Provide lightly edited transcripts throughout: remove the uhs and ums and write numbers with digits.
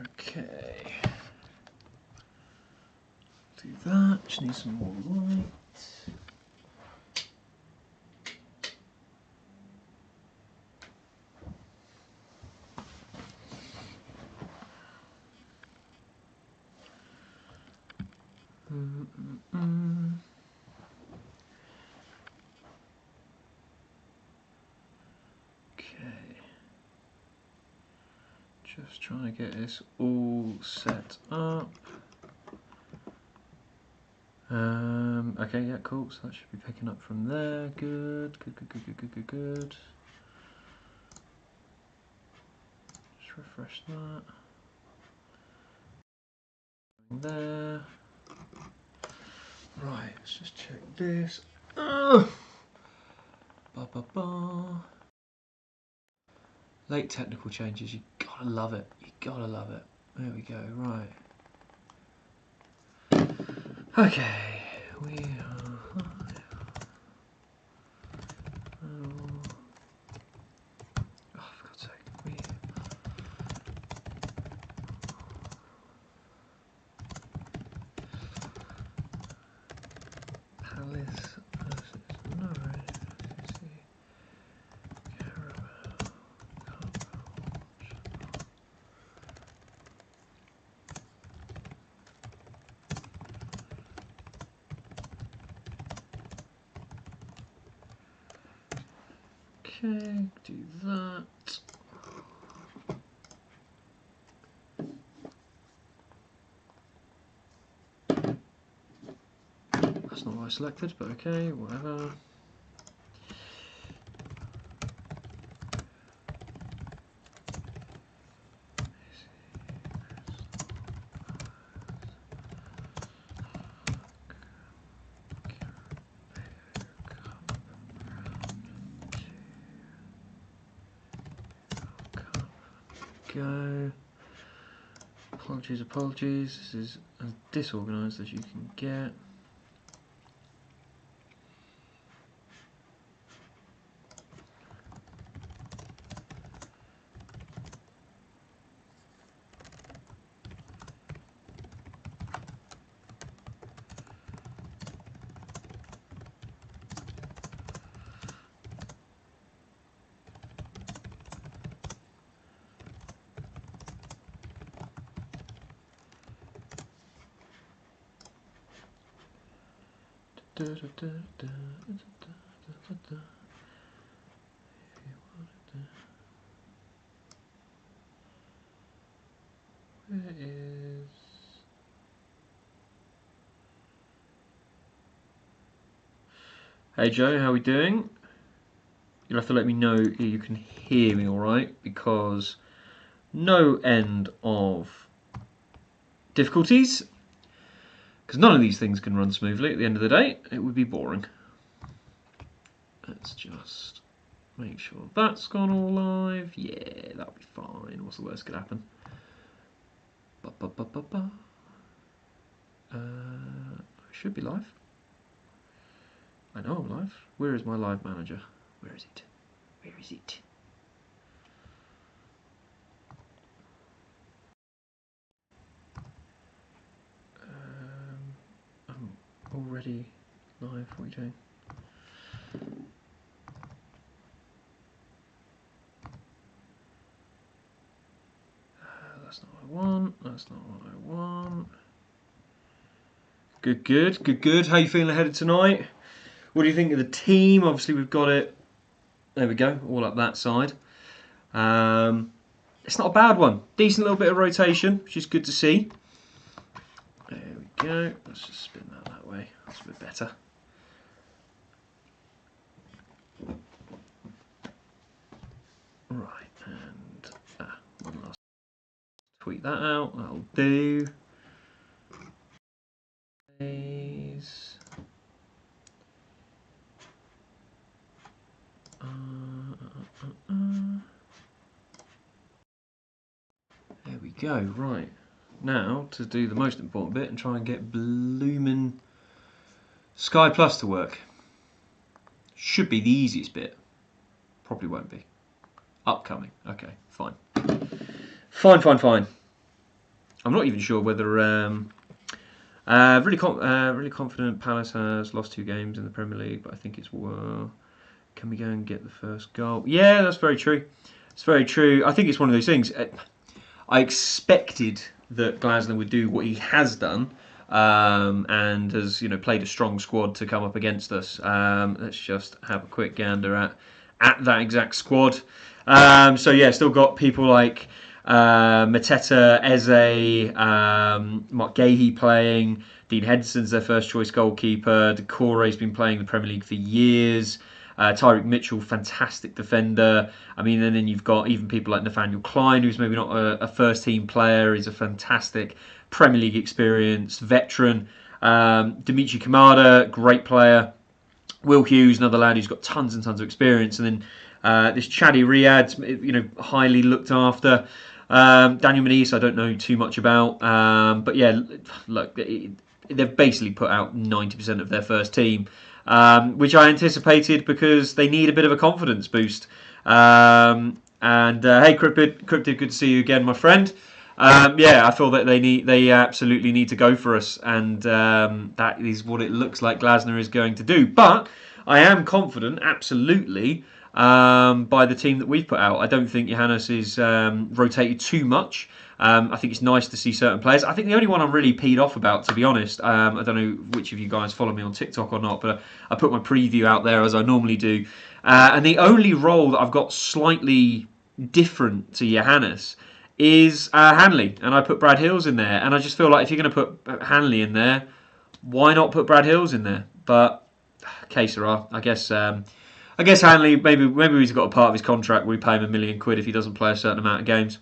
Okay. Do that. Just need some more light. Okay. Just trying to get this all set up. Okay, yeah, cool. So that should be picking up from there. Good. Just refresh that. There. Right, let's just check this. Late technical changes, you gotta love it. You gotta love it. There we go, right. Okay, we are. Oh, for God's sake. Palace versus Norwich. Okay, do that. That's not what I selected, but okay, whatever. Go. Apologies. This is as disorganised as you can get. Where is... Hey Joe, how are we doing? You'll have to let me know if you can hear me alright, because no end of difficulties, because none of these things can run smoothly at the end of the day. It would be boring. Let's just make sure that's gone all live. Yeah, that'll be fine. What's the worst could happen? I should be live. I know I'm live. Where is my live manager? Where is it? Where is it? I'm already live. What are you doing? That's not what I want. That's not what I want. Good. How you feeling ahead of tonight? What do you think of the team? Obviously, we've got it. There we go, all up that side. It's not a bad one. Decent little bit of rotation, which is good to see. There we go. Let's just spin that way. That's a bit better. Right, and one last tweet that out. That'll do. Please. There we go. Right. Now to do the most important bit and try and get bloomin' Sky Plus to work. Should be the easiest bit. Probably won't be. Upcoming. Okay, fine. Fine. I'm not even sure whether. Really confident Palace has lost 2 games in the Premier League, but I think it's. Can we go and get the first goal? Yeah, that's very true. It's very true. I think it's one of those things. I expected that Glasner would do what he has done, and has played a strong squad to come up against us. Let's just have a quick gander at that exact squad. So yeah, still got people like Mateta, Eze, Mark Gahey playing. Dean Henderson's their first choice goalkeeper. Decore's been playing the Premier League for years. Tyreek Mitchell, fantastic defender. I mean, and then you've got even people like Nathaniel Klein, who's maybe not a first-team player. He's a fantastic Premier League experienced veteran. Dimitri Kamada, great player. Will Hughes, another lad who's got tons and tons of experience. And then this Chadi Riyad, highly looked after. Daniel Maniz, I don't know too much about. But yeah, look, they've basically put out 90% of their first team. Which I anticipated because they need a bit of a confidence boost. Hey, Cryptid, good to see you again, my friend. I feel that they absolutely need to go for us, and that is what it looks like Glasner is going to do. But I am confident, absolutely, by the team that we've put out. I don't think Johannes is rotated too much. I think it's nice to see certain players. I think the only one I'm really peed off about, to be honest, I don't know which of you guys follow me on TikTok or not, but I put my preview out there as I normally do. And the only role that I've got slightly different to Johannes is Hanley. And I put Brad Hills in there. And I just feel like if you're going to put Hanley in there, why not put Brad Hills in there? But, que sera, I guess Hanley, maybe he's got a part of his contract where we pay him £1 million if he doesn't play a certain amount of games.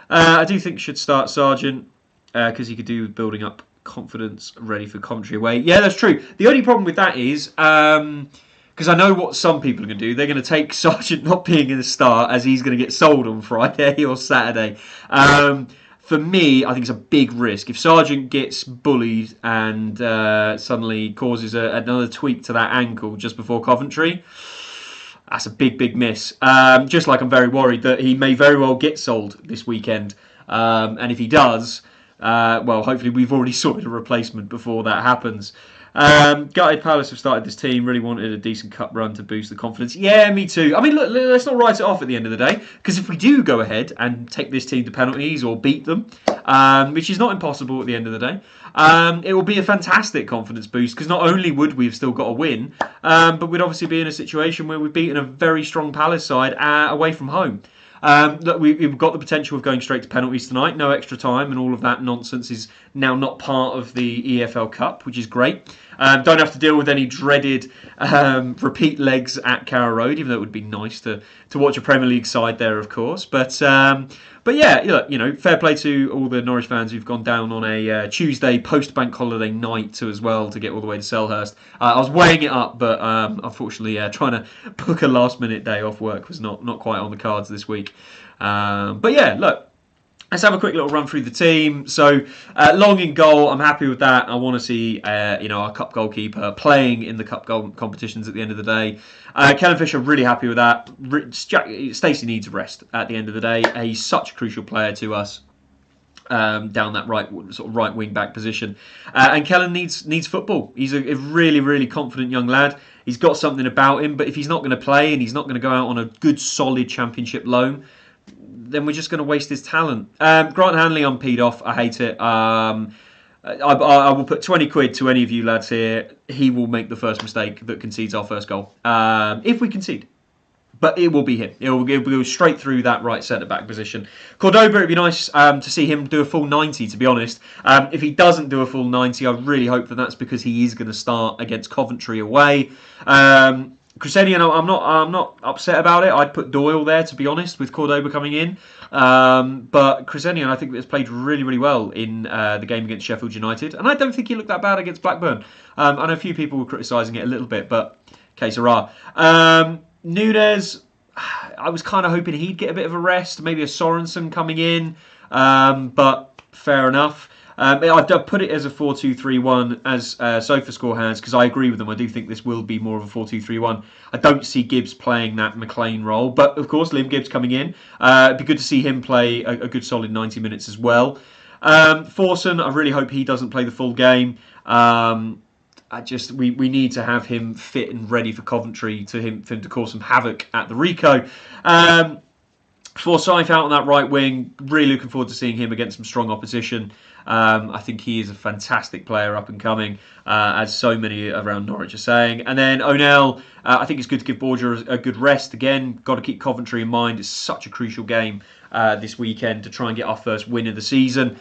I do think should start Sargent because he could do building up confidence, ready for Coventry away. Yeah, that's true. The only problem with that is because I know what some people are going to do. They're going to take Sargent not being in the start as he's going to get sold on Friday or Saturday. For me, I think it's a big risk. If Sargent gets bullied and suddenly causes another tweak to that ankle just before Coventry, that's a big miss. Just like I'm very worried that he may very well get sold this weekend. And if he does, well, hopefully we've already sorted a replacement before that happens. Gutted Palace have started this team, really wanted a decent cup run to boost the confidence. Yeah, me too. I mean, look, let's not write it off at the end of the day, because if we do go ahead and take this team to penalties or beat them, which is not impossible at the end of the day, it will be a fantastic confidence boost, because not only would we have still got a win, but we'd obviously be in a situation where we've beaten a very strong Palace side away from home. Look, we've got the potential of going straight to penalties tonight, no extra time, and all of that nonsense is now not part of the EFL Cup, which is great. Don't have to deal with any dreaded repeat legs at Carrow Road, even though it would be nice to watch a Premier League side there, of course. But yeah, look, fair play to all the Norwich fans who've gone down on a Tuesday post-bank holiday night as well to get all the way to Selhurst. I was weighing it up, but unfortunately, trying to book a last-minute day off work was not quite on the cards this week. But yeah, look. Let's have a quick little run through the team. So, Long in goal, I'm happy with that. I want to see, our cup goalkeeper playing in the cup goal competitions at the end of the day. Kellen Fisher, really happy with that. Stacey needs a rest at the end of the day. He's such a crucial player to us down that right wing back position. And Kellen needs football. He's a really, really confident young lad. He's got something about him, but if he's not going to play and he's not going to go out on a good, solid championship loan, then we're just going to waste his talent. Grant Hanley, I'm peed off. I hate it. I will put 20 quid to any of you lads here. He will make the first mistake that concedes our first goal. If we concede. But it will be him. It will go straight through that right centre-back position. Cordoba, it'd be nice to see him do a full 90, to be honest. If he doesn't do a full 90, I really hope that that's because he is going to start against Coventry away. Crescendian, I'm not upset about it. I'd put Doyle there, to be honest, with Cordoba coming in. But Crescendian, I think, has played really, really well in the game against Sheffield United. And I don't think he looked that bad against Blackburn. I know a few people were criticising it a little bit, but que sera. Nunez, I was kind of hoping he'd get a bit of a rest. Maybe a Sorensen coming in. But fair enough. I've put it as a 4-2-3-1 as SofaScore has, because I agree with them. I do think this will be more of a 4-2-3-1. I don't see Gibbs playing that McLean role, but of course Liam Gibbs coming in. It'd be good to see him play a good solid 90 minutes as well. Forson, I really hope he doesn't play the full game. We need to have him fit and ready for Coventry for him to cause some havoc at the Rico. Forsyth out on that right wing, really looking forward to seeing him against some strong opposition. I think he is a fantastic player, up and coming, as so many around Norwich are saying. And then O'Neill, I think it's good to give Borgia a good rest. Again, got to keep Coventry in mind. It's such a crucial game this weekend to try and get our first win of the season.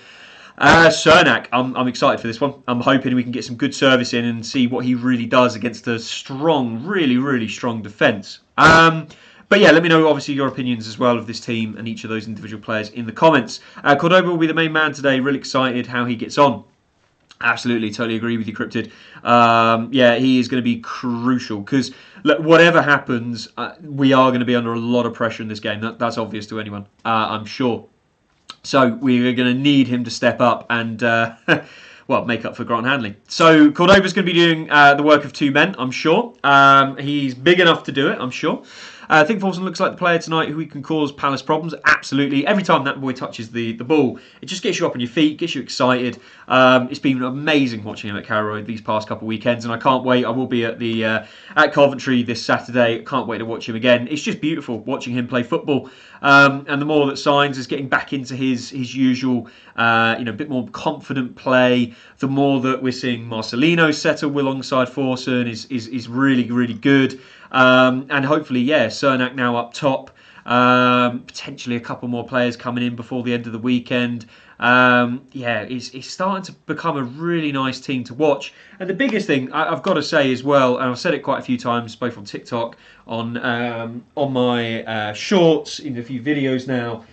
Cernak, I'm excited for this one. I'm hoping we can get some good service in and see what he really does against a strong, really, really strong defence. But yeah, let me know, obviously, your opinions as well of this team and each of those individual players in the comments. Cordoba will be the main man today. Really excited how he gets on. Absolutely, totally agree with you, Cryptid. Yeah, he is going to be crucial because whatever happens, we are going to be under a lot of pressure in this game. That's obvious to anyone, I'm sure. So we're going to need him to step up and... well, make up for Grant Handley. So Cordoba's going to be doing the work of two men, I'm sure. He's big enough to do it, I'm sure. I think Forson looks like the player tonight who can cause Palace problems. Absolutely. Every time that boy touches the ball, it just gets you up on your feet, gets you excited. It's been amazing watching him at Carrow these past couple of weekends, and I can't wait. I will be at the at Coventry this Saturday. Can't wait to watch him again. It's just beautiful watching him play football. And the more that Signs is getting back into his usual, bit more confident play, the more that we're seeing Marcelino settle alongside Forson is really, really good. And hopefully, Cernak now up top. Potentially a couple more players coming in before the end of the weekend. It's starting to become a really nice team to watch. And the biggest thing I've got to say as well, and I've said it quite a few times, both on TikTok, on my shorts, in a few videos now,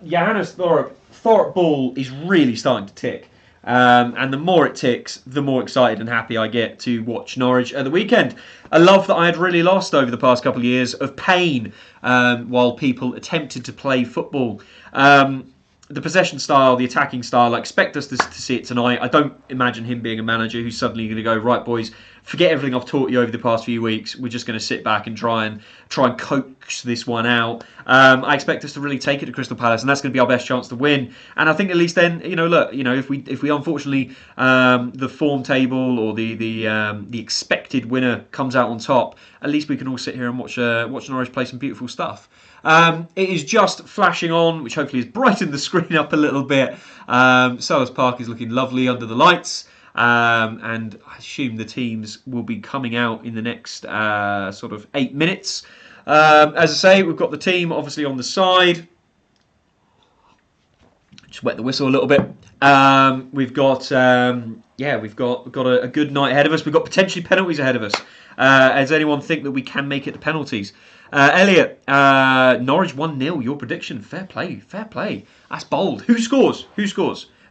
Johannes Thorup Ball is really starting to tick. And the more it ticks, the more excited and happy I get to watch Norwich at the weekend. A love that I had really lost over the past couple of years of pain while people attempted to play football. The possession style, the attacking style, I expect us to see it tonight. I don't imagine him being a manager who's suddenly going to go, right, boys, forget everything I've taught you over the past few weeks. We're just going to sit back and try and coax this one out. I expect us to really take it to Crystal Palace, and that's going to be our best chance to win. And I think at least then, if we unfortunately the form table or the expected winner comes out on top, at least we can all sit here and watch Norwich play some beautiful stuff. It is just flashing on, which hopefully has brightened the screen up a little bit. Sellers Park is looking lovely under the lights. And I assume the teams will be coming out in the next sort of 8 minutes. As I say, we've got the team obviously on the side. Just wet the whistle a little bit. We've got a good night ahead of us. We've got potentially penalties ahead of us. Does anyone think that we can make it to penalties? Elliot, Norwich 1-0. Your prediction? Fair play. That's bold. Who scores?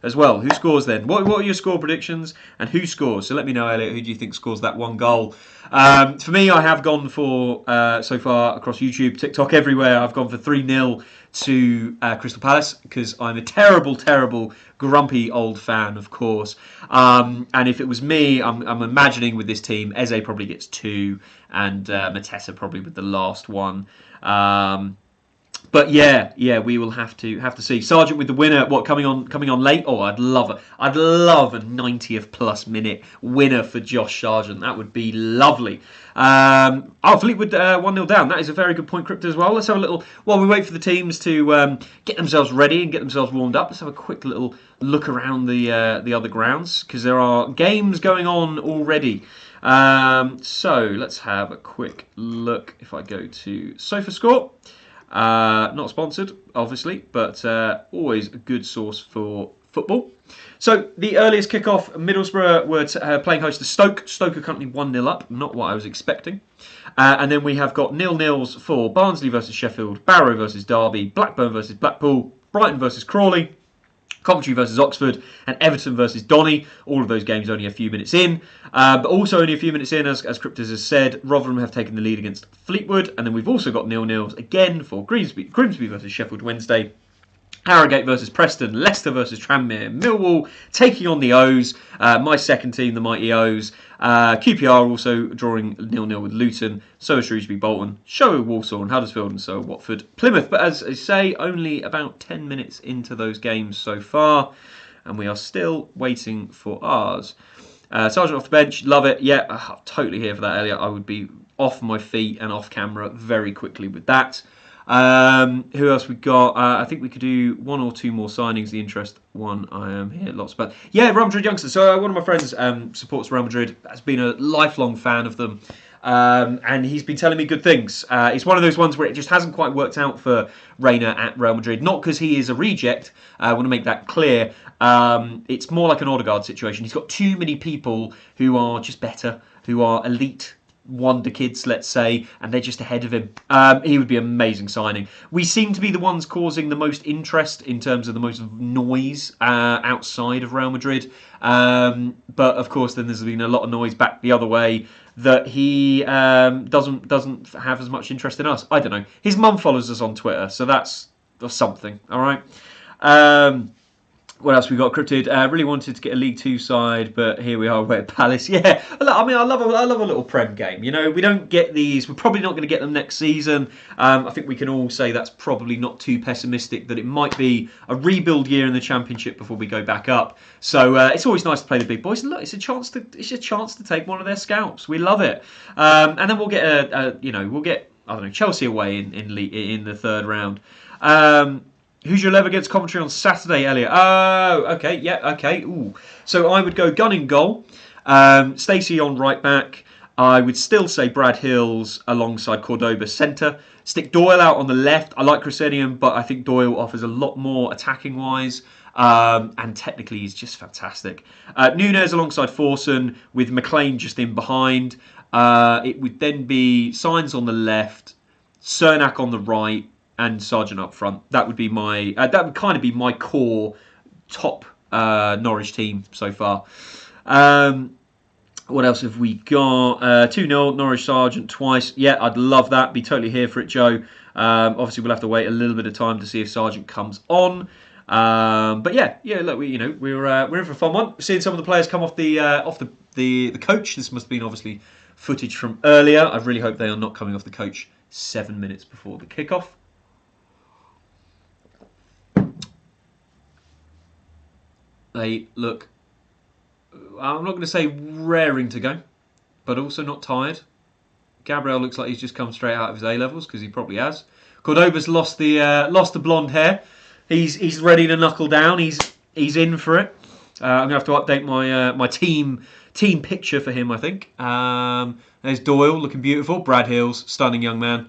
As well, who scores then? What are your score predictions and who scores? So let me know, Elliot, who do you think scores that one goal? For me, I have gone for, so far across YouTube, TikTok, everywhere, I've gone for 3-0 to Crystal Palace because I'm a terrible, terrible, grumpy old fan, of course. And if it was me, I'm imagining with this team, Eze probably gets 2 and Mateta probably with the last one. But we will have to see. Sargent with the winner. What, coming on late? Oh, I'd love a 90th plus minute winner for Josh Sargent. That would be lovely. Fleetwood 1-0 down. That is a very good point, Crypto, as well. Let's have a little, while we wait for the teams to get themselves ready and get themselves warmed up, let's have a quick little look around the other grounds because there are games going on already. So let's have a quick look. If I go to SofaScore. Not sponsored, obviously, but always a good source for football. So the earliest kickoff, Middlesbrough were playing host to Stoke. Stoke are currently 1-0 up, not what I was expecting. And then we have got 0-0s for Barnsley versus Sheffield, Barrow versus Derby, Blackburn versus Blackpool, Brighton versus Crawley, Coventry versus Oxford, and Everton versus Donny. All of those games only a few minutes in. But also only a few minutes in, as Cryptos has said, Rotherham have taken the lead against Fleetwood. And then we've also got 0-0s again for Grimsby versus Sheffield Wednesday, Harrogate versus Preston, Leicester versus Tranmere, Millwall taking on the O's, my second team, the mighty O's. QPR also drawing 0-0 with Luton, so are Shrewsbury, Bolton, so are Walsall and Huddersfield, and so are Watford, Plymouth. But as I say, only about 10 minutes into those games so far. and we are still waiting for ours. Sergeant off the bench, love it. Yeah, totally here for that, Elliot. I would be off my feet and off camera very quickly with that. Who else we got? I think we could do one or two more signings. The interest one, I am here lots about. Yeah, Real Madrid youngsters. So one of my friends supports Real Madrid. Has been a lifelong fan of them. And he's been telling me good things. It's one of those ones where it just hasn't quite worked out for Reina at Real Madrid. Not because he is a reject. I want to make that clear. It's more like an Odegaard situation. He's got too many people who are just better, who are elite wonder kids, let's say, and they're just ahead of him. He would be an amazing signing. We seem to be the ones causing the most interest in terms of the most noise outside of Real Madrid. But of course, then there's been a lot of noise back the other way that he doesn't have as much interest in us. I don't know. His mum follows us on Twitter, so that's something. All right. What else we got? Cryptid. Really wanted to get a League Two side, but here we are. We're at Palace. Yeah, I mean, I love a little Prem game. You know, we don't get these. We're probably not going to get them next season. I think we can all say that's probably not too pessimistic. That it might be a rebuild year in the Championship before we go back up. So it's always nice to play the big boys. And look, it's a chance to take one of their scalps. We love it. And then we'll get we'll get Chelsea away in the third round. Who's your 11 against Coventry on Saturday, Elliot? Oh, okay, yeah, okay. Ooh. So I would go Gunn in goal, Stacey on right back. I would still say Brad Hills alongside Cordoba centre. Stick Doyle out on the left. I like Crescenium, but I think Doyle offers a lot more attacking-wise. And technically he's just fantastic. Nunes alongside Forson with McLean just in behind. It would then be Sainz on the left, Cernak on the right, and Sargent up front. That would be my. That would kind of be my core top Norwich team so far. What else have we got? 2-0 Norwich Sargent twice. Yeah, I'd love that. Be totally here for it, Joe. Obviously, we'll have to wait a little bit of time to see if Sargent comes on. But yeah. Look, we're in for a fun one. Seeing some of the players come off the coach. This must have been obviously footage from earlier. I really hope they are not coming off the coach 7 minutes before the kickoff. They look, I'm not going to say raring to go, but also not tired. Gabriel looks like he's just come straight out of his A-levels, because he probably has. Cordoba's lost the blonde hair. He's ready to knuckle down. He's in for it. I'm going to have to update my team picture for him, I think. There's Doyle looking beautiful. Brad Hills, stunning young man.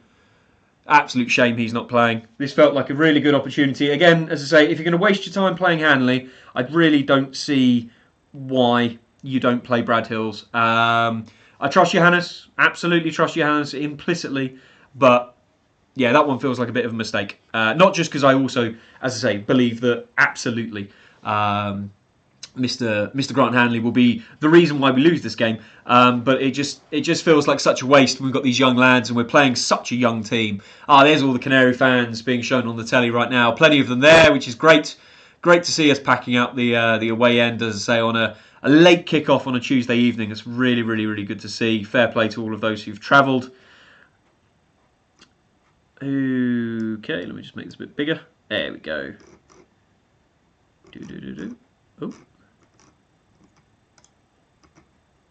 Absolute shame he's not playing. This felt like a really good opportunity. Again, as I say, if you're going to waste your time playing Hanley, I really don't see why you don't play Brad Hills. I trust Johannes. Absolutely trust Johannes implicitly. But yeah, that one feels like a bit of a mistake. Not just because I also, as I say, believe that absolutely Mr. Grant Hanley will be the reason why we lose this game. But it just feels like such a waste. We've got these young lads and we're playing such a young team. There's all the Canary fans being shown on the telly right now. Plenty of them there, which is great. Great to see us packing out the away end, as I say, on a late kickoff on a Tuesday evening. It's really, really, really good to see. Fair play to all of those who've travelled. Okay, let me just make this a bit bigger. There we go. Oh.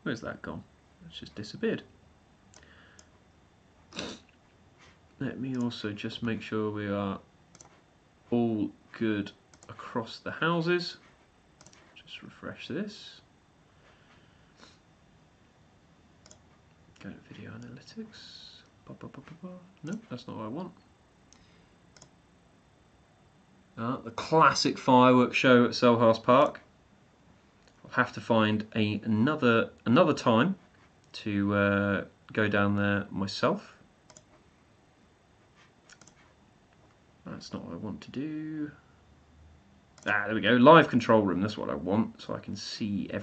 Where's that gone? It's just disappeared. Let me also just make sure we are all good across the houses. Just refresh this. Go to video analytics. No, that's not what I want. The classic fireworks show at Selhurst Park. I'll have to find another time to go down there myself. That's not what I want to do. There we go. Live control room. That's what I want, so I can see everything.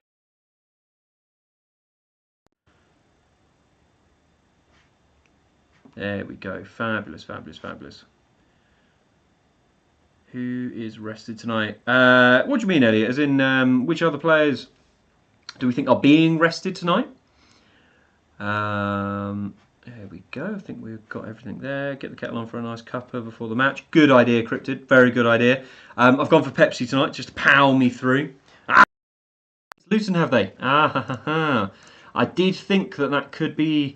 There we go. Fabulous, fabulous, fabulous. Who is rested tonight? What do you mean, Elliot? As in, which other players do we think are being rested tonight? There we go. I think we've got everything there. Get the kettle on for a nice cuppa before the match. Good idea, Cryptid. Very good idea. I've gone for Pepsi tonight just to power me through. Luton, have they? I did think that could be.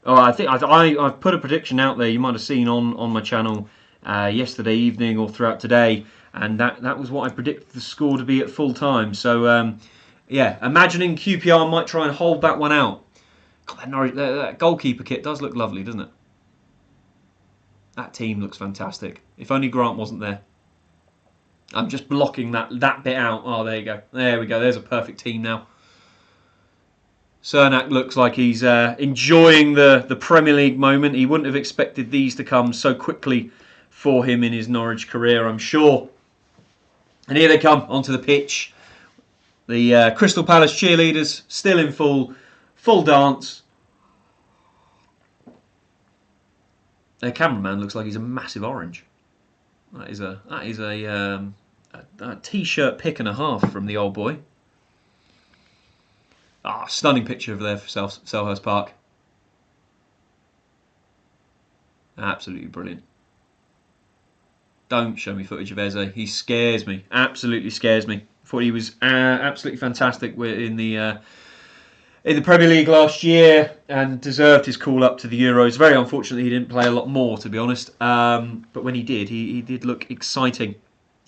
Oh, I think I've put a prediction out there. You might have seen on my channel yesterday evening or throughout today, and that was what I predicted the score to be at full time. So yeah, imagining QPR might try and hold that one out. God, that goalkeeper kit does look lovely, doesn't it? That team looks fantastic. If only Grant wasn't there. I'm just blocking that bit out. Oh, there you go. There we go. There's a perfect team now. Cernak looks like he's enjoying the Premier League moment. He wouldn't have expected these to come so quickly for him in his Norwich career, I'm sure. And here they come onto the pitch. The Crystal Palace cheerleaders still in full dance. Their cameraman looks like he's a massive orange. That is a t-shirt pick and a half from the old boy. Ah, stunning picture over there for Selhurst Park. Absolutely brilliant. Don't show me footage of Eze. He scares me. Absolutely scares me. Thought he was absolutely fantastic in the Premier League last year and deserved his call up to the Euros. Very unfortunately, he didn't play a lot more, to be honest. But when he did, he did look exciting.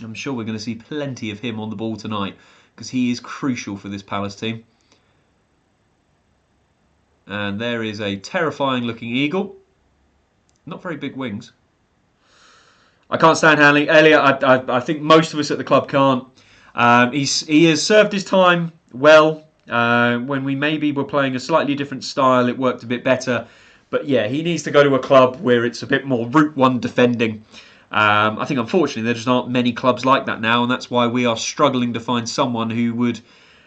I'm sure we're going to see plenty of him on the ball tonight because he is crucial for this Palace team. And there is a terrifying looking eagle. Not very big wings. I can't stand Hanley. Elliot, I think most of us at the club can't. He has served his time well. When we maybe were playing a slightly different style, it worked a bit better. But yeah, he needs to go to a club where it's a bit more Route 1 defending. I think unfortunately there just aren't many clubs like that now, and that's why we are struggling to find someone who would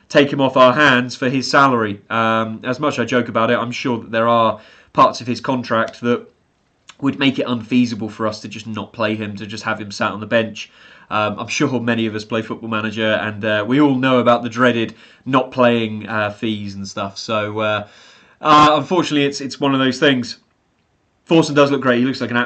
take him off our hands for his salary. As much as I joke about it, I'm sure that there are parts of his contract that would make it unfeasible for us to just not play him, to just have him sat on the bench. I'm sure many of us play Football Manager, and we all know about the dreaded not playing fees and stuff. So unfortunately, it's one of those things. Forson does look great. He looks like an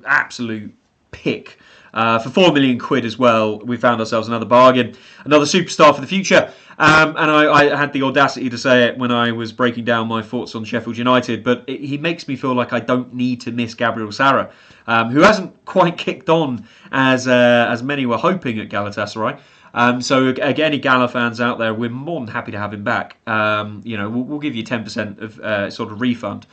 absolute pick. For £4 million as well, we found ourselves another bargain, another superstar for the future. And I had the audacity to say it when I was breaking down my thoughts on Sheffield United, but he makes me feel like I don't need to miss Gabriel Sara, who hasn't quite kicked on as many were hoping at Galatasaray. So again, any Gala fans out there, we're more than happy to have him back. We'll give you 10% of sort of refund.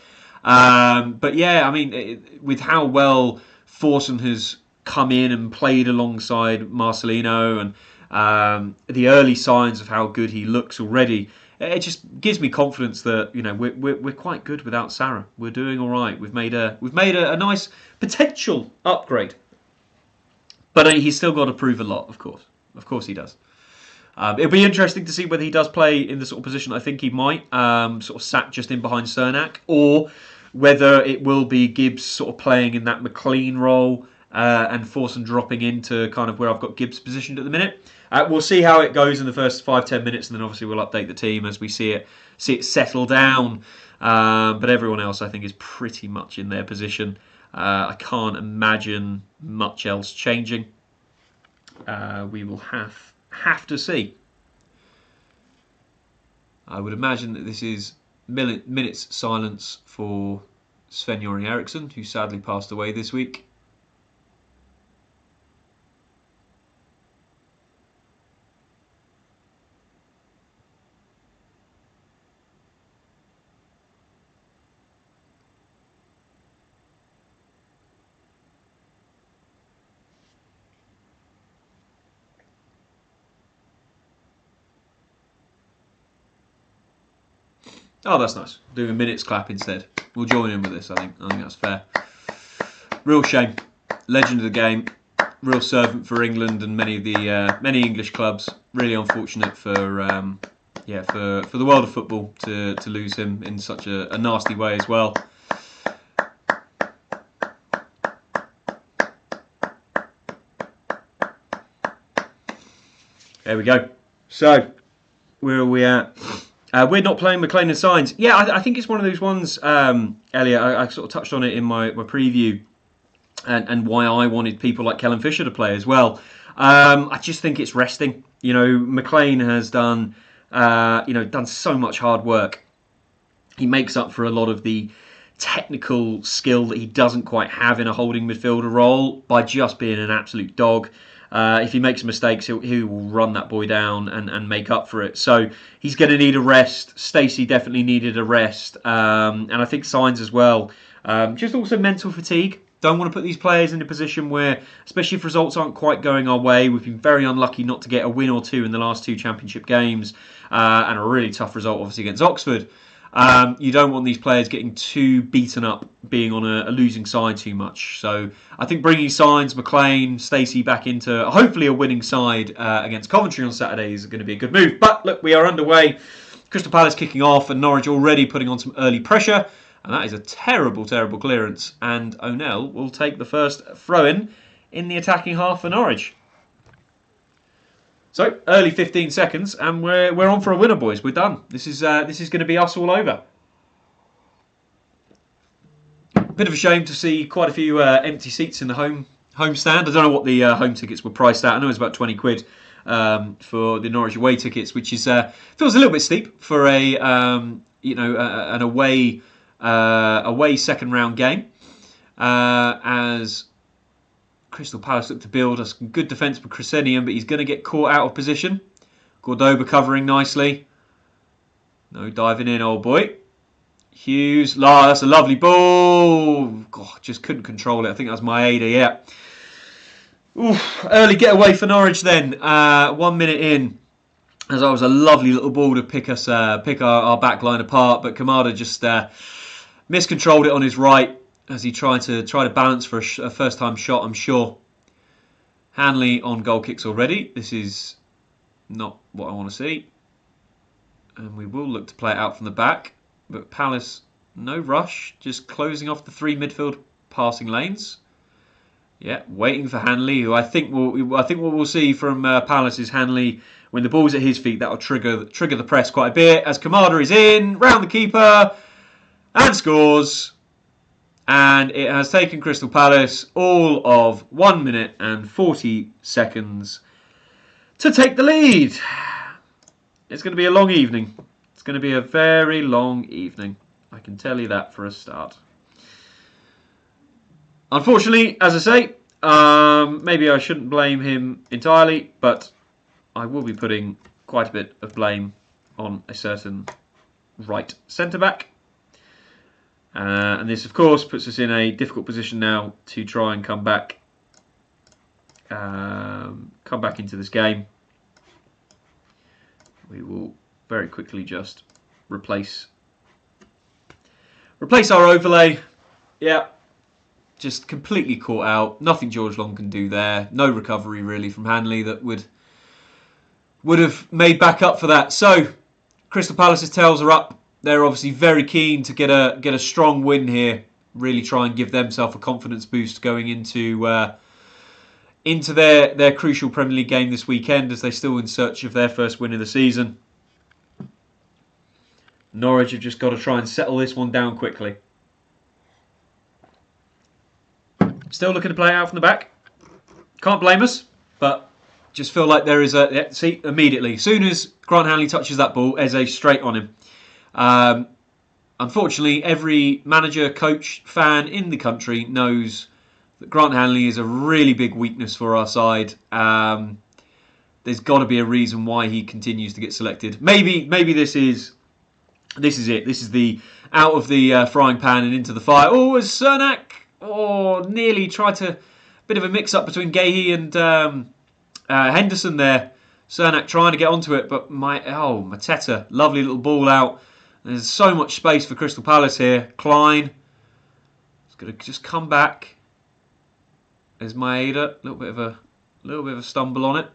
But yeah, I mean, with how well Forson has come in and played alongside Marcelino and the early signs of how good he looks already, it just gives me confidence that we're quite good without Sara. We're doing all right. We've made a nice potential upgrade, but he's still got to prove a lot. Of course he does. It'll be interesting to see whether he does play in the sort of position I think he might, sort of sat just in behind Cernak, or whether it will be Gibbs sort of playing in that McLean role and Forson dropping into kind of where I've got Gibbs positioned at the minute. We'll see how it goes in the first 5-10 minutes, and then obviously we'll update the team as we see it settle down. But everyone else, I think, is pretty much in their position. I can't imagine much else changing. We will have to see. I would imagine that this is minutes silence for Sven-Göran Eriksson, who sadly passed away this week. Oh, that's nice. Do a minutes clap instead. We'll join in with this, I think that's fair. Real shame. Legend of the game. Real servant for England and many of the many English clubs. Really unfortunate for the world of football to lose him in such a nasty way as well. There we go. So, where are we at? We're not playing McLean and Signs. Yeah, I think it's one of those ones, Elliot. I sort of touched on it in my preview, and why I wanted people like Kellen Fisher to play as well. I just think it's resting. You know, McLean has done, done so much hard work. He makes up for a lot of the technical skill that he doesn't quite have in a holding midfielder role by just being an absolute dog. If he makes mistakes, he will run that boy down and make up for it. So he's going to need a rest. Stacey definitely needed a rest. And I think Signs as well. Just also mental fatigue. Don't want to put these players in a position where, especially if results aren't quite going our way, we've been very unlucky not to get a win or two in the last two championship games, and a really tough result obviously against Oxford. You don't want these players getting too beaten up, being on a losing side too much. So I think bringing Signs, McLean, Stacey back into hopefully a winning side against Coventry on Saturday is going to be a good move. But look, we are underway. Crystal Palace kicking off and Norwich already putting on some early pressure. And that is a terrible, terrible clearance. And O'Neill will take the first throw-in the attacking half for Norwich. So, early 15 seconds, and we're on for a winner, boys. We're done. This is going to be us all over. Bit of a shame to see quite a few empty seats in the home stand. I don't know what the home tickets were priced at. I know it was about 20 quid for the Norwich away tickets, which is feels a little bit steep for an away second round game, as Crystal Palace look to build a good defence for Crescenium, but he's going to get caught out of position. Cordoba covering nicely. No diving in, old boy. Hughes, that's a lovely ball. God, just couldn't control it. I think that was Maeda, yeah. Oof, early getaway for Norwich then. 1 minute in. As that was a lovely little ball to pick our back line apart, but Kamada just miscontrolled it on his right as he tried to balance for a first-time shot, I'm sure. Hanley on goal kicks already. This is not what I want to see. And we will look to play it out from the back. But Palace, no rush, just closing off the three midfield passing lanes. Yeah, waiting for Hanley, who I think what we'll see from Palace is Hanley, when the ball's at his feet, that'll trigger the press quite a bit. As Kamada is in, round the keeper, and scores. And it has taken Crystal Palace all of 1 minute and 40 seconds to take the lead. It's going to be a long evening. It's going to be a very long evening. I can tell you that for a start. Unfortunately, as I say, maybe I shouldn't blame him entirely, but I will be putting quite a bit of blame on a certain right centre-back. And this, of course, puts us in a difficult position now to try and come back into this game. We will very quickly just replace our overlay. Yeah, just completely caught out. Nothing George Long can do there. No recovery really from Hanley that would have made back up for that. So Crystal Palace's tails are up. They're obviously very keen to get a strong win here. Really try and give themselves a confidence boost going into their crucial Premier League game this weekend, as they're still in search of their first win of the season. Norwich have just got to try and settle this one down quickly. Still looking to play it out from the back. Can't blame us, but just feel like there is see, immediately. As soon as Grant Hanley touches that ball, Eze straight on him. Unfortunately, every manager, coach, fan in the country knows that Grant Hanley is a really big weakness for our side. There's got to be a reason why he continues to get selected. Maybe this is it. This is the out of the frying pan and into the fire. Oh, as Cernak nearly tried to bit of a mix-up between Gahey and Henderson there. Cernak trying to get onto it, but Mateta, lovely little ball out. There's so much space for Crystal Palace here. Klein is going to just come back. There's Maeda, a little bit of a stumble on it.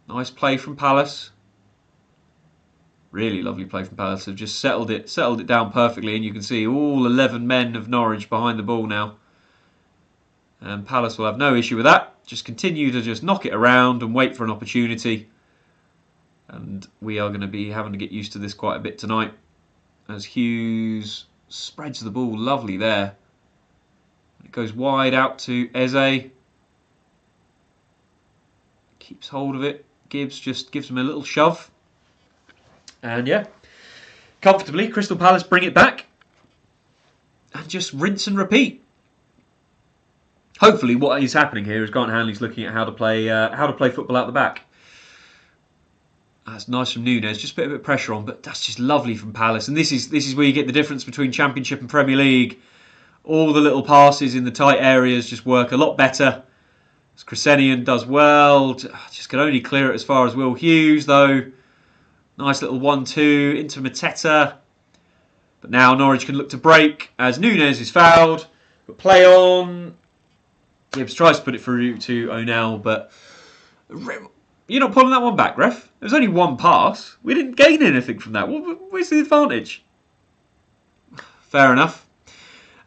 Nice play from Palace. Really lovely play from Palace. They've just settled it down perfectly, and you can see all 11 men of Norwich behind the ball now. And Palace will have no issue with that. Just continue to just knock it around and wait for an opportunity. And we are going to be having to get used to this quite a bit tonight. As Hughes spreads the ball lovely there. It goes wide out to Eze. Keeps hold of it. Gibbs just gives him a little shove. And yeah, comfortably, Crystal Palace bring it back. And just rinse and repeat. Hopefully what is happening here is Grant Hanley's looking at how to play football out the back. That's nice from Núñez, just a bit of pressure on, but that's just lovely from Palace. And this is where you get the difference between Championship and Premier League. All the little passes in the tight areas just work a lot better. As Krasenian does well, just can only clear it as far as Will Hughes though. Nice little 1-2 into Mateta. But now Norwich can look to break as Núñez is fouled. But play on. Gibbs tries to put it through to O'Neill, but you're not pulling that one back, ref. There was only one pass. We didn't gain anything from that. Where's the advantage? Fair enough.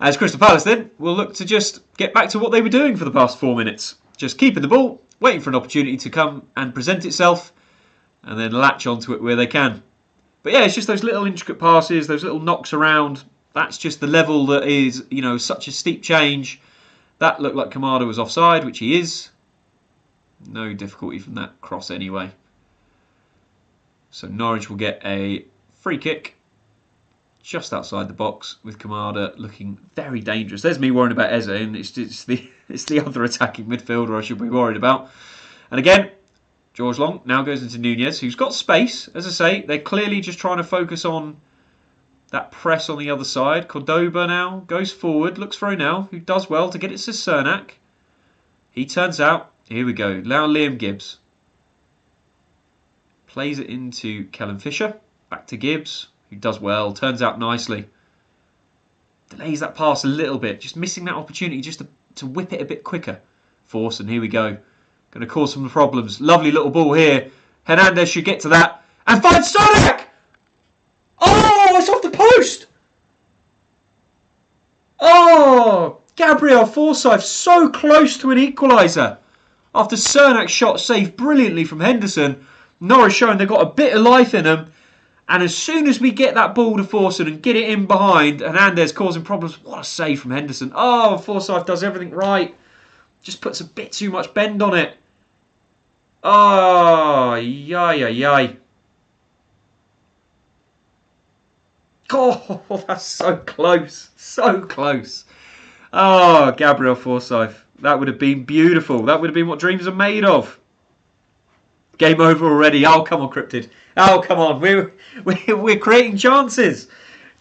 As Crystal Palace then will look to just get back to what they were doing for the past 4 minutes. Just keeping the ball, waiting for an opportunity to come and present itself, and then latch onto it where they can. But yeah, it's just those little intricate passes, those little knocks around. That's just the level that is, such a steep change. That looked like Kamada was offside, which he is. No difficulty from that cross anyway. So Norwich will get a free kick just outside the box with Kamada looking very dangerous. There's me worrying about Eze, and it's the other attacking midfielder I should be worried about. And again, Watchalong now goes into Núñez, who's got space. As I say, they're clearly just trying to focus on that press on the other side. Cordoba now goes forward, looks for O'Neill, who does well to get it to Cernak. He turns out. Here we go. Now Liam Gibbs. Plays it into Kellen Fisher. Back to Gibbs, who does well. Turns out nicely. Delays that pass a little bit. Just missing that opportunity just to whip it a bit quicker. Forson, here we go. Going to cause some problems. Lovely little ball here. Hernandez should get to that. And finds Cernak! Oh, it's off the post! Oh, Gabriel Forsyth so close to an equaliser. After Cernak's shot saved brilliantly from Henderson, Norwich showing they've got a bit of life in them. And as soon as we get that ball to Forson and get it in behind, Hernandez causing problems. What a save from Henderson. Oh, Forsyth does everything right. Just puts a bit too much bend on it. Oh, yay. Oh, that's so close. So close. Oh, Gabriel Forsyth. That would have been beautiful. That would have been what dreams are made of. Game over already. Oh, come on, Cryptid. Oh, come on. We're creating chances.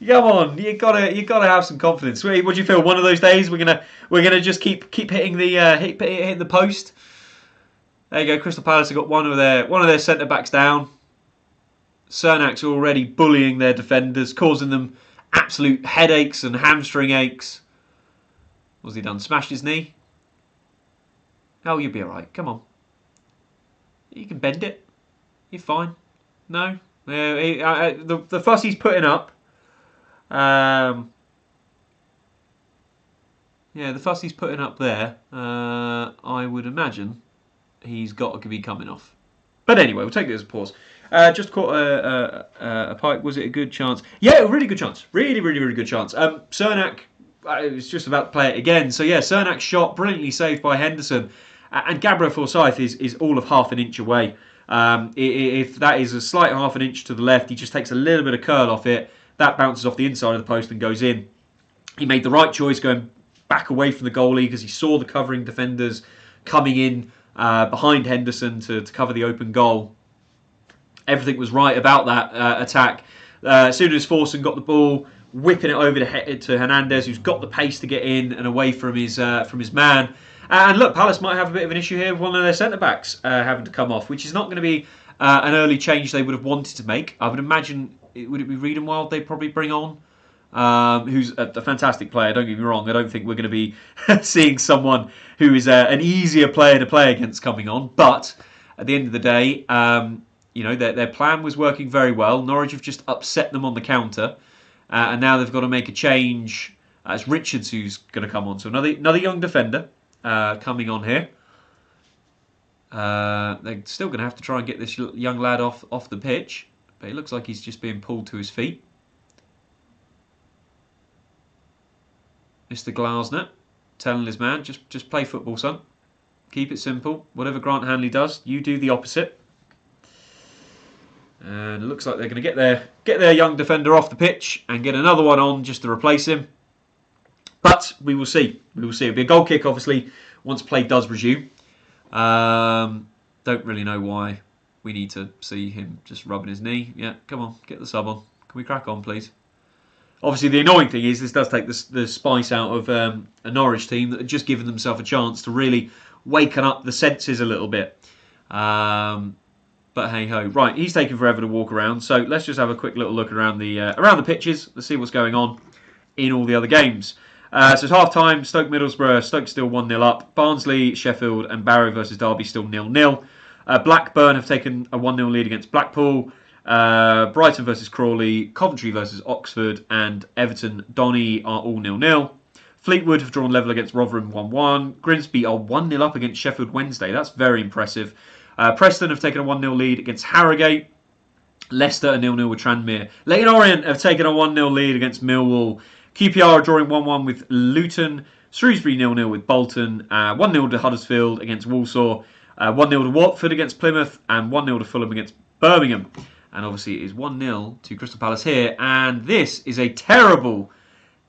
Come on. You gotta have some confidence. What do you feel? One of those days we're gonna just keep hitting hitting the post. There you go. Crystal Palace have got one of their centre backs down. Cernak's already bullying their defenders, causing them absolute headaches and hamstring aches. What's he done? Smashed his knee? Oh, you'll be alright. Come on. You can bend it. You're fine. No? The fuss he's putting up. The fuss he's putting up there, I would imagine he's got to be coming off. But anyway, we'll take it as a pause. Just caught a pike. Was it a good chance? Yeah, a really good chance. Really good chance. Cernak, was just about to play it again. So yeah, Cernak's shot brilliantly saved by Henderson. And Gabriel Forsyth is all of half an inch away. If that is a slight half an inch to the left, he just takes a little bit of curl off it. That bounces off the inside of the post and goes in. He made the right choice going back away from the goalie because he saw the covering defenders coming in behind Henderson to cover the open goal. Everything was right about that attack. As soon as Forson got the ball, whipping it over to Hernandez, who's got the pace to get in and away from his man. And look, Palace might have a bit of an issue here with one of their centre-backs having to come off, which is not going to be an early change they would have wanted to make. I would imagine, would it be Redenwald they'd probably bring on? Who's a fantastic player, don't get me wrong. I don't think we're going to be seeing someone who is an easier player to play against coming on. But at the end of the day, their plan was working very well. Norwich have just upset them on the counter. And now they've got to make a change. It's Richards who's going to come on. So another young defender coming on here. They're still going to have to try and get this young lad off the pitch, but it looks like he's just being pulled to his feet. Mr. Glasner telling his man, just play football, son. Keep it simple. Whatever Grant Hanley does, you do the opposite. And it looks like they're going to get their young defender off the pitch and get another one on just to replace him. But we will see. We will see. It'll be a goal kick, obviously, once play does resume. Don't really know why we need to see him just rubbing his knee. Yeah, come on, get the sub on. Can we crack on, please? Obviously, the annoying thing is this does take the spice out of a Norwich team that had just given themselves a chance to really waken up the senses a little bit. But hey ho, right? He's taking forever to walk around, so let's just have a quick little look around the pitches. Let's see what's going on in all the other games. So it's half time. Stoke Middlesbrough, Stoke still 1-0 up. Barnsley, Sheffield, and Barrow versus Derby still 0-0. Blackburn have taken a 1-0 lead against Blackpool. Brighton versus Crawley, Coventry versus Oxford, and Everton Donny are all 0-0. Fleetwood have drawn level against Rotherham 1-1. Grimsby are 1-0 up against Sheffield Wednesday. That's very impressive. Preston have taken a 1-0 lead against Harrogate. Leicester are 0-0 with Tranmere. Leyton Orient have taken a 1-0 lead against Millwall. QPR are drawing 1-1 with Luton. Shrewsbury 0-0 with Bolton. 1-0 to Huddersfield against Walsall. 1-0 to Watford against Plymouth. And 1-0 to Fulham against Birmingham. And obviously it is 1-0 to Crystal Palace here. And this is a terrible,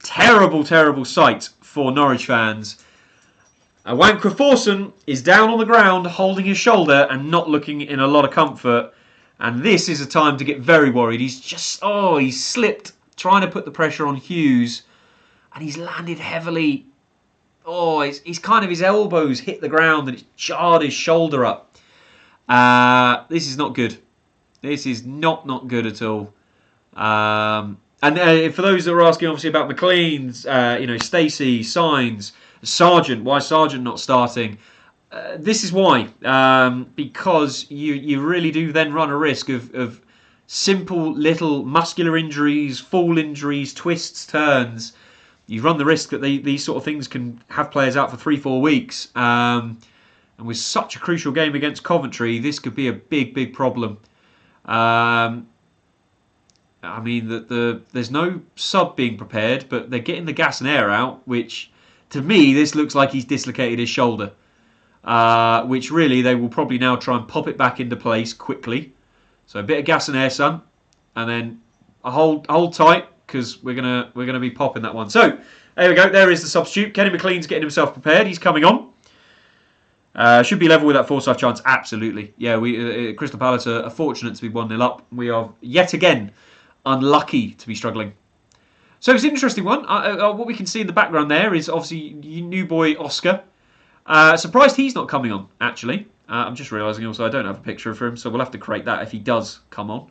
terrible, terrible sight for Norwich fans. Wank Forson is down on the ground, holding his shoulder and not looking in a lot of comfort. And this is a time to get very worried. He's slipped, trying to put the pressure on Hughes. And he's landed heavily. He's kind of, his elbows hit the ground and it's jarred his shoulder up. This is not good. This is not good at all. And for those that are asking, obviously, about McLean's, Stacey, Signs, Sargent, why is Sargent not starting? This is why. Because you really do then run a risk of simple little muscular injuries, fall injuries, twists, turns. You run the risk that these sort of things can have players out for 3-4 weeks. And with such a crucial game against Coventry, this could be a big problem. There's no sub being prepared, but they're getting the gas and air out, which to me this looks like he's dislocated his shoulder, which really they will probably now try and pop it back into place quickly. So a bit of gas and air, son, and then hold tight because we're gonna be popping that one. So there we go. There is the substitute. Kenny McLean's getting himself prepared. He's coming on. Should be level with that Forsyth chance. Absolutely. Yeah, Crystal Palace are fortunate to be 1-0 up. We are yet again unlucky to be struggling. So it's an interesting one. What we can see in the background there is obviously new boy Oscar. Surprised he's not coming on, actually. I'm just realising also I don't have a picture of him, so we'll have to create that if he does come on.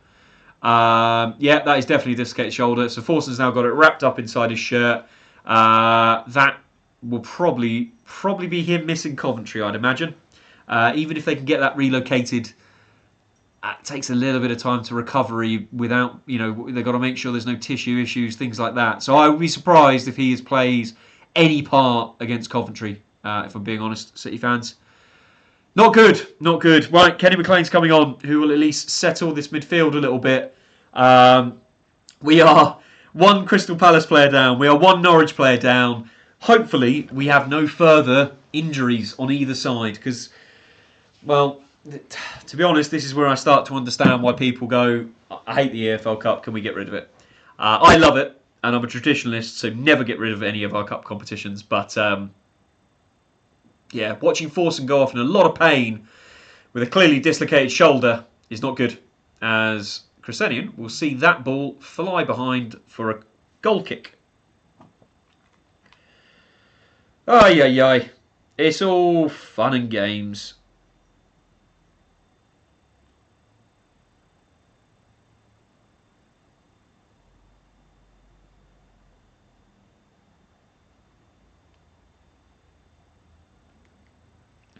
That is definitely a dislocated shoulder. So Forson's now got it wrapped up inside his shirt. That will probably be him missing Coventry, I'd imagine. Even if they can get that relocated, it takes a little bit of time to recovery without, they've got to make sure there's no tissue issues, things like that. So I would be surprised if he plays any part against Coventry, if I'm being honest, City fans. Not good. Right, Kenny McLean's coming on, who will at least settle this midfield a little bit. We are one Crystal Palace player down. We are one Norwich player down. Hopefully, we have no further injuries on either side. Because, well, to be honest, this is where I start to understand why people go, I hate the EFL Cup, can we get rid of it? I love it, and I'm a traditionalist, so never get rid of any of our cup competitions. But, watching Forson go off in a lot of pain with a clearly dislocated shoulder is not good. As Crescenian will see that ball fly behind for a goal kick. Ay. It's all fun and games.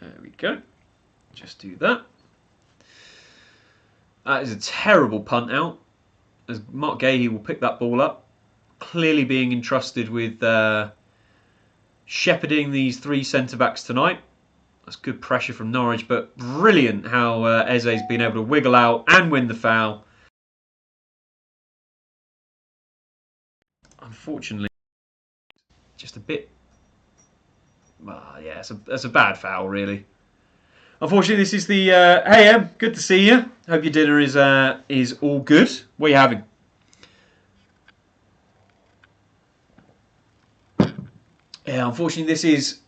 There we go. Just do that. That is a terrible punt out, as Mark Gahey will pick that ball up. Clearly being entrusted with shepherding these three centre-backs tonight. That's good pressure from Norwich, but brilliant how Eze's been able to wiggle out and win the foul. Unfortunately, just a bit. Yeah, that's a bad foul, really. Unfortunately, this is the hey Em. Good to see you. Hope your dinner is all good. What are you having? Yeah, unfortunately, this is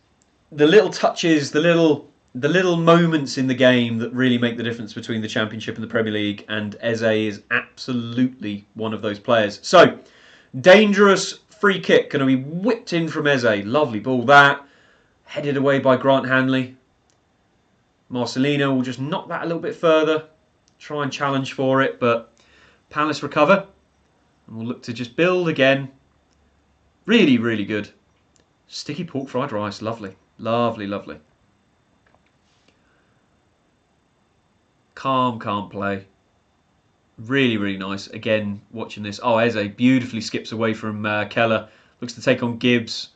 the little touches, the little moments in the game that really make the difference between the Championship and the Premier League. And Eze is absolutely one of those players. So, dangerous free kick going to be whipped in from Eze. Lovely ball that. Headed away by Grant Hanley. Marcelino will just knock that a little bit further. Try and challenge for it, but Palace recover. And we'll look to just build again. Really, really good. Sticky pork fried rice. Lovely. Lovely, lovely. Calm play. Really, really nice. Again, watching this. Oh, Eze beautifully skips away from Keller. Looks to take on Gibbs.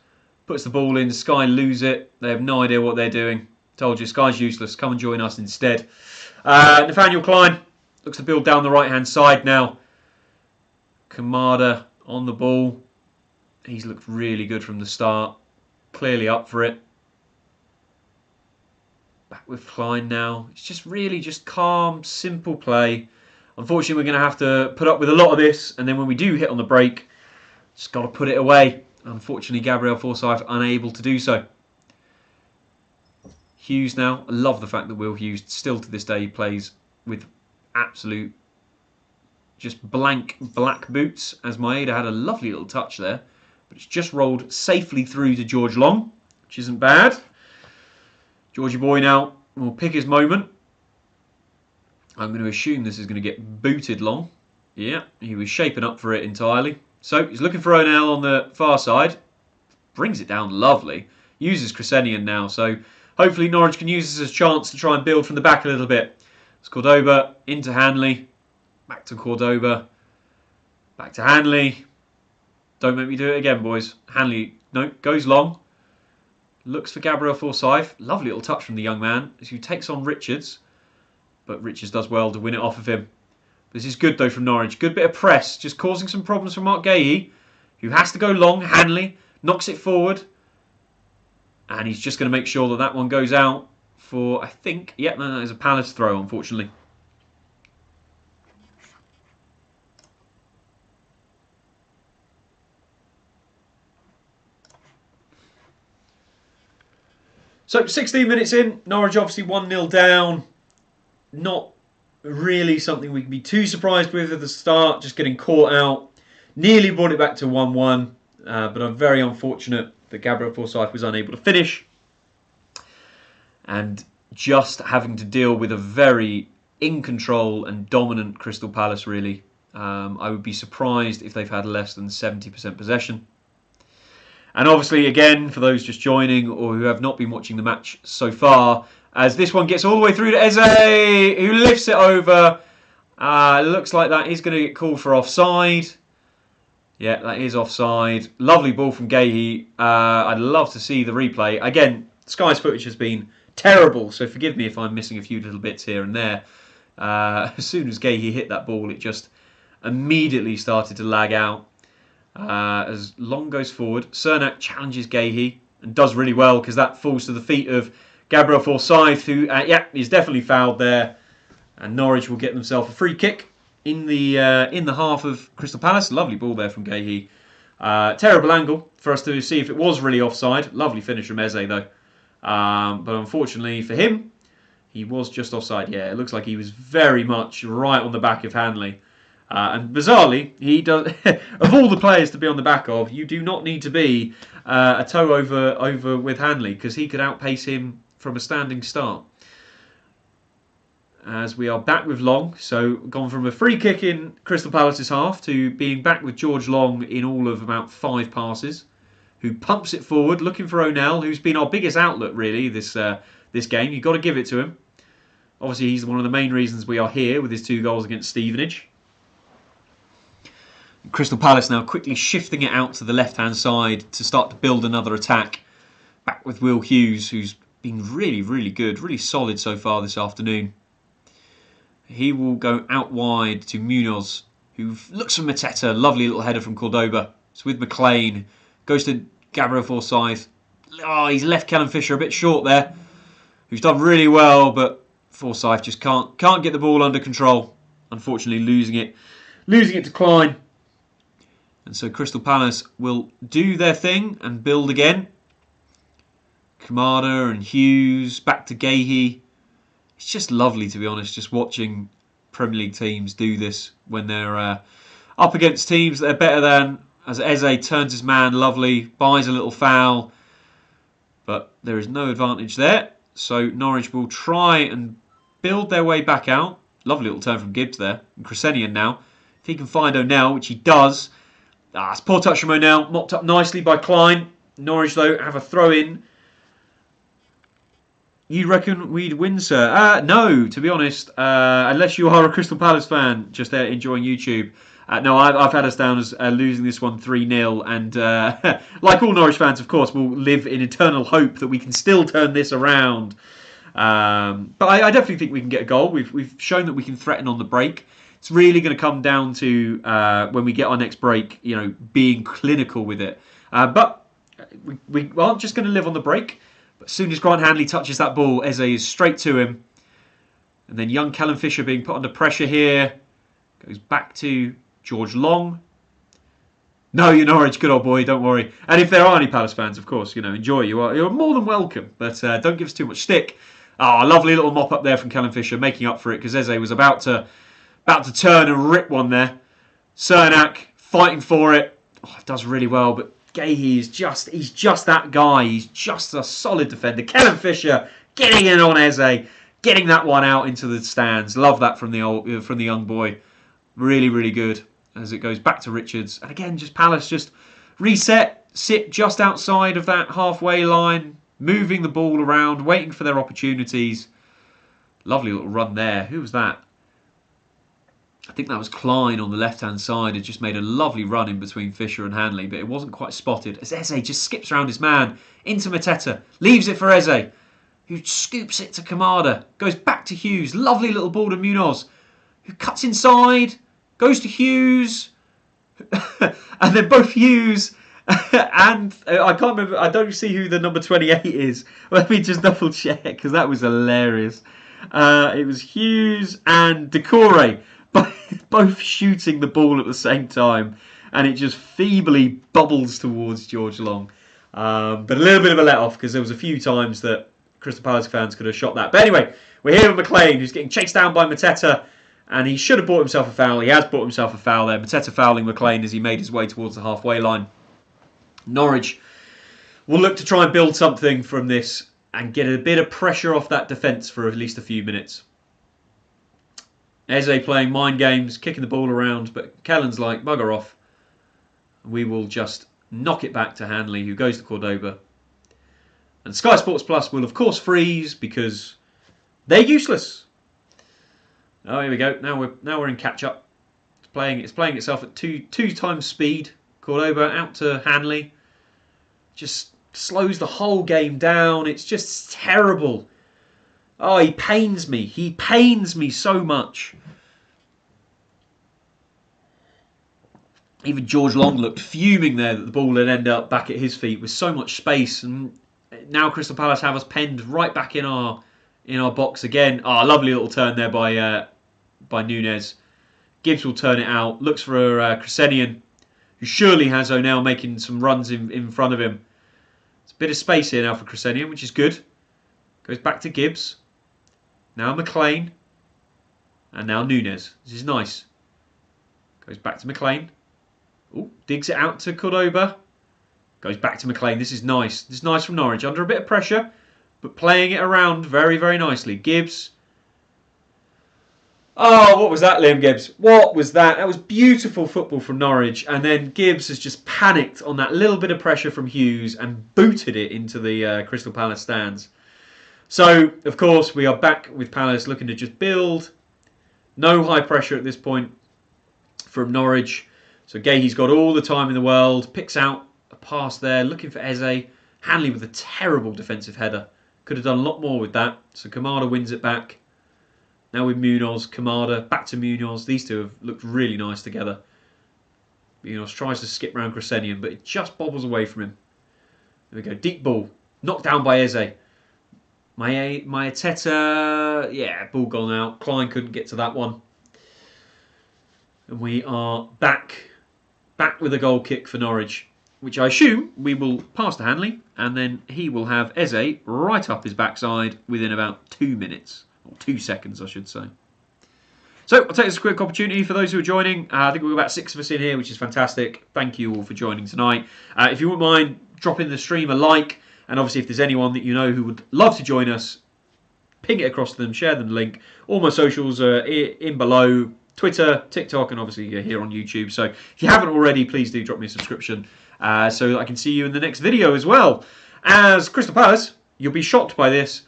Puts the ball in. Sky lose it. They have no idea what they're doing. Told you, Sky's useless. Come and join us instead. Nathaniel Klein looks to build down the right-hand side now. Kamada on the ball. He's looked really good from the start. Clearly up for it. Back with Klein now. It's just really just calm, simple play. Unfortunately, we're going to have to put up with a lot of this. And then when we do hit on the break, just got to put it away. Unfortunately, Gabriel Forsyth unable to do so. Hughes now. I love the fact that Will Hughes still to this day plays with absolute just blank black boots, as Maeda had a lovely little touch there. But it's just rolled safely through to George Long, which isn't bad. Georgie boy now will pick his moment. I'm going to assume this is going to get booted Long. Yeah, he was shaping up for it entirely. So he's looking for O'Neill on the far side. Brings it down lovely. Uses Crescenian now. So hopefully Norwich can use this as a chance to try and build from the back a little bit. It's Cordoba into Hanley. Back to Cordoba. Back to Hanley. Don't make me do it again, boys. Hanley, no, goes long. Looks for Gabriel Forsyth. Lovely little touch from the young man as he takes on Richards. But Richards does well to win it off of him. This is good, though, from Norwich. Good bit of press. Just causing some problems for Mark Gahey, who has to go long. Hanley knocks it forward. And he's just going to make sure that that one goes out for, I think, yeah, no, that is a Palace throw, unfortunately. So 16 minutes in, Norwich obviously 1-0 down. Not really something we can be too surprised with at the start, just getting caught out. Nearly brought it back to 1-1, but I'm very unfortunate that Gabriel Forsyth was unable to finish. And just having to deal with a very in-control and dominant Crystal Palace, really. I would be surprised if they've had less than 70% possession. And obviously, again, for those just joining or who have not been watching the match so far, as this one gets all the way through to Eze, who lifts it over. Looks like that is going to get called for offside. Yeah, that is offside. Lovely ball from Gahey. I'd love to see the replay. Again, Sky's footage has been terrible, so forgive me if I'm missing a few little bits here and there. As soon as Gahey hit that ball, it just immediately started to lag out. As Long goes forward, Cernak challenges Gahey and does really well because that falls to the feet of Gabriel Forsyth, who, yeah, is definitely fouled there. And Norwich will get themselves a free kick in the half of Crystal Palace. Lovely ball there from Gahey. Terrible angle for us to see if it was really offside. Lovely finish from Eze, though. But unfortunately for him, he was just offside. Yeah, it looks like he was very much right on the back of Hanley. And bizarrely, he does. Of all the players to be on the back of, you do not need to be a toe over with Hanley because he could outpace him from a standing start. As we are back with Long, so gone from a free kick in Crystal Palace's half to being back with George Long in all of about 5 passes, who pumps it forward, looking for O'Neill, who's been our biggest outlet really this game. You've got to give it to him. Obviously, he's one of the main reasons we are here with his 2 goals against Stevenage. Crystal Palace now quickly shifting it out to the left-hand side to start to build another attack. Back with Will Hughes, who's been really, really good, really solid so far this afternoon. He will go out wide to Munoz, who looks for Mateta. Lovely little header from Cordoba. It's with McLean. Goes to Gabriel Forsyth. Oh, he's left Callum Fisher a bit short there, who's done really well, but Forsyth just can't get the ball under control. Unfortunately, losing it to Klein. And so Crystal Palace will do their thing and build again. Kamada and Hughes, back to Gahey. It's just lovely, to be honest, just watching Premier League teams do this when they're up against teams that they're better than. As Eze turns his man, lovely, buys a little foul. But there is no advantage there. So Norwich will try and build their way back out. Lovely little turn from Gibbs there. And Crescenian now. If he can find O'Neill, which he does. It's poor touch from O'Neill. Mopped up nicely by Klein. Norwich, though, have a throw in. You reckon we'd win, sir? No, to be honest. Unless you are a Crystal Palace fan just there enjoying YouTube. No, I've had us down as losing this one 3-0. And like all Norwich fans, of course, we'll live in eternal hope that we can still turn this around. But I definitely think we can get a goal. We've shown that we can threaten on the break. It's really going to come down to when we get our next break, being clinical with it. But we aren't just going to live on the break. But as soon as Grant Hanley touches that ball, Eze is straight to him. And then young Callum Fisher being put under pressure here. Goes back to George Long. No, you're Norwich, good old boy, don't worry. And if there are any Palace fans, of course, enjoy. You're more than welcome. But don't give us too much stick. Oh, lovely little mop up there from Callum Fisher, making up for it because Eze was about to turn and rip one there. Cernak fighting for it. Oh, it does really well, but Gahey is just that guy. He's just a solid defender. Callum Fisher getting in on Eze, getting that one out into the stands. Love that from the young boy. Really, really good. As it goes back to Richards, and again, Palace just reset, sit just outside of that halfway line, moving the ball around, waiting for their opportunities. Lovely little run there. Who was that? I think that was Klein on the left-hand side. Had just made a lovely run in between Fisher and Hanley, but it wasn't quite spotted. As Eze just skips around his man into Mateta, leaves it for Eze, who scoops it to Kamada, goes back to Hughes. Lovely little ball to Munoz, who cuts inside, goes to Hughes, and then both Hughes and I can't remember. I don't see who the number 28 is. Let me just double check because that was hilarious. It was Hughes and Decore. Both shooting the ball at the same time, and it just feebly bubbles towards George Long. But a little bit of a let-off because there was a few times that Crystal Palace fans could have shot that. But anyway, we're here with McLean, who's getting chased down by Mateta, and he should have bought himself a foul. He has bought himself a foul there. Mateta fouling McLean as he made his way towards the halfway line. Norwich will look to try and build something from this and get a bit of pressure off that defence for at least a few minutes. Eze playing mind games, kicking the ball around, but Kellen's like, bugger off. We will just knock it back to Hanley, who goes to Cordoba. And Sky Sports Plus will, of course, freeze because they're useless. Oh, here we go. Now we're in catch-up. It's playing itself at two times speed. Cordoba out to Hanley. Just slows the whole game down. It's just terrible. Oh, he pains me. He pains me so much. Even George Long looked fuming there that the ball had ended up back at his feet with so much space. And now Crystal Palace have us penned right back in our box again. Oh, lovely little turn there by Nunez. Gibbs will turn it out. Looks for Crescenian, who surely has O'Neill making some runs in front of him. There's a bit of space here now for Crescenian, which is good. Goes back to Gibbs. Now McLean. And now Nunez. This is nice. Goes back to McLean. Ooh, digs it out to Cordoba. Goes back to McLean. This is nice. This is nice from Norwich. Under a bit of pressure, but playing it around very, very nicely. Gibbs. Oh, what was that, Liam Gibbs? What was that? That was beautiful football from Norwich. And then Gibbs has just panicked on that little bit of pressure from Hughes and booted it into the Crystal Palace stands. So, of course, we are back with Palace looking to just build. No high pressure at this point from Norwich. So Gahey's got all the time in the world. Picks out a pass there, looking for Eze. Hanley with a terrible defensive header. Could have done a lot more with that. So Kamada wins it back. Now with Munoz, Kamada, back to Munoz. These two have looked really nice together. Munoz tries to skip round Crescenian, but it just bobbles away from him. There we go. Deep ball. Knocked down by Eze. Maeteta, yeah, ball gone out. Klein couldn't get to that one. And we are back with a goal kick for Norwich, which I assume we will pass to Hanley, and then he will have Eze right up his backside within about 2 minutes, or 2 seconds, I should say. So I'll take this quick opportunity for those who are joining. I think we've got about 6 of us in here, which is fantastic. Thank you all for joining tonight. If you wouldn't mind dropping the stream a like, and obviously if there's anyone that you know who would love to join us, ping it across to them, share them the link. All my socials are in below. Twitter, TikTok, and obviously you're here on YouTube. So if you haven't already, please do drop me a subscription so that I can see you in the next video as well. As Crystal Palace, you'll be shocked by this,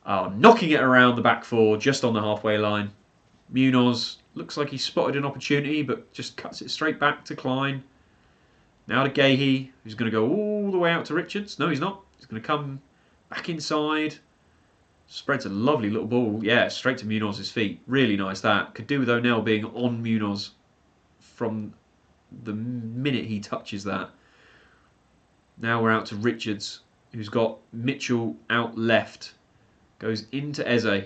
knocking it around the back four, just on the halfway line. Munoz looks like he spotted an opportunity, but just cuts it straight back to Klein. Now to Gahey, who's going to go all the way out to Richards. No, he's not. He's going to come back inside. Spreads a lovely little ball. Yeah, straight to Munoz's feet. Really nice that. Could do with O'Neill being on Munoz from the minute he touches that. Now we're out to Richards, who's got Mitchell out left. Goes into Eze.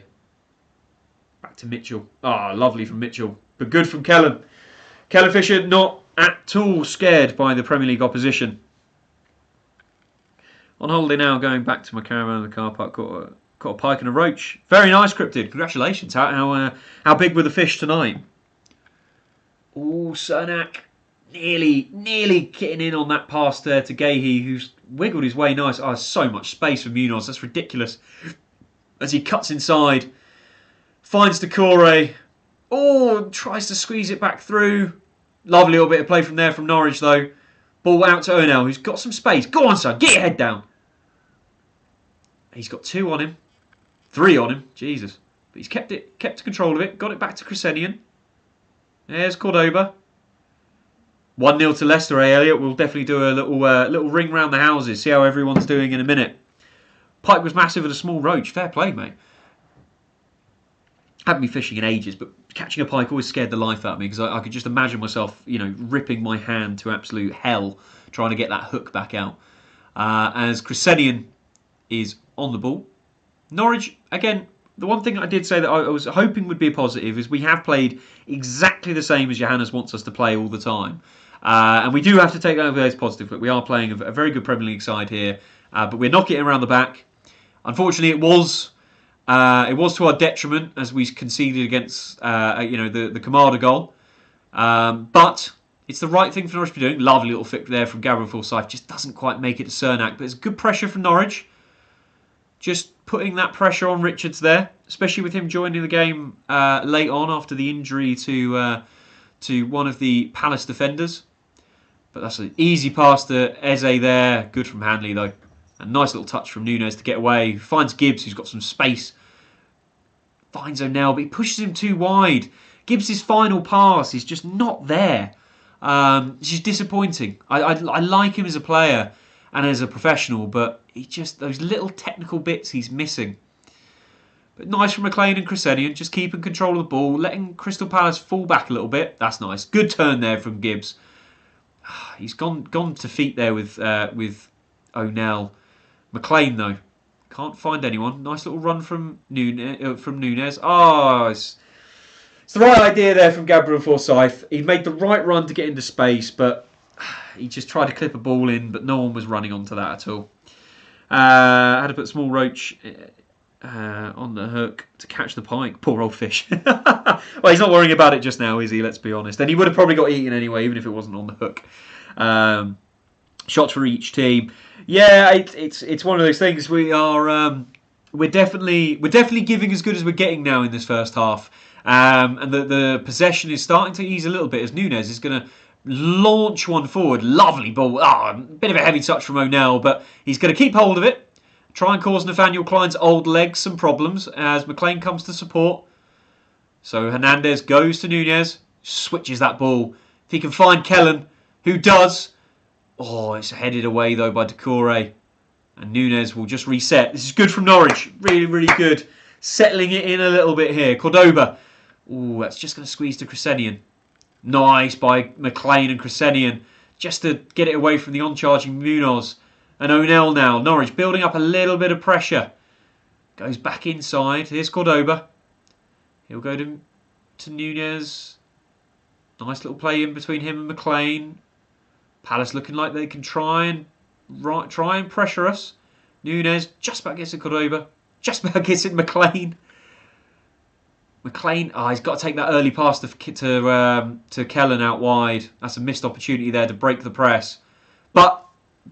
Back to Mitchell. Ah, lovely from Mitchell. But good from Kellen. Kellen Fisher not at all scared by the Premier League opposition. On holiday now, going back to my caravan in the car park. Caught a pike and a roach. Very nice, Cryptid. Congratulations. How big were the fish tonight? Oh, Cernak nearly getting in on that pass there to Gahey, who's wiggled his way nice. Oh, so much space for Munoz. That's ridiculous. As he cuts inside. Finds Decore. Oh, tries to squeeze it back through. Lovely little bit of play from there from Norwich, though. Ball out to O'Neill, who's got some space. Go on, son. Get your head down. He's got 2 on him. 3 on him. Jesus. But he's kept control of it. Got it back to Crescenian. There's Cordoba. 1-0 to Leicester, Elliot. We'll definitely do a little ring round the houses. See how everyone's doing in a minute. Pike was massive at a small roach. Fair play, mate. Haven't been fishing in ages, but catching a pike always scared the life out of me because I could just imagine myself, ripping my hand to absolute hell trying to get that hook back out. As Crescenian is on the ball. Norwich, again, the one thing I did say that I was hoping would be a positive is we have played exactly the same as Johannes wants us to play all the time. And we do have to take that as positive, but we are playing a very good Premier League side here. But we're knocking it around the back. Unfortunately, it was to our detriment as we conceded against the Kamada goal. But it's the right thing for Norwich to be doing. Lovely little flick there from Gabriel Forsyth. Just doesn't quite make it to Cernak. But it's good pressure from Norwich. Just putting that pressure on Richards there, especially with him joining the game late on after the injury to one of the Palace defenders. But that's an easy pass to Eze there. Good from Hanley though. A nice little touch from Nunez to get away. Finds Gibbs, who's got some space. Finds O'Neill, but he pushes him too wide. Gibbs' final pass is just not there. It's just disappointing. I like him as a player and as a professional, but he just those little technical bits he's missing. But nice from McLean and Crescenian, just keeping control of the ball, letting Crystal Palace fall back a little bit. That's nice. Good turn there from Gibbs. He's gone to feet there with O'Neill. McLean though can't find anyone. Nice little run from Nunez. Oh, it's the right idea there from Gabriel Forsyth. He made the right run to get into space, but he just tried to clip a ball in, but no one was running onto that at all. Had to put Small Roach on the hook to catch the pike. Poor old fish. Well, he's not worrying about it just now, is he? Let's be honest. And he would have probably got eaten anyway, even if it wasn't on the hook. Shots for each team. Yeah, it's one of those things. We're definitely giving as good as we're getting now in this first half. And the possession is starting to ease a little bit as Nunez is going to launch one forward. Lovely ball. A bit of a heavy touch from O'Neill, but he's going to keep hold of it. Try and cause Nathaniel Klein's old legs some problems as McLean comes to support. So Hernandez goes to Nunez, switches that ball. If he can find Kellen, who does. Oh, it's headed away though by Decore. And Nunes will just reset. This is good from Norwich. Really, really good. Settling it in a little bit here. Cordoba. Ooh, that's just going to squeeze to Crescenian. Nice by McLean and Crescenian. Just to get it away from the on-charging Munoz. And O'Neill now. Norwich building up a little bit of pressure. Goes back inside. Here's Cordoba. He'll go to Nunes. Nice little play in between him and McLean. Palace looking like they can try and pressure us. Nunes just about gets it Cordoba. Just about gets it McLean. McLean, he's got to take that early pass to Kellen out wide. That's a missed opportunity there to break the press. But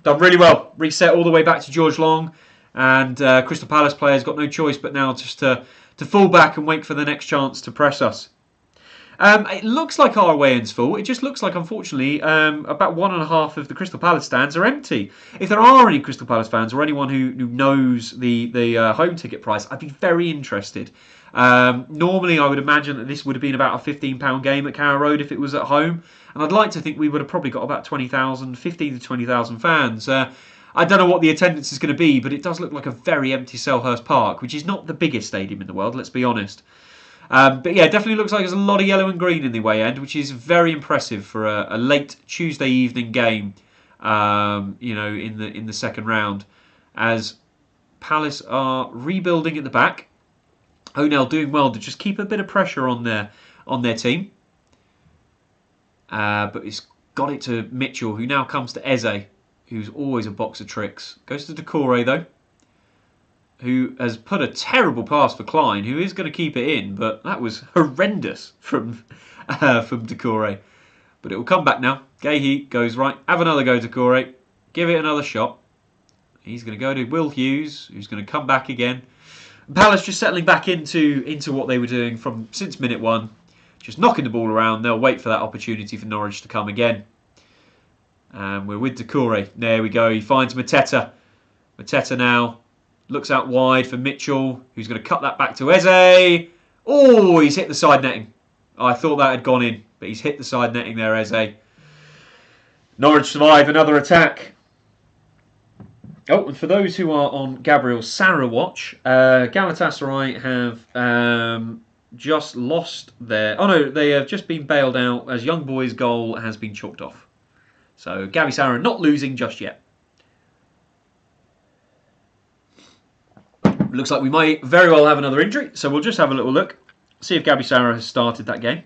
done really well. Reset all the way back to George Long. And Crystal Palace players got no choice but now just to fall back and wait for the next chance to press us. It looks like our away-end's full. It just looks like, unfortunately, about 1.5 of the Crystal Palace stands are empty. If there are any Crystal Palace fans or anyone who knows the home ticket price, I'd be very interested. Normally, I would imagine that this would have been about a £15 game at Carrow Road if it was at home. And I'd like to think we would have probably got about 15 to 20,000 fans. I don't know what the attendance is going to be, but it does look like a very empty Selhurst Park, which is not the biggest stadium in the world, let's be honest. But yeah, definitely looks like there's a lot of yellow and green in the away end, which is very impressive for a late Tuesday evening game. In the second round, as Palace are rebuilding at the back. O'Neill doing well to just keep a bit of pressure on their team, but he's got it to Mitchell, who now comes to Eze, who's always a box of tricks. Goes to Decore though, who has put a terrible pass for Klein, who is going to keep it in, but that was horrendous from Decore. But it will come back now. Gahey goes right. Have another go, Decore. Give it another shot. He's going to go to Will Hughes, who's going to come back again. Palace just settling back into what they were doing since minute 1. Just knocking the ball around. They'll wait for that opportunity for Norwich to come again. And we're with Decore. There we go. He finds Mateta. Mateta now looks out wide for Mitchell, who's going to cut that back to Eze. Oh, he's hit the side netting. I thought that had gone in, but he's hit the side netting there, Eze. Norwich survive another attack. Oh, and for those who are on Gabriel Sarah watch, Galatasaray have just lost their... Oh no, they have just been bailed out as Young Boy's goal has been chalked off. So Gabby Sarah not losing just yet. Looks like we might very well have another injury, so we'll just have a little look. See if Gabby Sarah has started that game.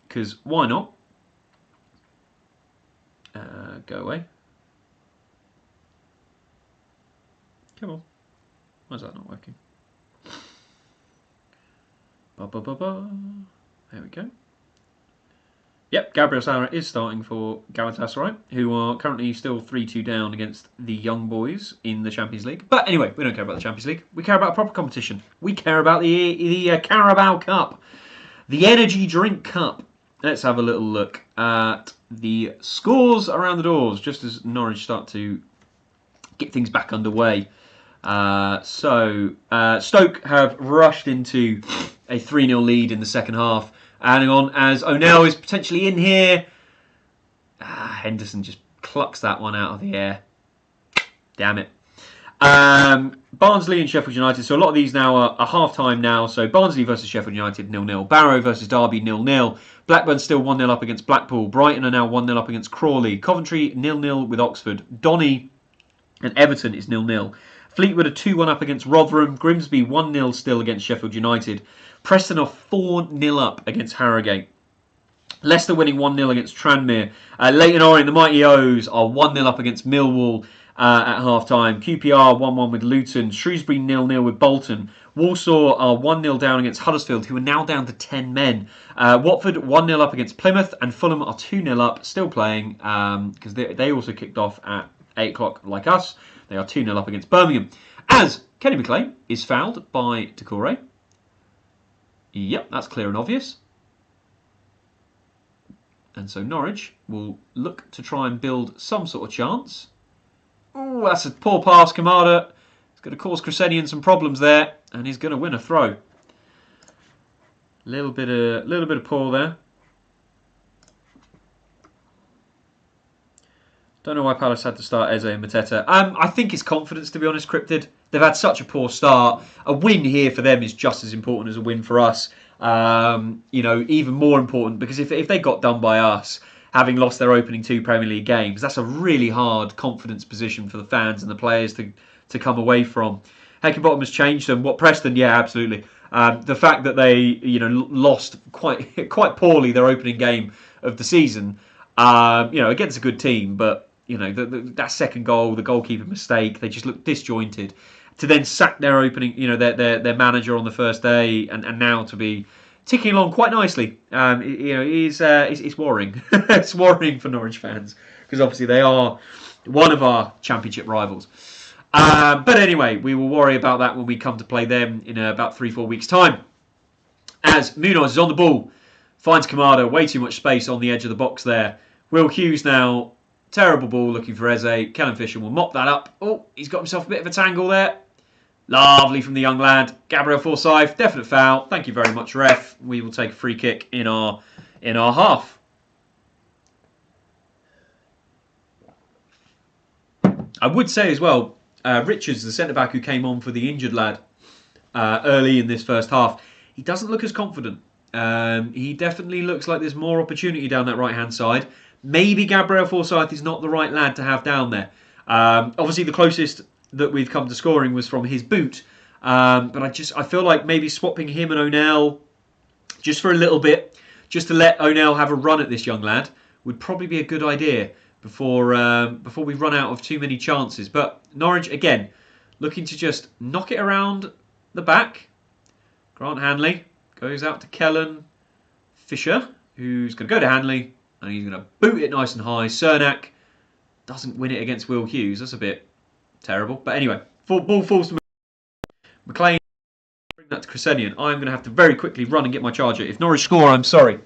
Because why not? Go away. Come on. Why is that not working? There we go. Yep, Gabriel Sarah is starting for Galatasaray, who are currently still 3-2 down against the Young Boys in the Champions League. But anyway, we don't care about the Champions League. We care about proper competition. We care about the Carabao Cup, the Energy Drink Cup. Let's have a little look at the scores around the doors, just as Norwich start to get things back underway. Stoke have rushed into a 3-0 lead in the second half. Hang on, as O'Neill is potentially in here. Henderson just clucks that one out of the air. Damn it. Barnsley and Sheffield United. So a lot of these now are half-time now. So Barnsley versus Sheffield United 0-0. Barrow versus Derby 0-0. Blackburn still 1-0 up against Blackpool. Brighton are now 1-0 up against Crawley. Coventry 0-0 with Oxford. Donny and Everton is 0-0. Fleetwood are 2-1 up against Rotherham. Grimsby 1-0 still against Sheffield United. Preston are 4-0 up against Harrogate. Leicester winning 1-0 against Tranmere. Leyton Orient, the Mighty O's, are 1-0 up against Millwall at half-time. QPR 1-1 with Luton. Shrewsbury 0-0 with Bolton. Walsall are 1-0 down against Huddersfield, who are now down to 10 men. Watford 1-0 up against Plymouth. And Fulham are 2-0 up, still playing, because they also kicked off at 8 o'clock like us. They are 2-0 up against Birmingham. As Kenny McLean is fouled by Decore. Yep, that's clear and obvious. And so Norwich will look to try and build some sort of chance. Oh, that's a poor pass, Kamada. It's going to cause Crescenian some problems there, and he's going to win a throw. Little bit of pull there. Don't know why Palace had to start Eze and Mateta. I think it's confidence, to be honest, Cryptid. They've had such a poor start. A win here for them is just as important as a win for us. Even more important, because if they got done by us, having lost their opening 2 Premier League games, that's a really hard confidence position for the fans and the players to come away from. Heckingbottom has changed them. What, Preston? Yeah, absolutely. The fact that they lost quite poorly their opening game of the season, against a good team, but that second goal, the goalkeeper mistake, they just looked disjointed. To then sack their opening, their manager on the first day, and now to be ticking along quite nicely, it's worrying. It's worrying for Norwich fans, because obviously they are one of our championship rivals. But anyway, we will worry about that when we come to play them in about 3-4 weeks' time. As Munoz is on the ball, finds Kamada, way too much space on the edge of the box there. Will Hughes now, terrible ball looking for Eze. Kellen Fisher will mop that up. Oh, he's got himself a bit of a tangle there. Lovely from the young lad. Gabriel Forsyth, definite foul. Thank you very much, ref. We will take a free kick in our half. I would say as well, Richards, the centre-back who came on for the injured lad early in this first half, he doesn't look as confident. He definitely looks like there's more opportunity down that right-hand side. Maybe Gabriel Forsyth is not the right lad to have down there. Obviously, the closest that we've come to scoring was from his boot. But I feel like maybe swapping him and O'Neill just for a little bit, just to let O'Neill have a run at this young lad, would probably be a good idea before we run out of too many chances. But Norwich, again, looking to just knock it around the back. Grant Hanley goes out to Kellen Fisher, who's going to go to Hanley, and he's going to boot it nice and high. Cernak doesn't win it against Will Hughes. That's a bit terrible. But anyway, ball falls to McLean. Bring that to Crescenian. I'm going to have to very quickly run and get my charger. If Norwich score, I'm sorry.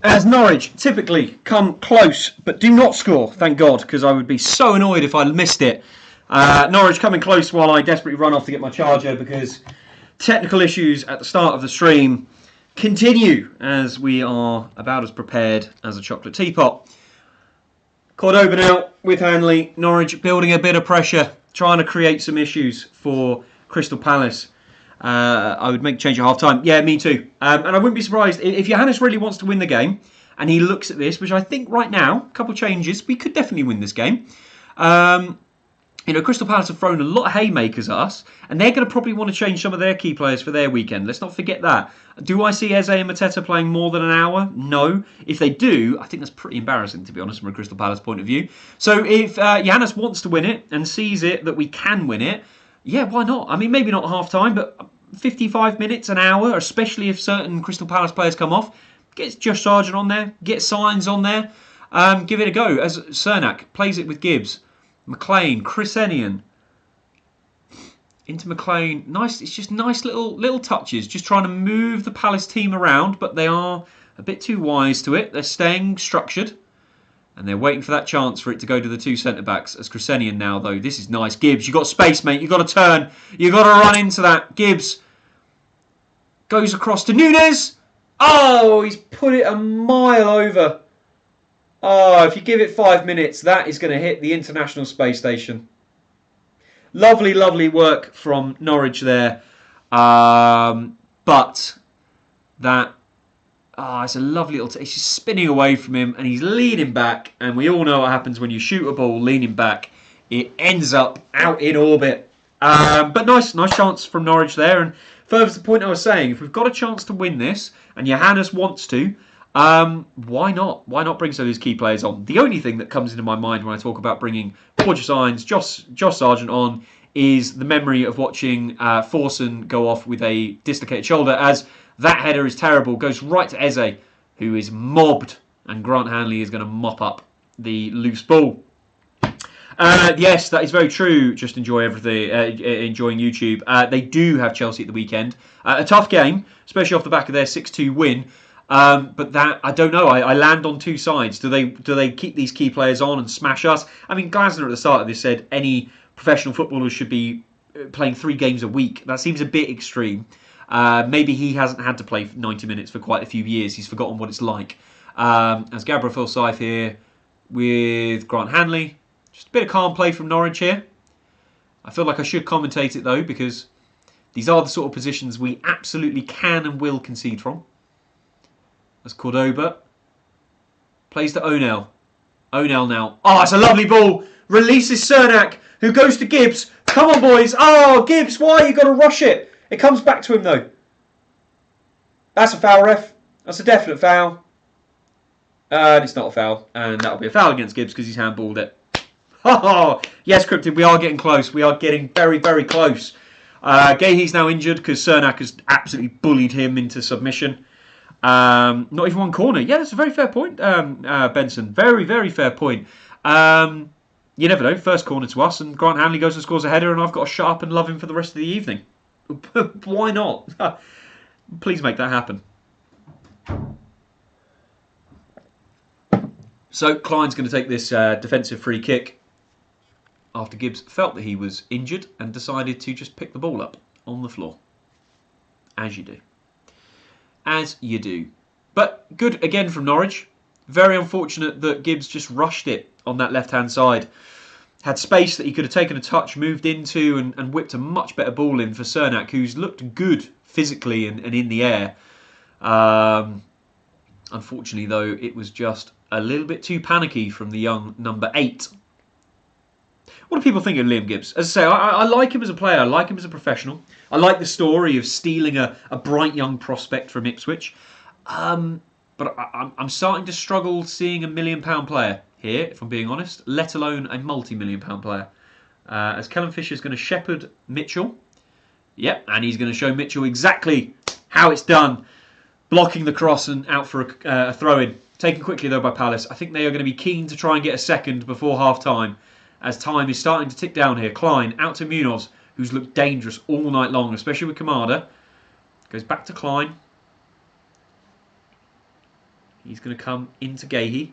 As Norwich typically come close but do not score, thank God, because I would be so annoyed if I missed it. Norwich coming close while I desperately run off to get my charger, because technical issues at the start of the stream continue as we are about as prepared as a chocolate teapot. Cordoba now with Hanley. Norwich building a bit of pressure, trying to create some issues for Crystal Palace. I would make a change at half time. Yeah, me too. And I wouldn't be surprised if Johannes really wants to win the game and he looks at this, which I think right now, a couple of changes, we could definitely win this game. Crystal Palace have thrown a lot of haymakers at us, and they're going to probably want to change some of their key players for their weekend. Let's not forget that. Do I see Eze and Mateta playing more than an hour? No. If they do, I think that's pretty embarrassing, to be honest, from a Crystal Palace point of view. So if Johannes wants to win it and sees it that we can win it, yeah, why not? I mean, maybe not half time, but 55 minutes, an hour, especially if certain Crystal Palace players come off. Get Josh Sargent on there, get Signs on there, give it a go. As Cernak plays it with Gibbs, McLean, Crescenian, into McLean. Nice, it's just nice little touches, just trying to move the Palace team around, but they are a bit too wise to it. They're staying structured. And they're waiting for that chance for it to go to the two centre-backs. As Crescenian now, though. This is nice. Gibbs, you've got space, mate. You've got to turn. You've got to run into that. Gibbs goes across to Nunes. Oh, he's put it a mile over. Oh, if you give it 5 minutes, that is going to hit the International Space Station. Lovely, lovely work from Norwich there. But that... it's a lovely little... It's just spinning away from him and he's leaning back. And we all know what happens when you shoot a ball leaning back. It ends up out in orbit. But nice chance from Norwich there. And further to the point I was saying, if we've got a chance to win this and Johannes wants to, why not? Why not bring some of these key players on? The only thing that comes into my mind when I talk about bringing Porter Signs, Josh Sargent on is the memory of watching Forson go off with a dislocated shoulder, as that header is terrible, goes right to Eze, who is mobbed, and Grant Hanley is going to mop up the loose ball. Yes, that is very true. Just enjoy everything. Enjoying YouTube. They do have Chelsea at the weekend. A tough game, especially off the back of their 6-2 win. But that I don't know. I land on two sides. Do they keep these key players on and smash us? I mean, Glasner at the start of this said any professional footballers should be playing 3 games a week. That seems a bit extreme. Maybe he hasn't had to play 90 minutes for quite a few years. He's forgotten what it's like. As Gabriel Forsyth here with Grant Hanley. Just a bit of calm play from Norwich here. I feel like I should commentate it though, because these are the sort of positions we absolutely can and will concede from. As Cordoba plays to Onel. Onel now. Oh, it's a lovely ball. Releases Cernak, who goes to Gibbs. Come on, boys. Oh, Gibbs, why? You got to rush it. It comes back to him, though. That's a foul, ref. That's a definite foul. And it's not a foul. And that'll be a foul against Gibbs because he's handballed it. Oh, yes, Cryptid, we are getting close. We are getting very, very close. Gahey's now injured because Cernak has absolutely bullied him into submission. Not even one corner. Yeah, that's a very fair point, Benson. Very, very fair point. You never know. First corner to us, and Grant Hanley goes and scores a header, and I've got to shut up and love him for the rest of the evening. Why not? Please make that happen. So Klein's going to take this defensive free kick after Gibbs felt that he was injured and decided to just pick the ball up on the floor. As you do. As you do. But good again from Norwich. Very unfortunate that Gibbs just rushed it on that left-hand side. Had space that he could have taken a touch, moved into and whipped a much better ball in for Cernak, who's looked good physically and in the air. Unfortunately, though, it was just a little bit too panicky from the young number 8. What do people think of Liam Gibbs? As I say, I like him as a player. I like him as a professional. I like the story of stealing a bright young prospect from Ipswich. But I'm starting to struggle seeing a £1 million player here, if I'm being honest, let alone a multi-million pound player. As Callum Fisher's going to shepherd Mitchell. Yep, and he's going to show Mitchell exactly how it's done. Blocking the cross and out for a throw-in. Taken quickly, though, by Palace. I think they are going to be keen to try and get a second before half-time, as time is starting to tick down here. Klein out to Munoz, who's looked dangerous all night long, especially with Kamada. Goes back to Klein. He's going to come into Gahey.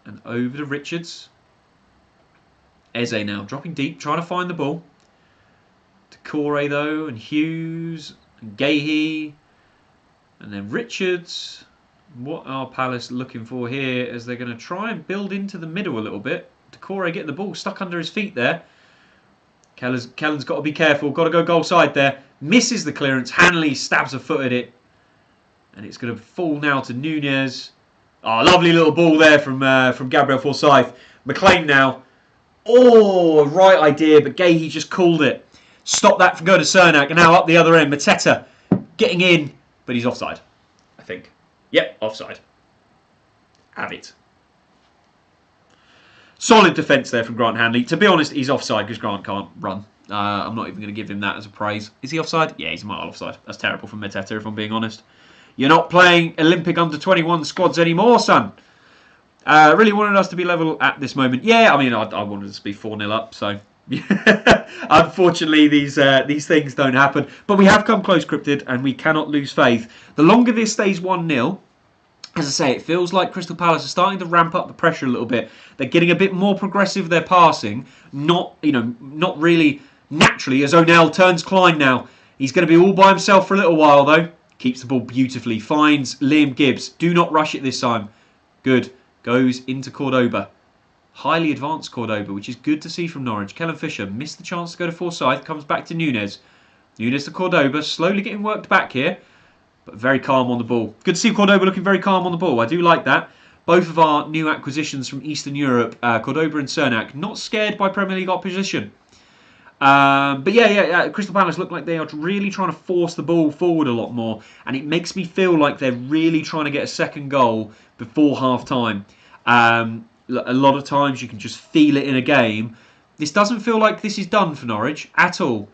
And over to Richards. Eze now dropping deep, trying to find the ball. To Corey, though, and Hughes, and Gahey. And then Richards. What are Palace looking for here as they're going to try and build into the middle a little bit? Decore getting the ball stuck under his feet there. Kellen's got to be careful. Got to go goal side there. Misses the clearance. Hanley stabs a foot at it. And it's going to fall now to Nunez. Oh, lovely little ball there from Gabriel Forsyth. McLean now. Oh, right idea, but Gahey just called it. Stop that from going to Cernak. And now up the other end. Mateta getting in, but he's offside, I think. Yep, offside. Have it. Solid defence there from Grant Hanley. To be honest, he's offside because Grant can't run. I'm not even going to give him that as a praise. Is he offside? Yeah, he's a mile offside. That's terrible from Mateta, if I'm being honest. You're not playing Olympic under-21 squads anymore, son. Really wanted us to be level at this moment. Yeah, I mean, I wanted us to be 4-0 up, so... Unfortunately, these things don't happen. But we have come close, Cryptid, and we cannot lose faith. The longer this stays 1-0, as I say, it feels like Crystal Palace are starting to ramp up the pressure a little bit. They're getting a bit more progressive with their passing. Not really naturally, as Onel turns Klein now. He's going to be all by himself for a little while, though. Keeps the ball beautifully. Finds Liam Gibbs. Do not rush it this time. Good. Goes into Cordoba. Highly advanced Cordoba, which is good to see from Norwich. Callum Fisher missed the chance to go to Forsyth. Comes back to Nunez. Nunez to Cordoba. Slowly getting worked back here. But very calm on the ball. Good to see Cordoba looking very calm on the ball. I do like that. Both of our new acquisitions from Eastern Europe, Cordoba and Cernak, not scared by Premier League opposition. But yeah, Crystal Palace look like they are really trying to force the ball forward a lot more. And it makes me feel like they're really trying to get a second goal before half-time. A lot of times you can just feel it in a game. This doesn't feel like this is done for Norwich at all.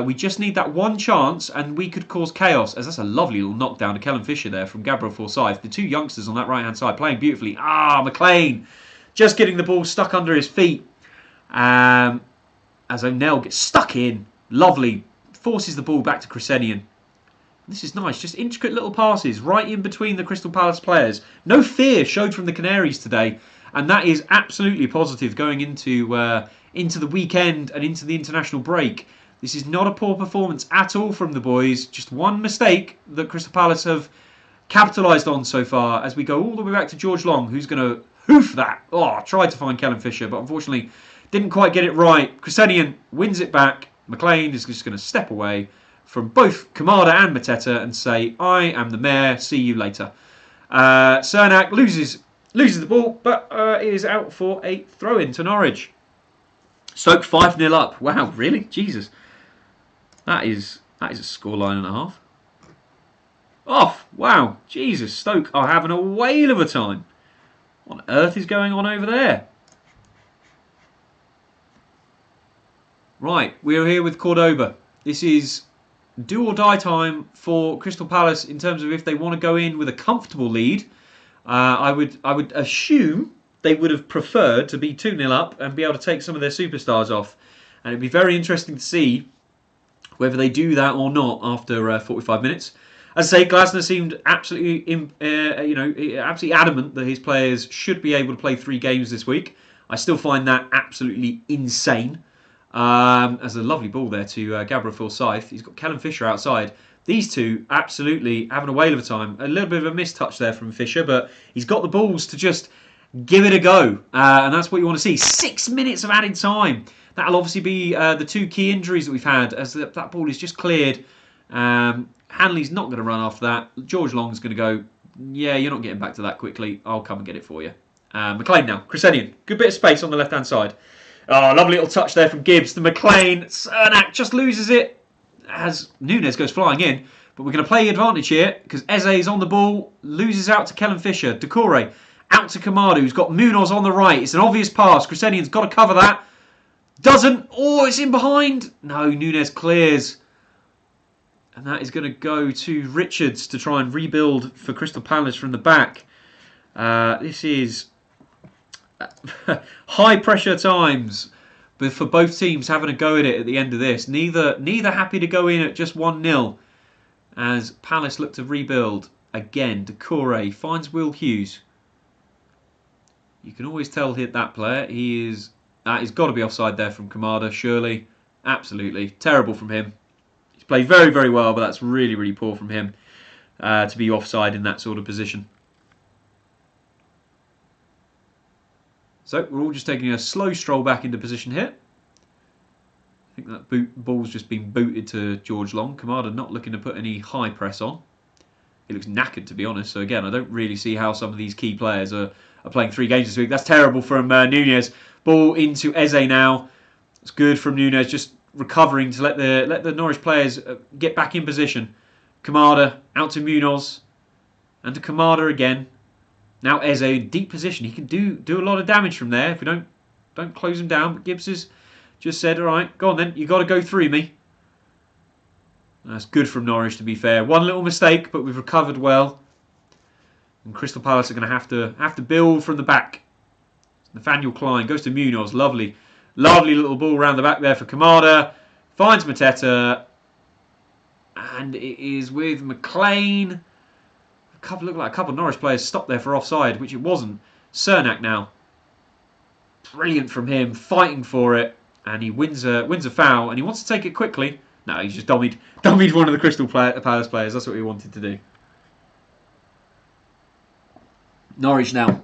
We just need that one chance and we could cause chaos. As that's a lovely little knockdown to Callum Fisher there from Gabriel Forsyth. The two youngsters on that right-hand side playing beautifully. McLean just getting the ball stuck under his feet. As O'Neill gets stuck in. Lovely. Forces the ball back to Crescenian. This is nice. Just intricate little passes right in between the Crystal Palace players. No fear showed from the Canaries today. And that is absolutely positive going into the weekend and into the international break. This is not a poor performance at all from the boys. Just one mistake that Crystal Palace have capitalised on so far as we go all the way back to George Long, who's going to hoof that. Oh, tried to find Kellen Fisher, but unfortunately didn't quite get it right. Crescenian wins it back. McLean is just going to step away from both Kamada and Mateta and say, I am the mayor, see you later. Cernak loses the ball, but is out for a throw-in to Norwich. Stoke 5-0 up. Wow, really? Jesus. That is a scoreline and a half. Off. Wow. Jesus. Stoke are having a whale of a time. What on earth is going on over there? Right. We are here with Cordoba. This is do or die time for Crystal Palace in terms of if they want to go in with a comfortable lead. I would assume they would have preferred to be 2-0 up and be able to take some of their superstars off. And it'd be very interesting to see whether they do that or not after 45 minutes. As I say, Glasner seemed absolutely, absolutely adamant that his players should be able to play 3 games this week. I still find that absolutely insane. As a lovely ball there to Gabriel Forsyth. He's got Kellen Fisher outside. These two absolutely having a whale of a time. A little bit of a mistouch there from Fisher, but he's got the balls to just give it a go. And that's what you want to see. 6 minutes of added time. That'll obviously be the 2 key injuries that we've had as that ball is just cleared. Hanley's not going to run after that. George Long's going to go, yeah, you're not getting back to that quickly. I'll come and get it for you. McLean now. Crescenian. Good bit of space on the left-hand side. Oh, lovely little touch there from Gibbs to McLean. Cernak just loses it as Nunes goes flying in. But we're going to play advantage here because Eze is on the ball. Loses out to Kellen Fisher. Decore out to Kamadu, who's got Munoz on the right. It's an obvious pass. Crescenian's got to cover that. Doesn't. Oh, it's in behind. No, Nunes clears. And that is going to go to Richards to try and rebuild for Crystal Palace from the back. This is high pressure times, but for both teams having a go at it at the end of this. Neither happy to go in at just 1-0 as Palace look to rebuild. Again, Decore finds Will Hughes. You can always tell hit that player. He's got to be offside there from Kamada, surely. Absolutely. Terrible from him. He's played very, very well, but that's really, really poor from him to be offside in that sort of position. So we're all just taking a slow stroll back into position here. I think that ball's just been booted to George Long. Kamada not looking to put any high press on. He looks knackered, to be honest. So again, I don't really see how some of these key players are playing 3 games this week. That's terrible from Nunes. Ball into Eze now. It's good from Nunes, just recovering to let the Norwich players get back in position. Kamada out to Munoz and to Kamada again. Now Eze in deep position. He can do a lot of damage from there if we don't close him down. But Gibbs has just said, all right, go on then. You got to go through me. That's good from Norwich, to be fair. One little mistake, but we've recovered well. And Crystal Palace are going to have to build from the back. Nathaniel Klein goes to Munoz. Lovely little ball around the back there for Kamada. Finds Mateta. And it is with McLean. Look like a couple of Norwich players stopped there for offside, which it wasn't. Cernak now. Brilliant from him, fighting for it. And he wins a foul, and he wants to take it quickly. No, he's just dummied one of the Crystal Palace players. That's what he wanted to do. Norwich now.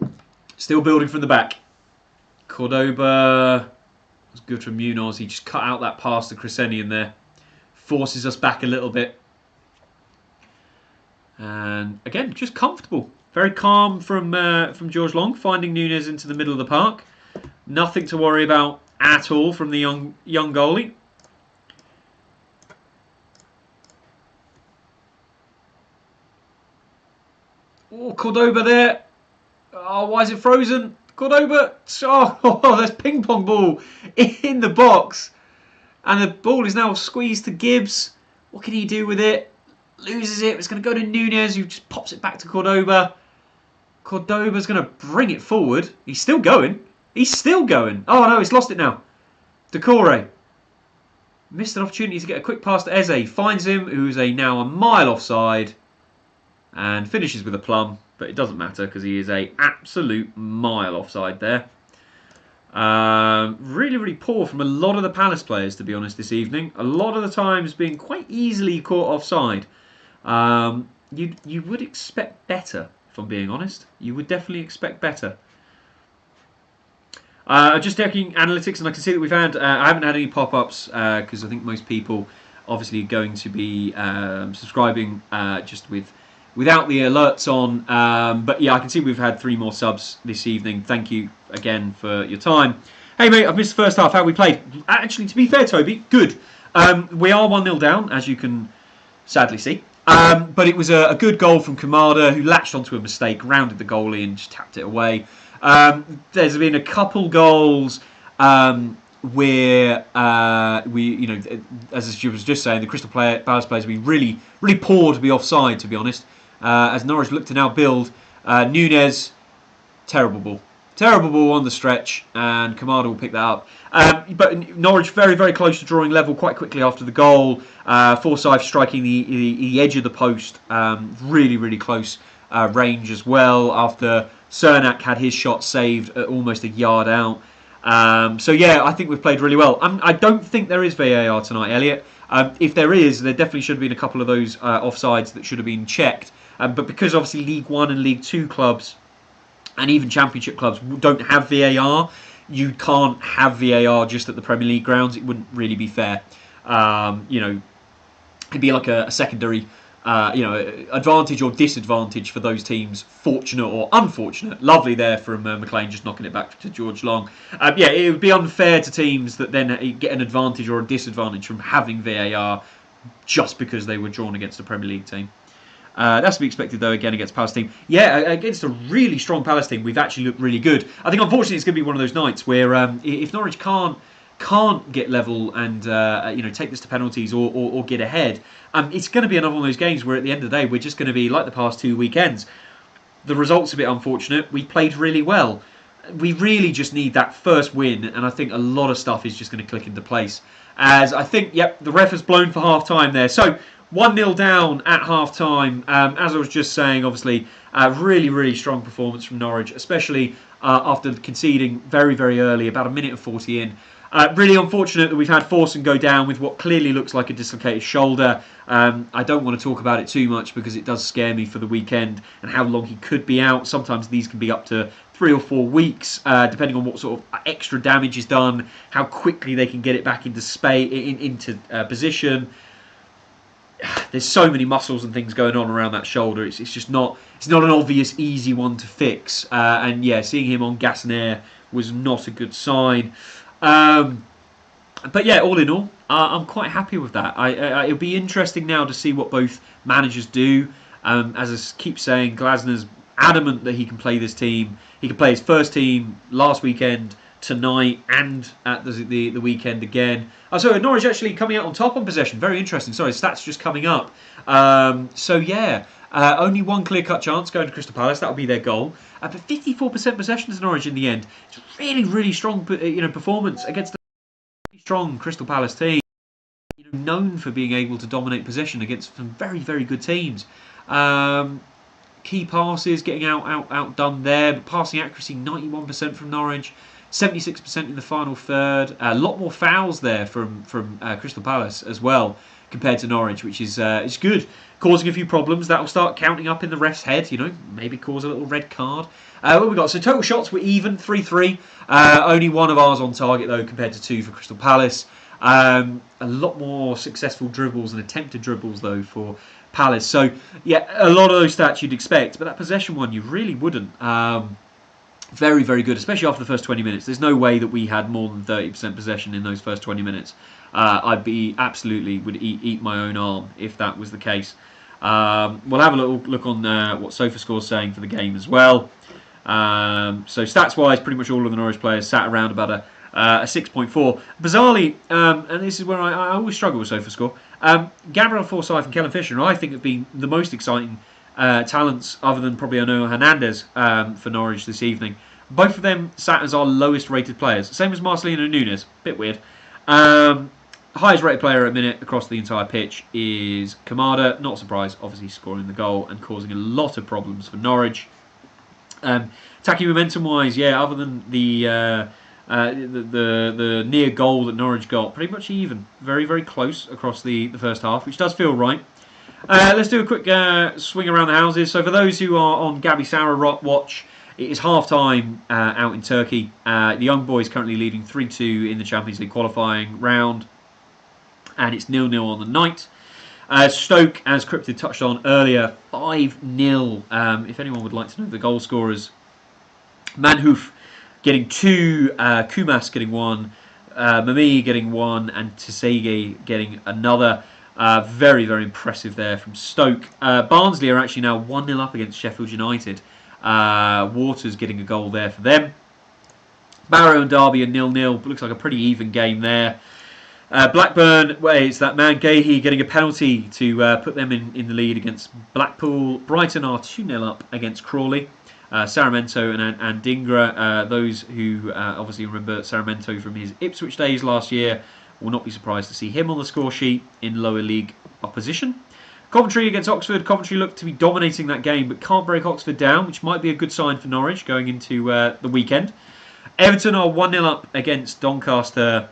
Still building from the back. Cordoba was good from Munoz. He just cut out that pass to Crescenian there. Forces us back a little bit. And again, just comfortable. Very calm from George Long, finding Nunes into the middle of the park. Nothing to worry about at all from the young goalie. Oh, Cordoba there. Oh, why is it frozen? Cordoba. Oh, there's ping pong ball in the box. And the ball is now squeezed to Gibbs. What can he do with it? Loses it. It's going to go to Nunes, who just pops it back to Cordoba. Cordoba's going to bring it forward. He's still going. Oh, no, he's lost it now. Decore missed an opportunity to get a quick pass to Eze. Finds him, who's now a mile offside, and finishes with a plum. But it doesn't matter because he is a absolute mile offside there. Really, really poor from a lot of the Palace players, to be honest, this evening. A lot of the times being quite easily caught offside. You would expect better, if I'm being honest. You would definitely expect better. Just checking analytics, and I can see that we've had. I haven't had any pop-ups because I think most people obviously are going to be subscribing just without the alerts on. But yeah, I can see we've had 3 more subs this evening. Thank you again for your time. Hey mate, I've missed the first half. How we played? Actually, to be fair, Toby, good. We are 1-0 down, as you can sadly see. But it was a good goal from Kamada, who latched onto a mistake, rounded the goalie, and just tapped it away. There's been a couple goals where as I was just saying, the Crystal Palace players have been really, really poor to be offside, to be honest. As Norwich look to now build, Nunez, terrible ball on the stretch, and Kamada will pick that up. But Norwich very, very close to drawing level quite quickly after the goal. Forsyth striking the edge of the post, really, really close range as well, after Cernak had his shot saved at almost a yard out. So yeah, I think we've played really well. I don't think there is VAR tonight, Elliot. If there is, there definitely should have been a couple of those offsides that should have been checked. But because obviously League 1 and League 2 clubs and even Championship clubs don't have VAR, you can't have VAR just at the Premier League grounds. It wouldn't really be fair. It'd be like a secondary advantage or disadvantage for those teams, fortunate or unfortunate. Lovely there from McLean, just knocking it back to George Long. It would be unfair to teams that then get an advantage or a disadvantage from having VAR just because they were drawn against a Premier League team. That's to be expected, though, again, against Palace team. Yeah, against a really strong Palace team, we've actually looked really good. I think, unfortunately, it's going to be one of those nights where if Norwich can't get level and take this to penalties or get ahead, it's going to be another one of those games where, at the end of the day, we're just going to be like the past 2 weekends. The result's a bit unfortunate. We played really well. We really just need that first win, and I think a lot of stuff is just going to click into place. As I think, the ref has blown for half-time there. So, 1-0 down at half-time. As I was just saying, obviously, really, really strong performance from Norwich, especially after conceding very, very early, about a minute and 40 in. Really unfortunate that we've had Forson go down with what clearly looks like a dislocated shoulder. I don't want to talk about it too much because it does scare me for the weekend and how long he could be out. Sometimes these can be up to 3 or 4 weeks, depending on what sort of extra damage is done, how quickly they can get it back into position. There's so many muscles and things going on around that shoulder. It's just not an obvious, easy one to fix. And yeah, seeing him on gas and air was not a good sign. But yeah, all in all, I'm quite happy with that. It'll be interesting now to see what both managers do. As I keep saying, Glasner's adamant that he can play this team. He can play his first team last weekend, tonight, and at the weekend again. So Norwich actually coming out on top on possession. Very interesting. Sorry, stats just coming up. So yeah, only one clear-cut chance going to Crystal Palace. That'll be their goal. But 54% possession to Norwich in the end. It's a really, really strong performance against a really strong Crystal Palace team. Known for being able to dominate possession against some very, very good teams. Key passes getting outdone there, but passing accuracy 91% from Norwich. 76% in the final third. A lot more fouls there from Crystal Palace as well compared to Norwich, which is good. Causing a few problems. That will start counting up in the ref's head, maybe cause a little red card. What have we got? So total shots were even, 3-3. Only one of ours on target, though, compared to 2 for Crystal Palace. A lot more successful dribbles and attempted dribbles, though, for Palace. So, yeah, a lot of those stats you'd expect, but that possession one, you really wouldn't. Very, very good, especially after the first 20 minutes. There's no way that we had more than 30% possession in those first 20 minutes. Would eat my own arm if that was the case. We'll have a little look on what SofaScore's saying for the game as well. So stats-wise, pretty much all of the Norwich players sat around about a 6.4. Bizarrely, and this is where I always struggle with SofaScore, Gabriel Forsyth and Kellen Fisher, I think, have been the most exciting talents, other than probably Ono Hernandez, for Norwich this evening. Both of them sat as our lowest rated players. Same as Marcelino Nunes. Bit weird. Highest rated player at a minute across the entire pitch is Kamada. Not surprised, obviously scoring the goal and causing a lot of problems for Norwich. Attacking momentum-wise, yeah, other than the near goal that Norwich got, pretty much even. Very, very close across the first half, which does feel right. Let's do a quick swing around the houses. So for those who are on Gabby Sauer watch, it is half-time out in Turkey. The Young Boys currently leading 3-2 in the Champions League qualifying round. And it's 0-0 on the night. Stoke, as Cryptid touched on earlier, 5-0. If anyone would like to know the goal scorers, Manhoof getting 2, Kumas getting 1, Mami getting 1, and Tsege getting another. Very, very impressive there from Stoke. Barnsley are actually now 1-0 up against Sheffield United. Waters getting a goal there for them. Barrow and Derby are 0-0. Looks like a pretty even game there. Blackburn, it's that man Gahey getting a penalty to put them in the lead against Blackpool. Brighton are 2-0 up against Crawley. Saramento and Dingra, those who obviously remember Saramento from his Ipswich days last year, will not be surprised to see him on the score sheet in lower league opposition. Coventry against Oxford. Coventry look to be dominating that game, but can't break Oxford down, which might be a good sign for Norwich going into the weekend. Everton are 1-0 up against Doncaster.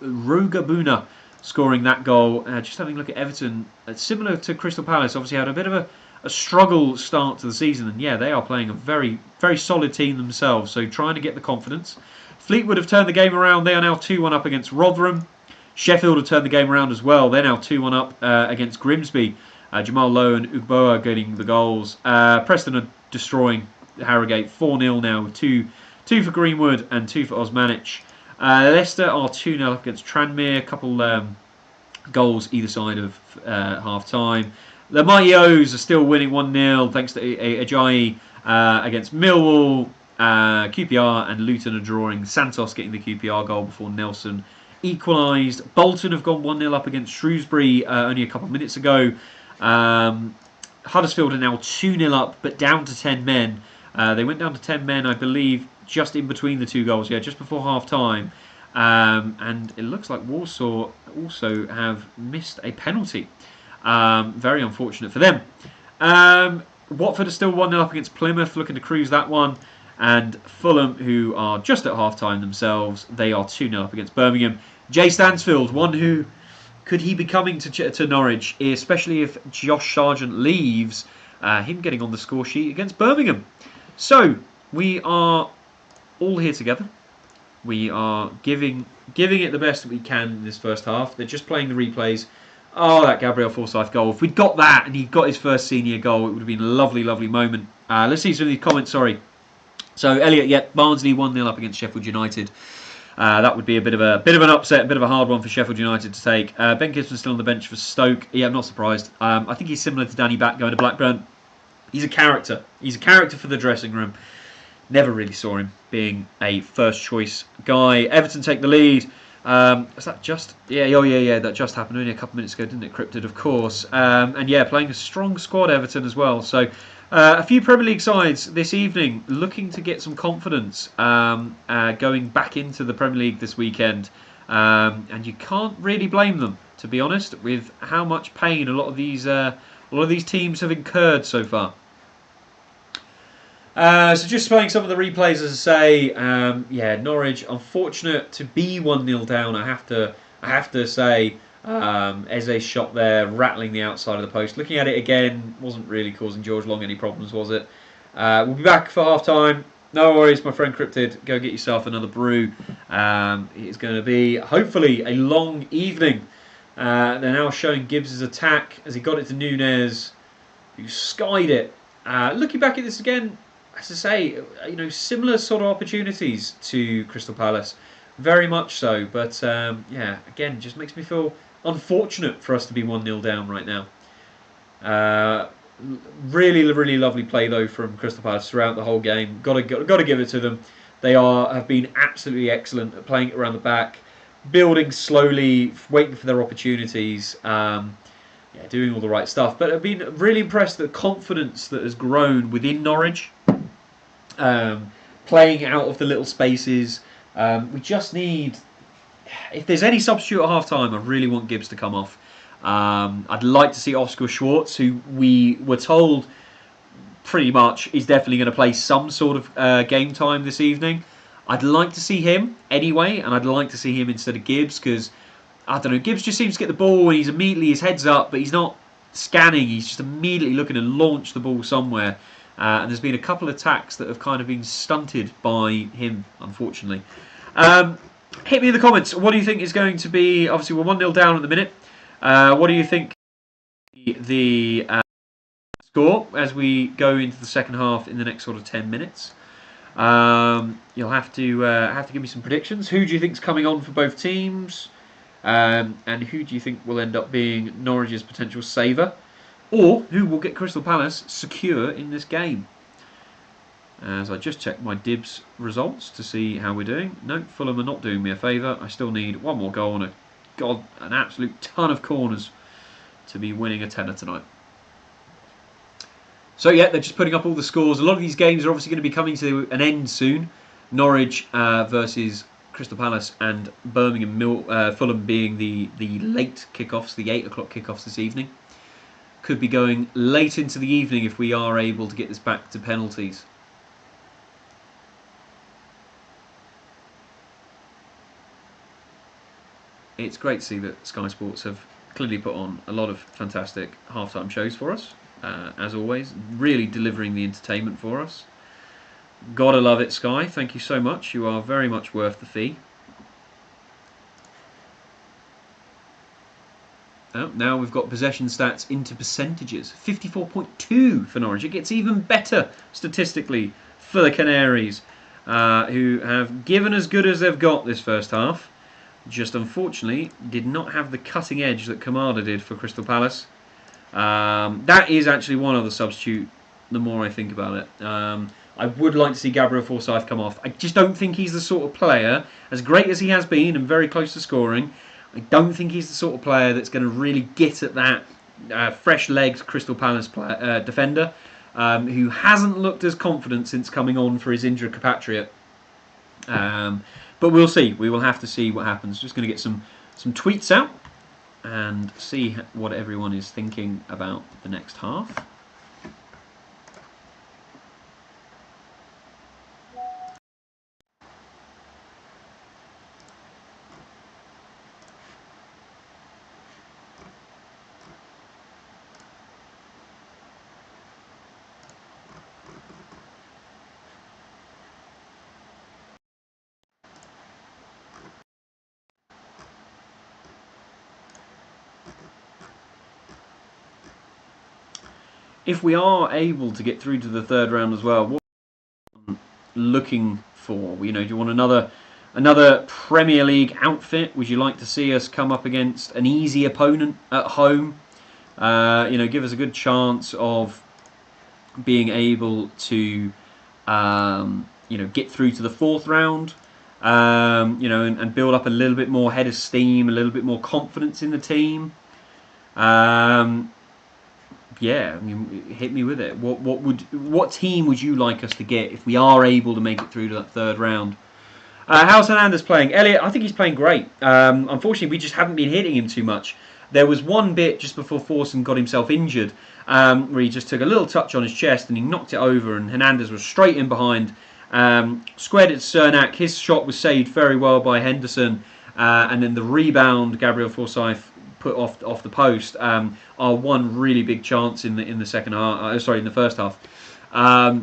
Rugabuna scoring that goal. Just having a look at Everton, similar to Crystal Palace, obviously had a bit of a struggle start to the season, and yeah, they are playing a very, very solid team themselves, so trying to get the confidence. Fleetwood have turned the game around. They are now 2-1 up against Rotherham. Sheffield have turned the game around as well. They're now 2-1 up against Grimsby. Jamal Lowe and Ugboa getting the goals. Preston are destroying Harrogate 4-0 now, with two for Greenwood and 2 for Osmanic. Leicester are 2-0 up against Tranmere. A couple goals either side of half-time. The Mighty O's are still winning 1-0 thanks to Ajayi against Millwall. QPR and Luton are drawing. Santos getting the QPR goal before Nelson equalised. Bolton have gone 1-0 up against Shrewsbury only a couple of minutes ago. Huddersfield are now 2-0 up, but down to 10 men. They went down to 10 men, I believe, just in between the 2 goals, just before half-time. And it looks like Warsaw also have missed a penalty. Very unfortunate for them. Watford are still 1-0 up against Plymouth, looking to cruise that one. And Fulham, who are just at half-time themselves, they are 2-0 up against Birmingham. Jay Stansfield, one who could he be coming to Norwich, especially if Josh Sargent leaves, him getting on the score sheet against Birmingham. So, we are all here together. We are giving it the best that we can in this first half. They're just playing the replays. Oh, that Gabriel Forsyth goal. If we'd got that and he'd got his first senior goal, it would have been a lovely, lovely moment. Let's see some of these comments, sorry. So, Elliot, Barnsley 1-0 up against Sheffield United. That would be a bit of an upset, a bit of a hard one for Sheffield United to take. Ben Gibson's still on the bench for Stoke. Yeah, I'm not surprised. I think he's similar to Danny Batt going to Blackburn. He's a character. He's a character for the dressing room. Never really saw him being a first choice guy. Everton take the lead. Is that just? Yeah, that just happened only a couple of minutes ago, didn't it? Cryptid, of course. And yeah, playing a strong squad, Everton as well. So a few Premier League sides this evening looking to get some confidence going back into the Premier League this weekend. And you can't really blame them, to be honest, with how much pain a lot of these teams have incurred so far. So just playing some of the replays, as I say, Norwich, unfortunate to be 1-0 down. I have to say, Eze's shot there, rattling the outside of the post. Looking at it again, wasn't really causing George Long any problems, was it? We'll be back for half time. No worries, my friend Cryptid. Go get yourself another brew. It's going to be, hopefully, a long evening. They're now showing Gibbs' attack as he got it to Nunez, who skied it. Looking back at this again, as I say, similar sort of opportunities to Crystal Palace, very much so. But again, just makes me feel unfortunate for us to be 1-0 down right now. Really, really lovely play though from Crystal Palace throughout the whole game. Got to give it to them. They have been absolutely excellent at playing it around the back, building slowly, waiting for their opportunities. Doing all the right stuff. But I've been really impressed with the confidence that has grown within Norwich. Playing out of the little spaces. We just need if there's any substitute at half time, I really want Gibbs to come off. I'd like to see Oscar Schwartz, who we were told pretty much is definitely going to play some sort of game time this evening. I'd like to see him anyway, and I'd like to see him instead of Gibbs, because I don't know, Gibbs just seems to get the ball and he's immediately, his head's up, but he's not scanning, he's just immediately looking to launch the ball somewhere. And there's been a couple of attacks that have kind of been stunted by him, unfortunately. Hit me in the comments. What do you think is going to be... Obviously, we're 1-0 down at the minute. What do you think the score as we go into the second half in the next sort of 10 minutes? You'll have to give me some predictions. Who do you think is coming on for both teams? And who do you think will end up being Norwich's potential saver? Or who will get Crystal Palace secure in this game? As I just checked my dibs results to see how we're doing. No, Fulham are not doing me a favour. I still need one more goal and an absolute ton of corners to be winning a tenner tonight. So yeah, they're just putting up all the scores. A lot of these games are obviously going to be coming to an end soon. Norwich versus Crystal Palace and Fulham being the late kickoffs, the 8 o'clock kickoffs this evening. Could be going late into the evening if we are able to get this back to penalties. It's great to see that Sky Sports have clearly put on a lot of fantastic halftime shows for us. As always, really delivering the entertainment for us. Gotta love it, Sky. Thank you so much. You are very much worth the fee. Oh, now we've got possession stats into percentages. 54.2 for Norwich. It gets even better statistically for the Canaries, who have given as good as they've got this first half. Just unfortunately did not have the cutting edge that Kamada did for Crystal Palace. That is actually one other substitute, the more I think about it. I would like to see Gabriel Forsyth come off. I just don't think he's the sort of player, as great as he has been and very close to scoring, I don't think he's the sort of player that's going to really get at that fresh-legged Crystal Palace defender, who hasn't looked as confident since coming on for his injured compatriot. But we'll see. We will have to see what happens. Just going to get some tweets out and see what everyone is thinking about the next half. If we are able to get through to the third round as well, what are you looking for? You know, do you want another Premier League outfit? Would you like to see us come up against an easy opponent at home? You know, give us a good chance of being able to, you know, get through to the fourth round. You know, and build up a little bit more head of steam, a little bit more confidence in the team. Yeah, I mean, hit me with it. What team would you like us to get if we are able to make it through to that third round? How's Hernandez playing? Elliot, I think he's playing great. Unfortunately, we just haven't been hitting him too much. There was one bit just before Forson got himself injured, where he just took a little touch on his chest and he knocked it over, and Hernandez was straight in behind, squared it to Cernak. His shot was saved very well by Henderson, and then the rebound, Gabriel Forsyth put off the post, are one really big chance in the second half. In the first half. I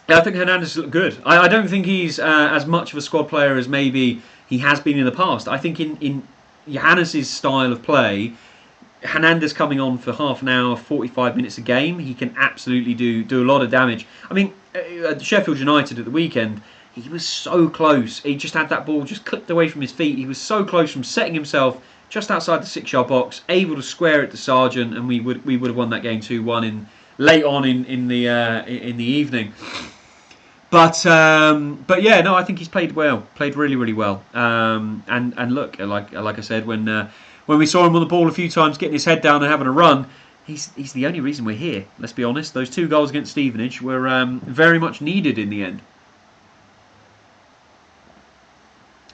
think Hernandez looked good. I don't think he's as much of a squad player as maybe he has been in the past. I think in Johannes' style of play, Hernandez coming on for half an hour, 45 minutes a game, he can absolutely do a lot of damage. I mean, at Sheffield United at the weekend, he was so close. He just had that ball just clipped away from his feet. He was so close from setting himself just outside the 6-yard box, able to square it to Sargent, and we would have won that game 2-1 late on in the evening. But yeah, no, I think he's played well, played really well. And look, like I said, when we saw him on the ball a few times, getting his head down and having a run, he's the only reason we're here. Let's be honest. Those 2 goals against Stevenage were very much needed in the end.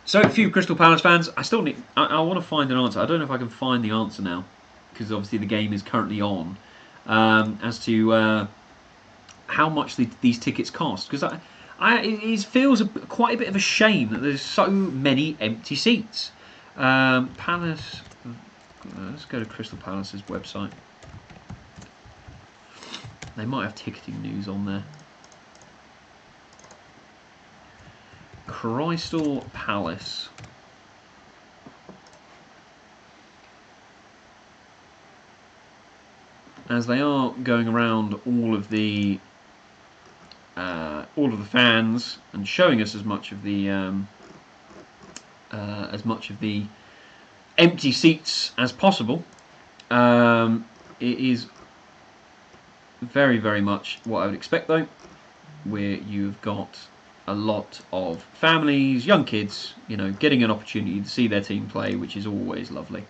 So, a few Crystal Palace fans, I still need. I want to find an answer. I don't know if I can find the answer now, because obviously the game is currently on, as to how much these tickets cost. Because it feels quite a bit of a shame that there's so many empty seats. Palace. Let's go to Crystal Palace's website. They might have ticketing news on there. Crystal Palace. As they are going around all of the fans and showing us as much of the empty seats as possible. It is very, very much what I would expect, though, where you've got a lot of families, young kids, getting an opportunity to see their team play, which is always lovely.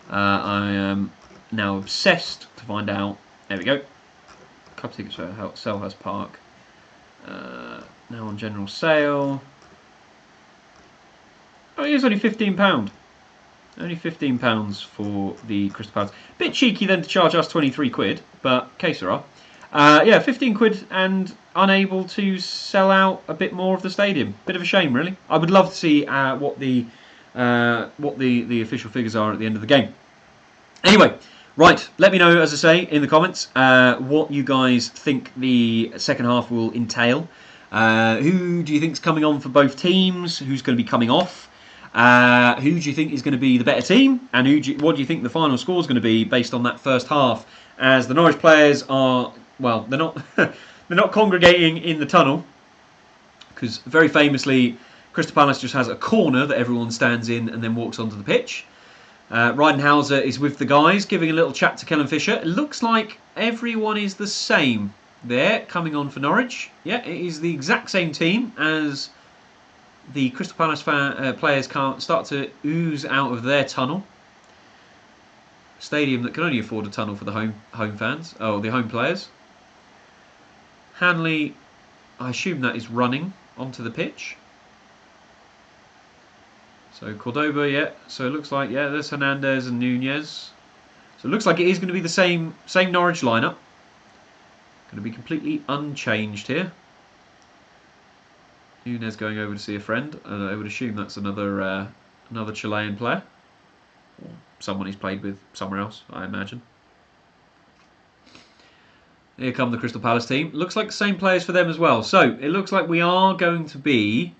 I am now obsessed to find out. There we go. Couple tickets for Selhurst Park. Now on general sale. Oh, it's only £15. Only £15 for the Crystal Palace. Bit cheeky then to charge us 23 quid, but que sera. Yeah, 15 quid and unable to sell out a bit more of the stadium. Bit of a shame, really. I would love to see what the official figures are at the end of the game. Anyway, right, let me know, as I say, in the comments, what you guys think the second half will entail. Who do you think is coming on for both teams? Who's going to be coming off? Who do you think is going to be the better team? And what do you think the final score is going to be based on that first half? As the Norwich players are, well, they're not they're not congregating in the tunnel, because very famously Crystal Palace just has a corner that everyone stands in and then walks onto the pitch. Ridenhauser is with the guys, giving a little chat to Kellen Fisher. It looks like everyone is the same there, coming on for Norwich. Yeah, it is the exact same team as the Crystal Palace players can't start to ooze out of their tunnel. Stadium that can only afford a tunnel for the home fans, the home players. Hanley, I assume that is running onto the pitch. So Cordoba, yeah. So it looks like, yeah, there's Hernandez and Nunez. So it looks like it is going to be the same Norwich lineup. Going to be completely unchanged here. Nunez going over to see a friend. I would assume that's another Chilean player, or someone he's played with somewhere else, I imagine. Here come the Crystal Palace team. Looks like the same players for them as well. So it looks like we are going to be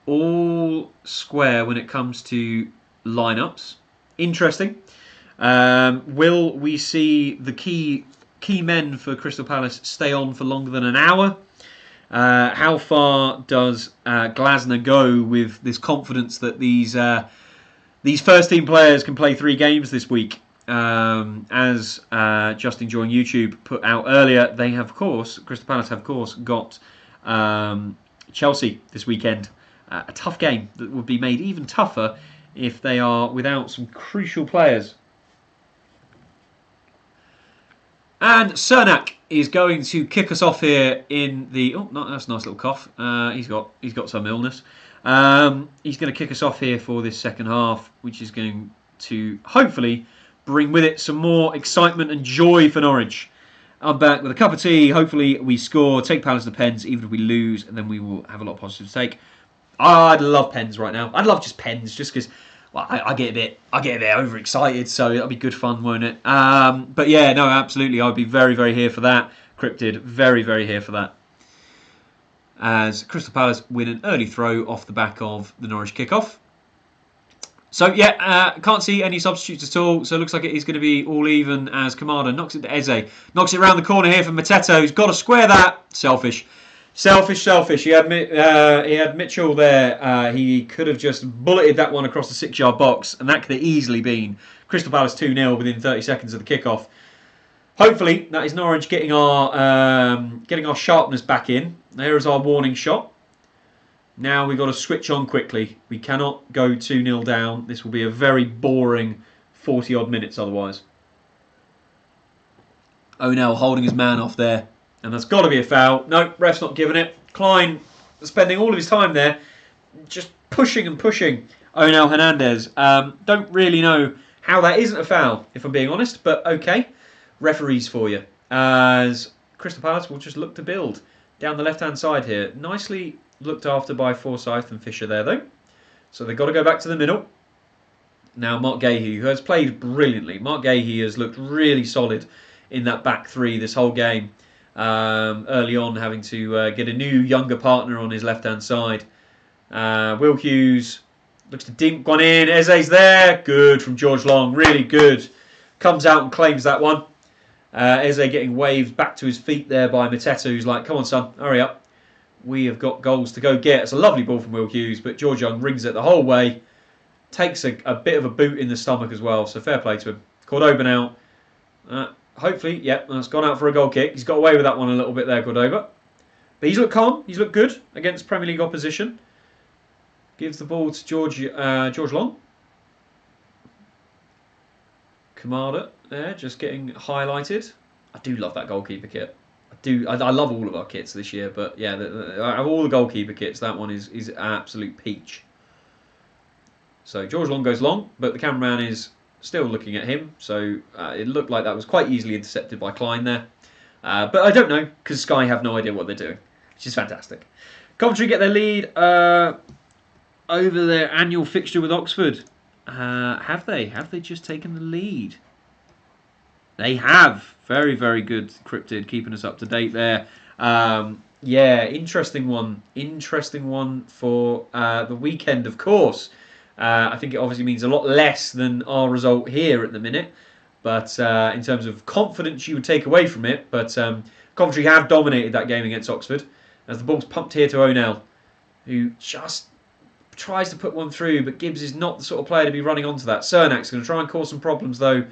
all square when it comes to lineups. Interesting. Will we see the key men for Crystal Palace stay on for longer than an hour? How far does Glasner go with this confidence that these first team players can play 3 games this week? As Just Enjoying YouTube put out earlier, they have, of course, Crystal Palace have, of course, got Chelsea this weekend. A tough game that would be made even tougher if they are without some crucial players. And Cernak is going to kick us off here in the... Oh, no, that's a nice little cough. He's got some illness. He's going to kick us off here for this second half, which is going to hopefully bring with it some more excitement and joy for Norwich. I'm back with a cup of tea. Hopefully we score, take Palace to pens, even if we lose, and then we will have a lot of positive to take. I'd love pens right now. I'd love just pens, just because... Well, I get a bit overexcited, so it'll be good fun, won't it? But yeah, no, absolutely, I'd be very, very here for that. Cryptid, very, very here for that. As Crystal Palace win an early throw off the back of the Norwich kickoff. So yeah, can't see any substitutes at all. So it looks like it is going to be all even as Kamada knocks it to Eze. Knocks it around the corner here for Mateto, who's got to square that. Selfish. He had Mitchell there. He could have just bulleted that one across the 6-yard box, and that could have easily been Crystal Palace 2-0 within 30 seconds of the kickoff. Hopefully, that is Norwich getting our sharpness back in. There is our warning shot. Now we've got to switch on quickly. We cannot go 2-0 down. This will be a very boring 40-odd minutes otherwise. O'Neill holding his man off there. And that's got to be a foul. No, ref's not giving it. Klein spending all of his time there just pushing and pushing Onel Hernandez. Don't really know how that isn't a foul, if I'm being honest, but okay. Referees for you. As Crystal Palace will just look to build down the left-hand side here. Nicely looked after by Forsyth and Fisher there, though. So they've got to go back to the middle. Now, Mark Gahey, who has played brilliantly. Mark Gahey has looked really solid in that back three this whole game. Early on, having to get a new, younger partner on his left-hand side. Will Hughes looks to dink one in. Eze's there. Good from George Long. Really good. Comes out and claims that one. Eze getting waved back to his feet there by Mateta, who's like, come on, son, hurry up. We have got goals to go get. It's a lovely ball from Will Hughes, but George Young rings it the whole way. Takes a bit of a boot in the stomach as well, so fair play to him. Cordoba now. Hopefully, that's gone out for a goal kick. He's got away with that one a little bit there, Cordoba. But he's looked calm. He's looked good against Premier League opposition. Gives the ball to George Long. Kamada there, just getting highlighted. I do love that goalkeeper kit. I love all of our kits this year, but yeah, of all the goalkeeper kits, that one is absolute peach. So George Long goes long, but the cameraman is still looking at him. So it looked like that was quite easily intercepted by Klein there. But I don't know, because Sky have no idea what they're doing, which is fantastic. Coventry get their lead over their annual fixture with Oxford. Have they? Have they just taken the lead? They have. Very, very good, Cryptid, keeping us up to date there. Yeah, interesting one. Interesting one for the weekend, of course. I think it obviously means a lot less than our result here at the minute. But in terms of confidence you would take away from it. But Coventry have dominated that game against Oxford. As the ball's pumped here to Onel, who just tries to put one through, but Gibbs is not the sort of player to be running onto that. Cernak's going to try and cause some problems, though.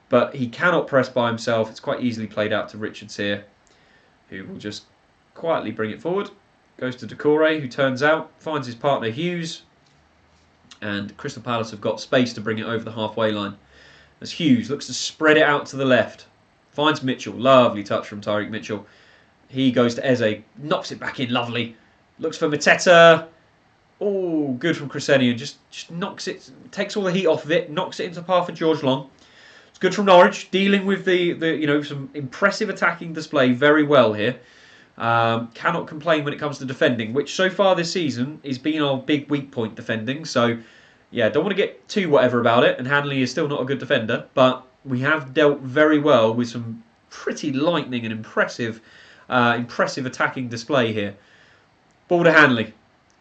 But he cannot press by himself. It's quite easily played out to Richards here, who will just quietly bring it forward. Goes to Decore, who turns out, finds his partner Hughes. And Crystal Palace have got space to bring it over the halfway line. As Hughes looks to spread it out to the left. Finds Mitchell. Lovely touch from Tyreek Mitchell. He goes to Eze. Knocks it back in. Lovely. Looks for Mateta. Oh, good from Crescenian. Just knocks it, takes all the heat off of it, knocks it into the path for George Long. It's good from Norwich, dealing with the some impressive attacking display very well here. Cannot complain when it comes to defending, which so far this season has been our big weak point defending. So, yeah, don't want to get too whatever about it. And Hanley is still not a good defender, but we have dealt very well with some pretty lightning and impressive attacking display here. Ball to Hanley.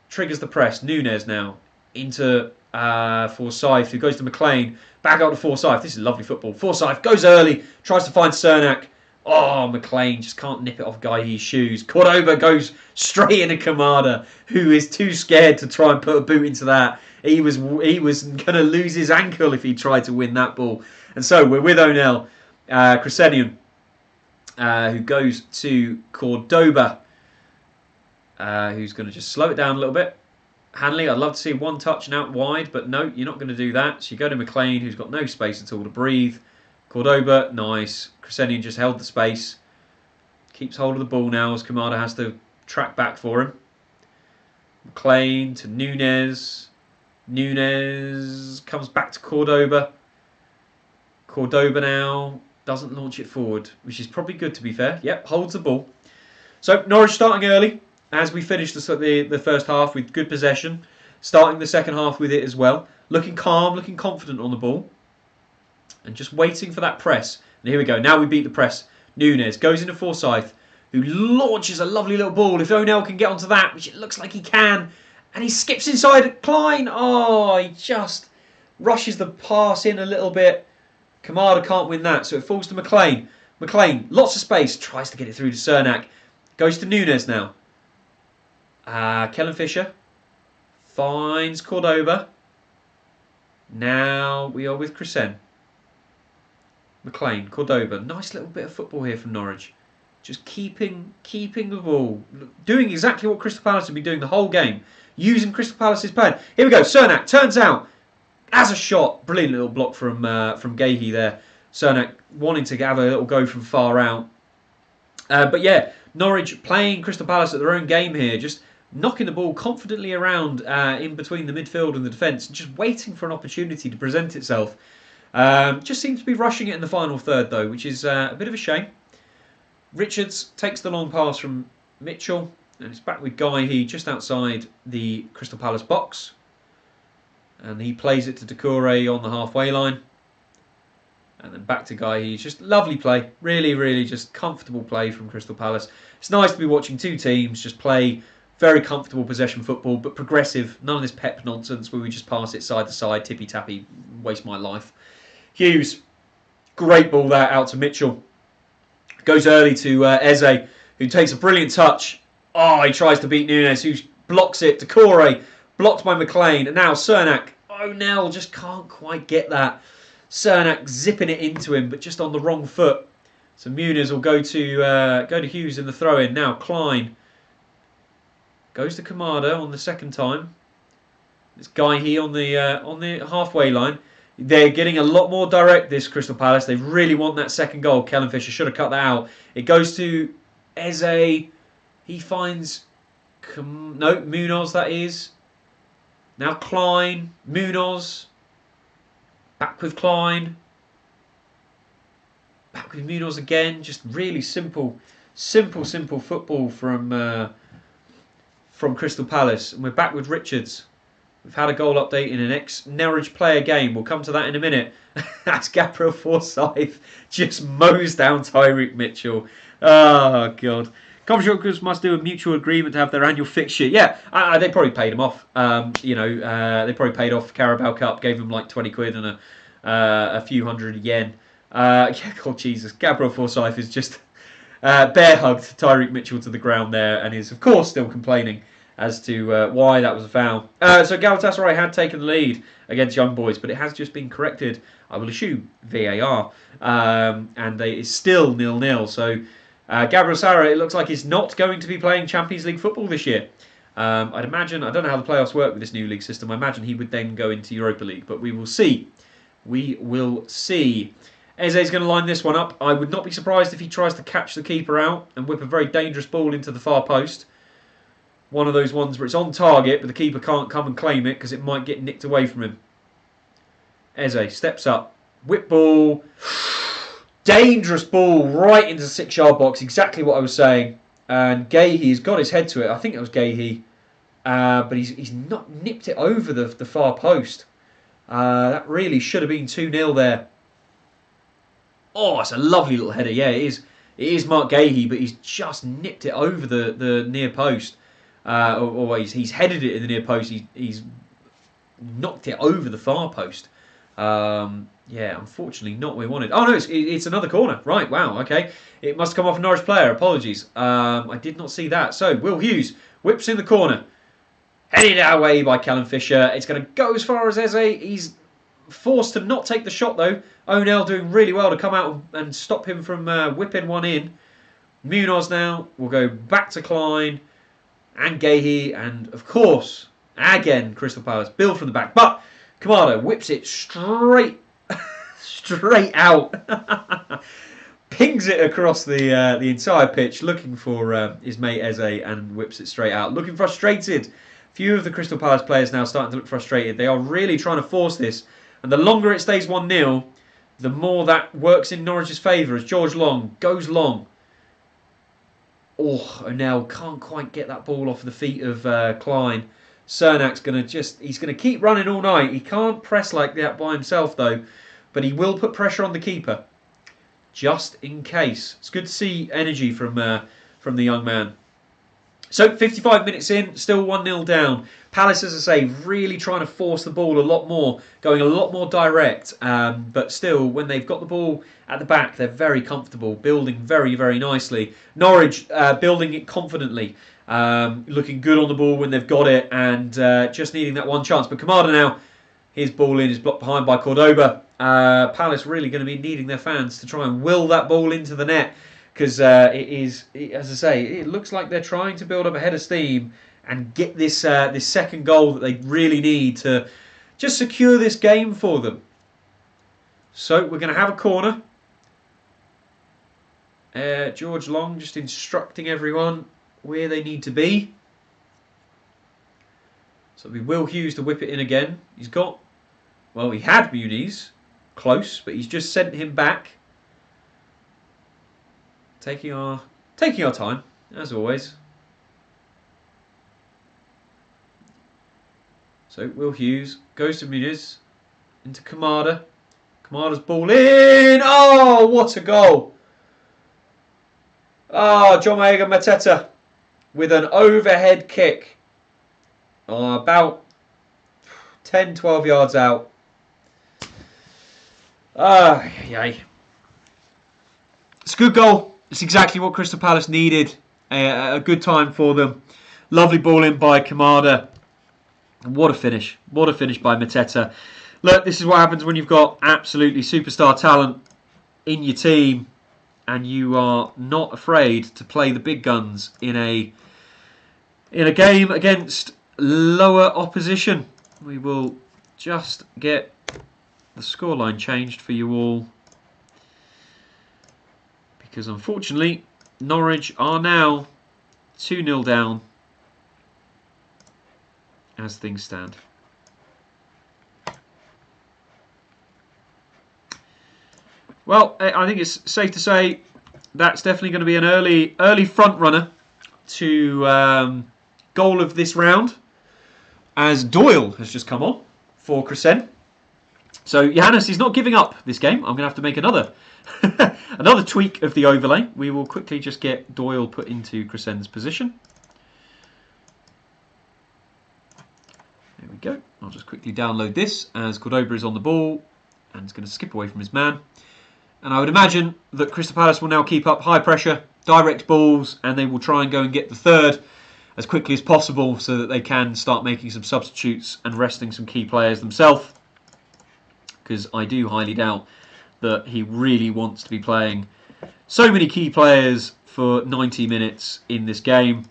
Triggers the press. Nunes now into Forsyth, who goes to McLean. Back out to Forsyth. This is lovely football. Forsyth goes early, tries to find Cernak. Oh, McLean just can't nip it off Guy's shoes. Cordoba goes straight into Kamada, who is too scared to try and put a boot into that. He was going to lose his ankle if he tried to win that ball. And so we're with Onel Crescenian, who goes to Cordoba. Who's going to just slow it down a little bit. Hanley, I'd love to see one touch and out wide, but no, you're not going to do that. So you go to McLean, who's got no space at all to breathe. Cordoba, nice. Crescenian just held the space. Keeps hold of the ball now as Kamada has to track back for him. McLean to Nunes. Nunes comes back to Cordoba. Cordoba now doesn't launch it forward, which is probably good to be fair. Yep, holds the ball. So Norwich starting early. As we finish the first half with good possession, starting the second half with it as well, looking calm, looking confident on the ball, and just waiting for that press. And here we go. Now we beat the press. Nunes goes into Forsyth, who launches a lovely little ball. If Onel can get onto that, which it looks like he can, and he skips inside Klein. Oh, he just rushes the pass in a little bit. Kamada can't win that, so it falls to McLean. McLean, lots of space, tries to get it through to Cernak. Goes to Nunes now. Kellen Fisher finds Cordoba. Now we are with Crescen. McLean, Cordoba. Nice little bit of football here from Norwich. Just keeping the ball. Doing exactly what Crystal Palace have been doing the whole game. Using Crystal Palace's plan. Here we go. Cernak turns out. As a shot. Brilliant little block from Gahey there. Cernak wanting to have a little go from far out. But yeah, Norwich playing Crystal Palace at their own game here. Just knocking the ball confidently around in between the midfield and the defence, just waiting for an opportunity to present itself. Just seems to be rushing it in the final third, though, which is a bit of a shame. Richards takes the long pass from Mitchell, and it's back with Guy just outside the Crystal Palace box. And he plays it to Doucouré on the halfway line. And then back to Guy. Just lovely play. Really, really just comfortable play from Crystal Palace. It's nice to be watching two teams just play very comfortable possession football, but progressive. None of this pep nonsense where we just pass it side to side, tippy-tappy, waste my life. Hughes, great ball there out to Mitchell. Goes early to Eze, who takes a brilliant touch. Oh, he tries to beat Nunes, who blocks it. Doucouré, blocked by McLean. And now Cernak. O'Neill just can't quite get that. Cernak zipping it into him, but just on the wrong foot. So Muniz will go to Hughes in the throw-in. Now Klein goes to Kamada on the second time. It's Guy on the halfway line. They're getting a lot more direct, this Crystal Palace. They really want that second goal. Kellen Fisher should have cut that out. It goes to Eze. He finds Munoz, that is. Now Klein, Munoz. Back with Klein. Back with Munoz again. Just really simple football from Crystal Palace. And we're back with Richards. We've had a goal update in an ex-Norwich player game. We'll come to that in a minute. That's Gabriel Forsyth just mows down Tyreek Mitchell. Oh, God. Conference must do a mutual agreement to have their annual fixture. Yeah, they probably paid him off. They probably paid off Carabao Cup, gave him like 20 quid and a few hundred yen. God, Jesus. Gabriel Forsyth is just bear hugged Tyreek Mitchell to the ground there and is, of course, still complaining as to why that was a foul. So Galatasaray had taken the lead against Young Boys, but it has just been corrected, I will assume, VAR. And it's still 0-0. So Gabriel Sara, it looks like he's not going to be playing Champions League football this year. I'd imagine, I don't know how the playoffs work with this new league system, I imagine he would then go into Europa League, but we will see. We will see. Eze's going to line this one up. I would not be surprised if he tries to catch the keeper out and whip a very dangerous ball into the far post. One of those ones where it's on target, but the keeper can't come and claim it because it might get nicked away from him. Eze steps up. Whip ball. Dangerous ball right into the 6-yard box. Exactly what I was saying. And Gahey's got his head to it. I think it was Gahey. But he's not nipped it over the far post. That really should have been 2-0 there. Oh, it's a lovely little header. Yeah, it is. It is Mark Gahey, but he's just nipped it over the near post. Or he's headed it in the near post. He's knocked it over the far post. Yeah, unfortunately not what we wanted. Oh no, it's another corner. Right, wow, okay. It must come off a Norwich player. Apologies. I did not see that. So, Will Hughes whips in the corner. Headed away by Callum Fisher. It's going to go as far as Eze. He's forced to not take the shot though. O'Neill doing really well to come out and stop him from whipping one in. Munoz now will go back to Klein and Gahey, and of course, again, Crystal Palace build from the back. But Kamada whips it straight out. Pings it across the entire pitch, looking for his mate Eze, and whips it straight out. Looking frustrated. Few of the Crystal Palace players now starting to look frustrated. They are really trying to force this. And the longer it stays 1-0, the more that works in Norwich's favour as George Long goes long. Oh, O'Neill can't quite get that ball off the feet of Klein. Cernak's he's going to keep running all night. He can't press like that by himself though, but he will put pressure on the keeper, just in case. It's good to see energy from the young man. So 55 minutes in, still 1-0 down. Palace, as I say, really trying to force the ball a lot more, going a lot more direct. But still, when they've got the ball at the back, they're very comfortable, building very, very nicely. Norwich building it confidently, looking good on the ball when they've got it, and just needing that one chance. But Kamada now, his ball in is blocked behind by Cordoba. Palace really going to be needing their fans to try and will that ball into the net. Because as I say, it looks like they're trying to build up a head of steam and get this second goal that they really need to just secure this game for them. So we're going to have a corner. George Long just instructing everyone where they need to be. So it'll be Will Hughes to whip it in again. He's got, well, he had Muniz close, but he's just sent him back. Taking our time, as always. So Will Hughes goes to Muniz, into Kamada. Kamada's ball in. Oh, what a goal! Oh, Jomaiga Mateta with an overhead kick. About 10, 12 yards out. Yay. It's a good goal. It's exactly what Crystal Palace needed. A good time for them. Lovely ball in by Kamada. What a finish. What a finish by Mateta. Look, this is what happens when you've got absolutely superstar talent in your team and you are not afraid to play the big guns in a game against lower opposition. We will just get the scoreline changed for you all, because unfortunately Norwich are now 2-0 down as things stand. Well, I think it's safe to say that's definitely going to be an early front runner to goal of this round, as Doyle has just come on for Crescent. So Johannes is not giving up this game. I'm going to have to make another another tweak of the overlay. We will quickly just get Doyle put into Crescent's position. There we go. I'll just quickly download this as Cordoba is on the ball and is going to skip away from his man. And I would imagine that Crystal Palace will now keep up high pressure, direct balls, and they will try and go and get the third as quickly as possible so that they can start making some substitutes and resting some key players themselves. Because I do highly doubt that he really wants to be playing so many key players for 90 minutes in this game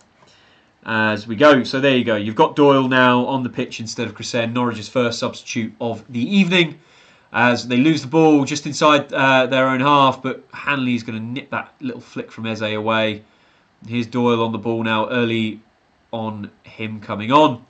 as we go. So there you go. You've got Doyle now on the pitch instead of Crescent, Norwich's first substitute of the evening, as they lose the ball just inside their own half, but Hanley's going to nip that little flick from Eze away. Here's Doyle on the ball now, early on him coming on.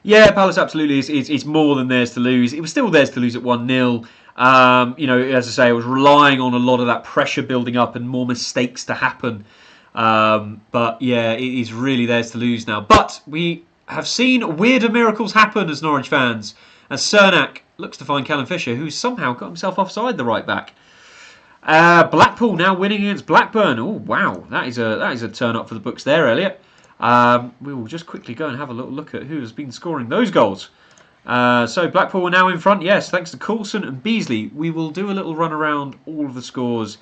Yeah, Palace absolutely is more than theirs to lose. It was still theirs to lose at 1-0. You know, as I say, I was relying on a lot of that pressure building up and more mistakes to happen. But yeah, it is really theirs to lose now. But we have seen weirder miracles happen as Norwich fans, as Cernak looks to find Callum Fisher, who's somehow got himself offside the right back. Blackpool now winning against Blackburn. Oh wow, that is a turn up for the books there, Elliot. We will just quickly go and have a little look at who has been scoring those goals. So Blackpool are now in front, yes, thanks to Coulson and Beasley. We will do a little run around all of the scores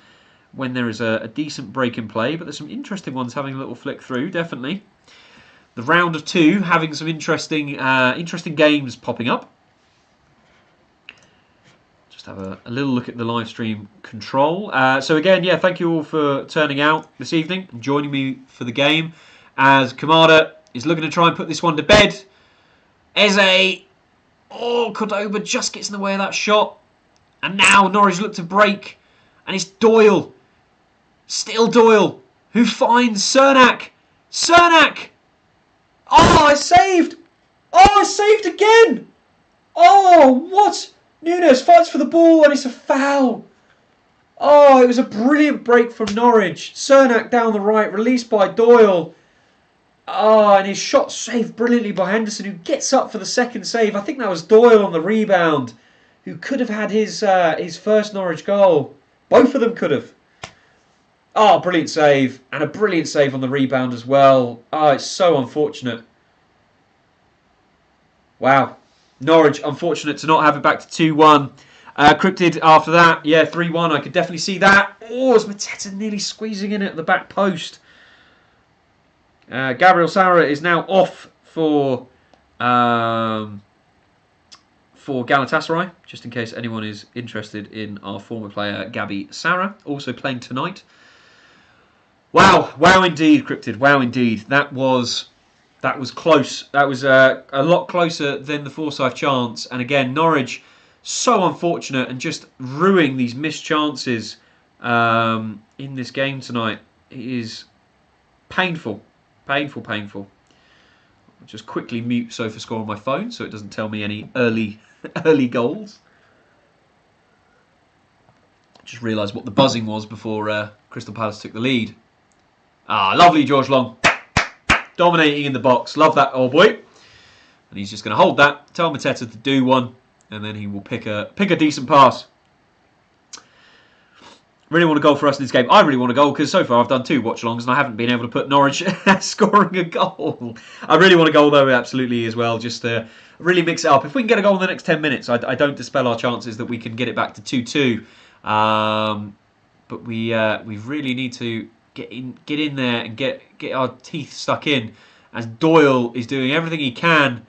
when there is a decent break in play, but there's some interesting ones having a little flick through, definitely. The round of two having some interesting games popping up. Just have a little look at the live stream control. So again, yeah, thank you all for turning out this evening and joining me for the game, as Kamada is looking to try and put this one to bed. Eze, oh, Cordoba just gets in the way of that shot. And now Norwich look to break. And it's Doyle. Still Doyle, who finds Cernak. Cernak! Oh, I saved! Oh, I saved again! Oh, what? Nunes fights for the ball and it's a foul. Oh, it was a brilliant break from Norwich. Cernak down the right, released by Doyle. Oh, and his shot saved brilliantly by Henderson, who gets up for the second save. I think that was Doyle on the rebound, who could have had his first Norwich goal. Both of them could have. Oh, brilliant save. And a brilliant save on the rebound as well. Oh, it's so unfortunate. Wow. Norwich, unfortunate to not have it back to 2-1. Cryptid after that. Yeah, 3-1. I could definitely see that. Oh, it's Mateta nearly squeezing in at the back post. Gabriel Sara is now off for Galatasaray, just in case anyone is interested in our former player Gabi Sara, also playing tonight. Wow, wow indeed, Cryptid, wow indeed. That was close. That was a lot closer than the Forsyth chance. And again, Norwich so unfortunate and just ruining these missed chances in this game tonight. It is painful. Painful, painful. I'll just quickly mute SofaScore on my phone so it doesn't tell me any early goals. Just realised what the buzzing was before Crystal Palace took the lead. Ah, lovely George Long. Dominating in the box. Love that old boy. And he's just going to hold that, tell Mateta to do one, and then he will pick a decent pass. Really want a goal for us in this game. I really want a goal because so far I've done 2 watch-alongs and I haven't been able to put Norwich scoring a goal. I really want a goal though, absolutely, as well, just to really mix it up. If we can get a goal in the next 10 minutes, I don't dispel our chances that we can get it back to 2-2. But we really need to get in there and get our teeth stuck in, as Doyle is doing everything he can.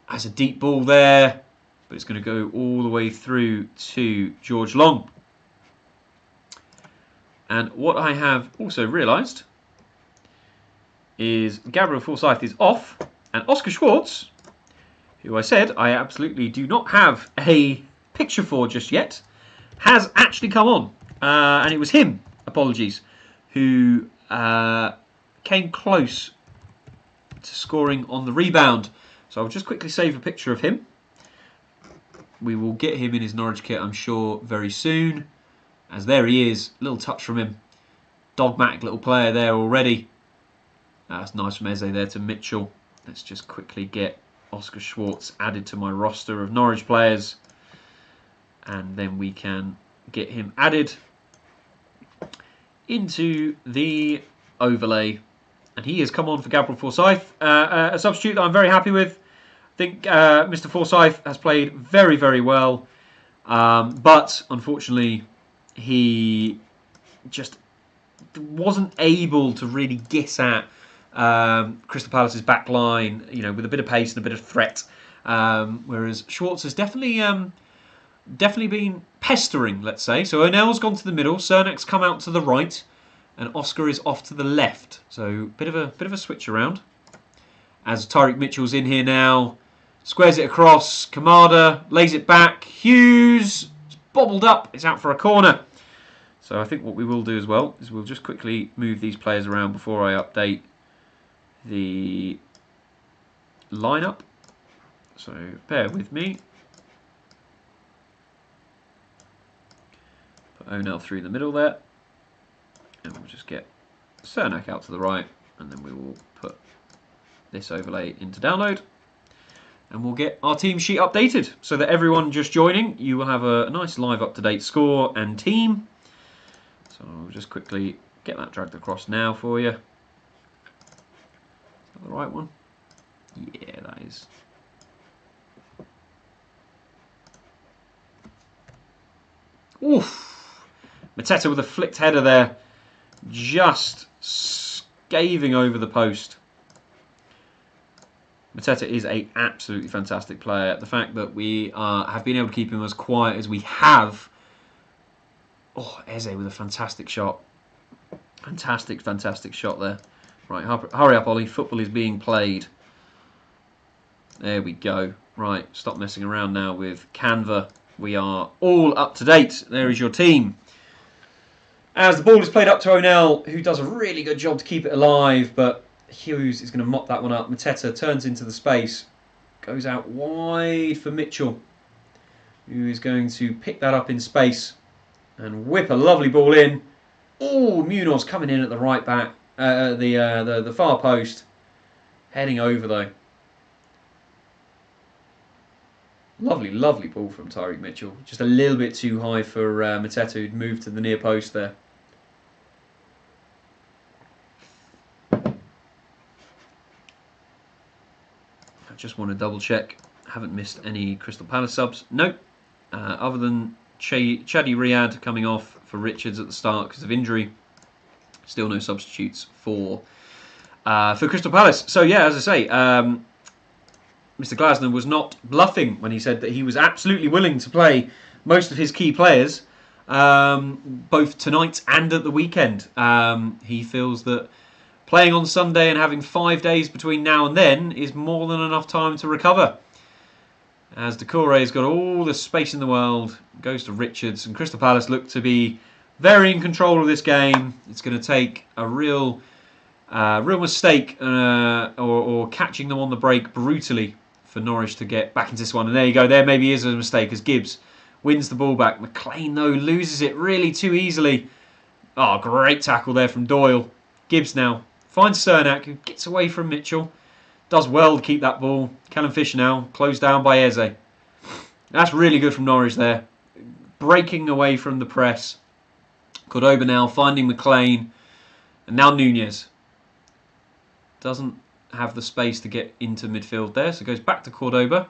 Has a deep ball there, but it's going to go all the way through to George Long. And what I have also realised is Gabriel Forsyth is off, and Oscar Schwartz, who I said I absolutely do not have a picture for just yet, has actually come on. And it was him, apologies, who came close to scoring on the rebound. So I'll just quickly save a picture of him. We will get him in his Norwich kit, I'm sure, very soon. As there he is, little touch from him. Dogmatic little player there already. That's nice from Eze there to Mitchell. Let's just quickly get Oscar Schwartz added to my roster of Norwich players. And then we can get him added into the overlay. And he has come on for Gabriel Forsyth. A substitute that I'm very happy with. I think Mr. Forsyth has played very, very well. But unfortunately, he just wasn't able to really get at Crystal Palace's back line, with a bit of pace and a bit of threat. Whereas Schwartz has definitely been pestering, let's say. So O'Neill's gone to the middle, Cernak's come out to the right, and Oscar is off to the left. So bit of a switch around. As Tyreek Mitchell's in here now, squares it across, Kamada lays it back, Hughes, it's bobbled up, it's out for a corner. So I think what we will do as well is we'll just quickly move these players around before I update the lineup. So bear with me. Put O'Neill through the middle there. And we'll just get Cernak out to the right. And then we will put this overlay into download. And we'll get our team sheet updated. So that everyone just joining, you will have a nice live up-to-date score and team. So I'll just quickly get that dragged across now for you. Is that the right one? Yeah, that is. Oof! Mateta with a flicked header there. Just scathing over the post. Mateta is an absolutely fantastic player. The fact that we have been able to keep him as quiet as we have. Oh, Eze with a fantastic shot. Fantastic shot there. Right, hurry up, Ollie. Football is being played. There we go. Right, stop messing around now with Canva. We are all up to date. There is your team. As the ball is played up to O'Neill, who does a really good job to keep it alive, but Hughes is going to mop that one up. Mateta turns into the space, goes out wide for Mitchell, who is going to pick that up in space and whip a lovely ball in. Oh, Munoz coming in at the right back, the far post, heading over though. Lovely ball from Tyreek Mitchell. Just a little bit too high for Mateta, who'd moved to the near post there. I just want to double check. Haven't missed any Crystal Palace subs. Nope. Other than Chadi Riyad coming off for Richards at the start because of injury. Still no substitutes for Crystal Palace. So yeah, as I say, Mr. Glasner was not bluffing when he said that he was absolutely willing to play most of his key players, both tonight and at the weekend. He feels that playing on Sunday and having 5 days between now and then is more than enough time to recover. As Decore's got all the space in the world, goes to Richards, and Crystal Palace look to be very in control of this game. It's going to take a real mistake or catching them on the break brutally for Norwich to get back into this one. And there you go. There maybe is a mistake as Gibbs wins the ball back. McLean, though, loses it really too easily. Oh, great tackle there from Doyle. Gibbs now finds Cernak, who gets away from Mitchell. Does well to keep that ball. Callum Fisher now closed down by Eze. That's really good from Norwich there. Breaking away from the press. Cordoba now finding McLean. And now Nunez. Doesn't have the space to get into midfield there. So goes back to Cordoba.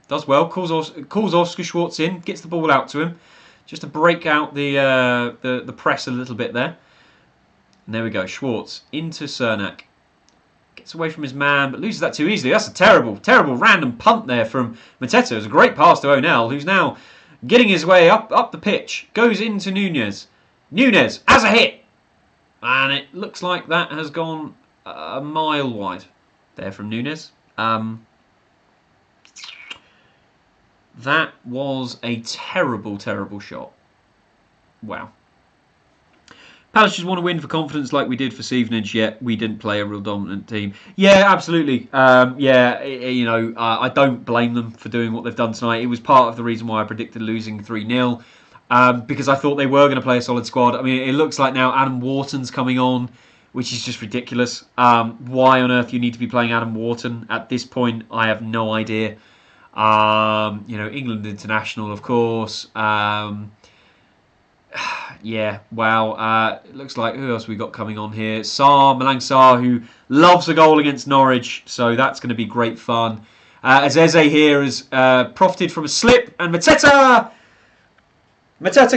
Does well. Calls Oscar Schwartz in. Gets the ball out to him. Just to break out the press a little bit there. And there we go. Schwartz into Cernak. Gets away from his man, but loses that too easily. That's a terrible, terrible random punt there from Mateta. It was a great pass to O'Neill, who's now getting his way up the pitch. Goes into Nunez. Nunez has a hit. And it looks like that has gone a mile wide there from Nunez. That was a terrible, terrible shot. Wow. Palace just want to win for confidence like we did for Stevenage, yet we didn't play a real dominant team. Yeah, absolutely. I don't blame them for doing what they've done tonight. It was part of the reason why I predicted losing 3-0, because I thought they were going to play a solid squad. I mean, it looks like now Adam Wharton's coming on, which is just ridiculous. Why on earth you need to be playing Adam Wharton at this point, I have no idea. England international, of course. Yeah, wow. It looks like, who else we got coming on here? Malang Sarr, who loves a goal against Norwich, so that's going to be great fun. As Eze here has profited from a slip, and Mateta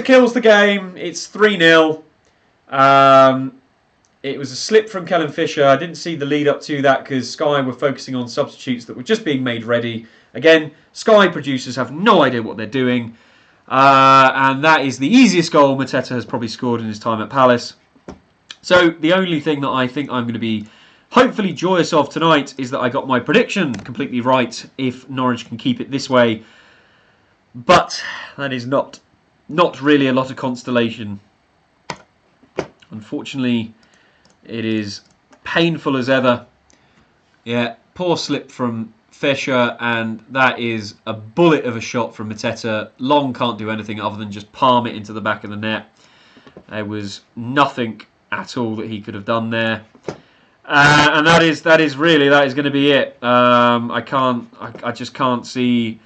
kills the game. It's 3-0. It was a slip from Callum Fisher. I didn't see the lead up to that because Sky were focusing on substitutes that were just being made ready. Again, Sky producers have no idea what they're doing. And that is the easiest goal Mateta has probably scored in his time at Palace. So the only thing that I think I'm going to be hopefully joyous of tonight is that I got my prediction completely right if Norwich can keep it this way. But that is not really a lot of constellation. Unfortunately, it is painful as ever. Yeah, poor slip from Fisher, and that is a bullet of a shot from Mateta. Long can't do anything other than just palm it into the back of the net. There was nothing at all that he could have done there, and that is going to be it. I just can't see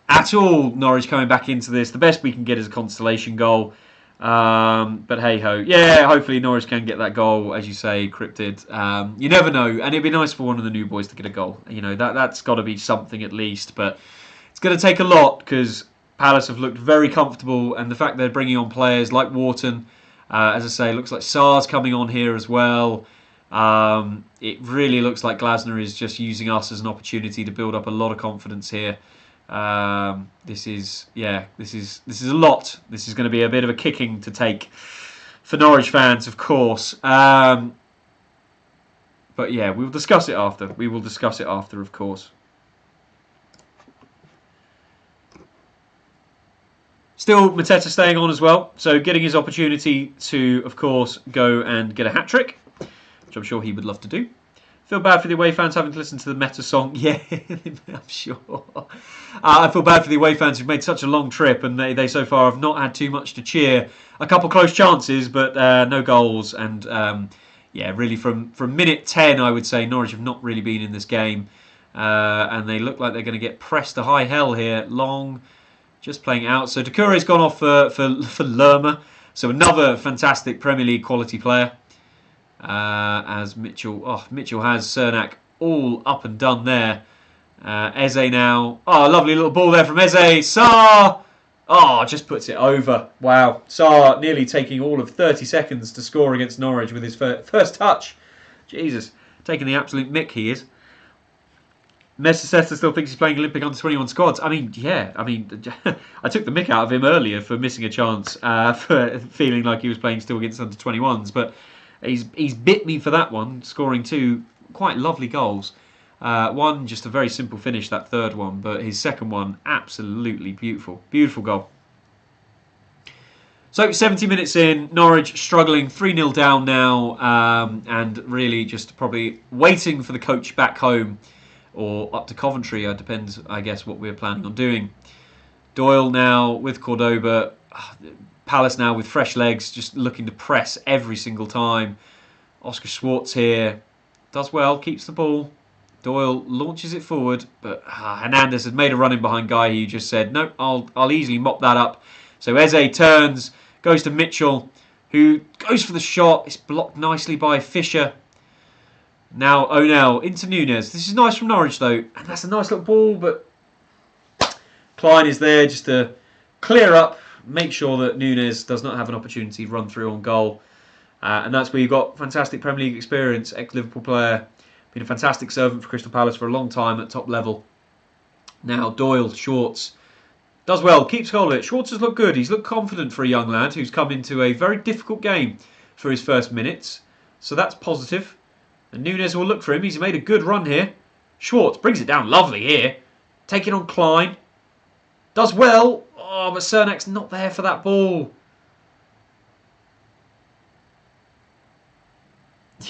at all Norwich coming back into this. The best we can get is a consolation goal. But hey ho, yeah. Hopefully Norwich can get that goal, as you say, cryptid. You never know, and it'd be nice for one of the new boys to get a goal. You know, that's got to be something at least. But it's going to take a lot because Palace have looked very comfortable, and the fact they're bringing on players like Wharton, as I say, looks like Sarr's coming on here as well. It really looks like Glasner is just using us as an opportunity to build up a lot of confidence here. This is a lot. This is going to be a bit of a kicking to take for Norwich fans, of course. But yeah, we'll discuss it after. We will discuss it after, of course. Still, Mateta staying on as well, so getting his opportunity to, of course, go and get a hat-trick, which I'm sure he would love to do. Feel bad for the away fans having to listen to the Meta song. Yeah, I'm sure. I feel bad for the away fans who've made such a long trip and they so far have not had too much to cheer. A couple close chances, but no goals. And yeah, really from minute 10, I would say Norwich have not really been in this game. And they look like they're going to get pressed to high hell here. Long, just playing out. So Doucouré's gone off for Lerma. So another fantastic Premier League quality player. As Mitchell has Cernak all up and done there. Eze now. Oh, lovely little ball there from Eze. Sarr. Oh, just puts it over. Wow. Sarr nearly taking all of 30 seconds to score against Norwich with his first touch. Jesus. Taking the absolute mick he is. Messer still thinks he's playing Olympic under-21 squads. I mean, yeah. I mean, I took the mick out of him earlier for missing a chance, for feeling like he was playing still against under-21s, but he's bit me for that one, scoring two quite lovely goals. One, just a very simple finish, that third one, but his second one, absolutely beautiful. Beautiful goal. So 70 minutes in, Norwich struggling, 3-0 down now, and really just probably waiting for the coach back home or up to Coventry. It depends, I guess, what we're planning on doing. Doyle now with Cordoba. Palace now with fresh legs, just looking to press every single time. Oscar Schwartz here does well, keeps the ball. Doyle launches it forward, but Hernandez had made a run in behind Guy. He just said, "No, I'll easily mop that up." So Eze turns, goes to Mitchell, who goes for the shot. It's blocked nicely by Fisher. Now O'Neill into Nunes. This is nice from Norwich though, and that's a nice little ball, but Klein is there just to clear up, make sure that Nunes does not have an opportunity to run through on goal. And that's where you've got fantastic Premier League experience, ex-Liverpool player, been a fantastic servant for Crystal Palace for a long time at top level. Now Doyle, Schwartz, does well, keeps hold of it. Schwartz has looked good. He's looked confident for a young lad who's come into a very difficult game for his first minutes. So that's positive. And Nunes will look for him. He's made a good run here. Schwartz brings it down lovely here. Taking on Klein. Does well. Oh, but Cernak's not there for that ball.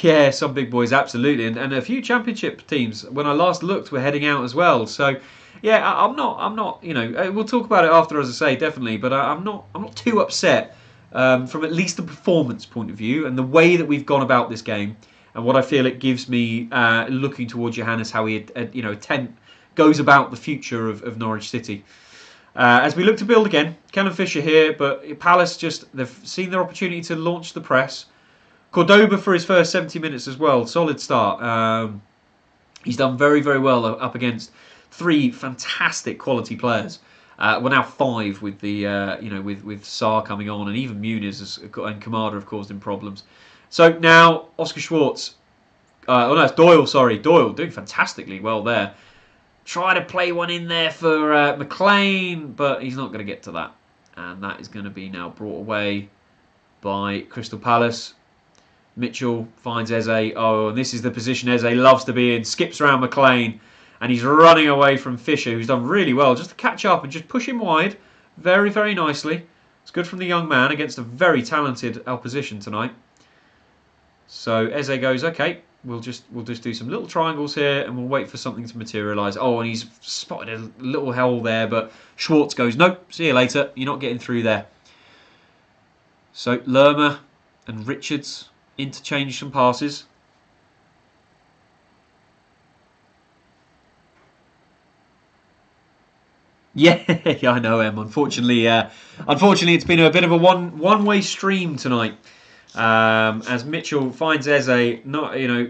Yeah, some big boys, absolutely, and a few championship teams. When I last looked, were heading out as well. So, yeah, I'm not. You know, we'll talk about it after, as I say, definitely. But I'm not too upset from at least the performance point of view and the way that we've gone about this game and what I feel it gives me looking towards Johannes, how he goes about the future of Norwich City. As we look to build again, Callum Fisher here, but Palace they've seen their opportunity to launch the press. Cordoba for his first 70 minutes as well. Solid start. He's done very, very well up against three fantastic quality players. We're now 5 with the with Sarr coming on, and even Muniz and Kamada have caused him problems. So now Oscar Schwartz. It's Doyle. Sorry, Doyle doing fantastically well there. Try to play one in there for McLean, but he's not going to get to that, and that is going to be now brought away by Crystal Palace. Mitchell finds Eze. Oh, and this is the position Eze loves to be in. Skips around McLean, and he's running away from Fisher, who's done really well just to catch up and just push him wide very, very nicely. It's good from the young man against a very talented opposition tonight. So Eze goes, okay, we'll just do some little triangles here, and we'll wait for something to materialise. Oh, and he's spotted a little hole there, but Schwartz goes, nope, see you later. You're not getting through there. So Lerma and Richards interchange some passes. Yeah, I know, Em. Unfortunately, it's been a bit of a one-way stream tonight. As Mitchell finds Eze,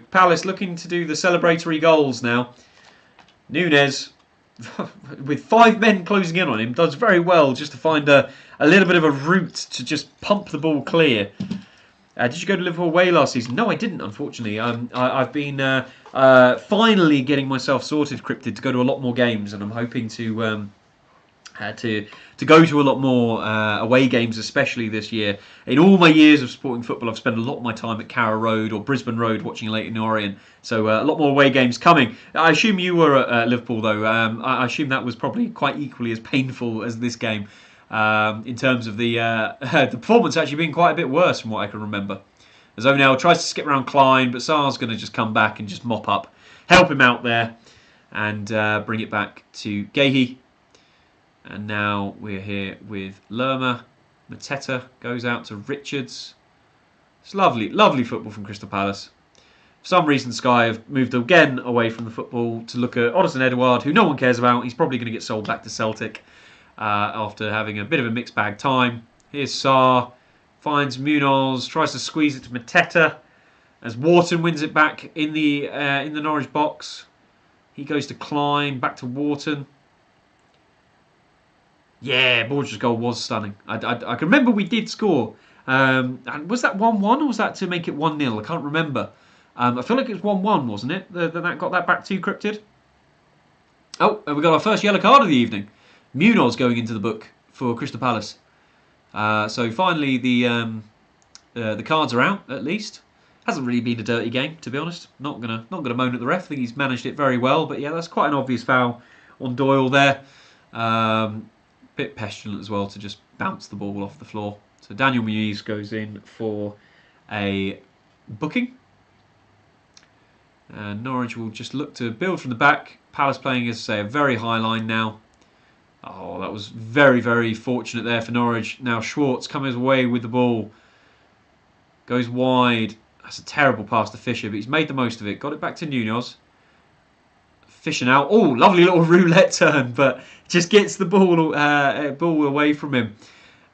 Palace looking to do the celebratory goals now. Nunes, with 5 men closing in on him, does very well just to find a little bit of a route to just pump the ball clear. Did you go to Liverpool away last season? No, I didn't, unfortunately. I've been finally getting myself sorted, Cryptid, to go to a lot more games, and I'm hoping to go to a lot more away games, especially this year. In all my years of supporting football, I've spent a lot of my time at Carrow Road or Brisbane Road watching Leyton Orient. So a lot more away games coming. I assume you were at Liverpool, though. I assume that was probably quite equally as painful as this game. In terms of the performance actually being quite a bit worse from what I can remember. As O'Neill tries to skip around Klein, but Sarr's going to just come back and just mop up, help him out there, and bring it back to Gahey. And now we're here with Lerma. Mateta goes out to Richards. It's lovely, lovely football from Crystal Palace. For some reason, Sky have moved again away from the football to look at Oddison Edouard, who no one cares about. He's probably going to get sold back to Celtic. After having a bit of a mixed bag time. Here's Sarr, finds Munoz, tries to squeeze it to Mateta as Wharton wins it back in the Norwich box. He goes to Klein, back to Wharton. Yeah, Borges' goal was stunning. I can remember we did score. And was that 1-1 or was that to make it 1-0? I can't remember. I feel like it was 1-1, wasn't it? That got that back to Cryptid. Oh, we got our first yellow card of the evening. Munoz going into the book for Crystal Palace. So finally the cards are out, at least. Hasn't really been a dirty game, to be honest. Not gonna moan at the ref. I think he's managed it very well. But yeah, that's quite an obvious foul on Doyle there. Bit pestilent as well to just bounce the ball off the floor. So Daniel Muniz goes in for a booking. And Norwich will just look to build from the back. Palace playing, as I say, a very high line now. Oh, that was very, very fortunate there for Norwich. Now Schwartz coming away with the ball. Goes wide. That's a terrible pass to Fisher, but he's made the most of it. Got it back to Nunez. Fisher now. Oh, lovely little roulette turn, but just gets the ball away from him.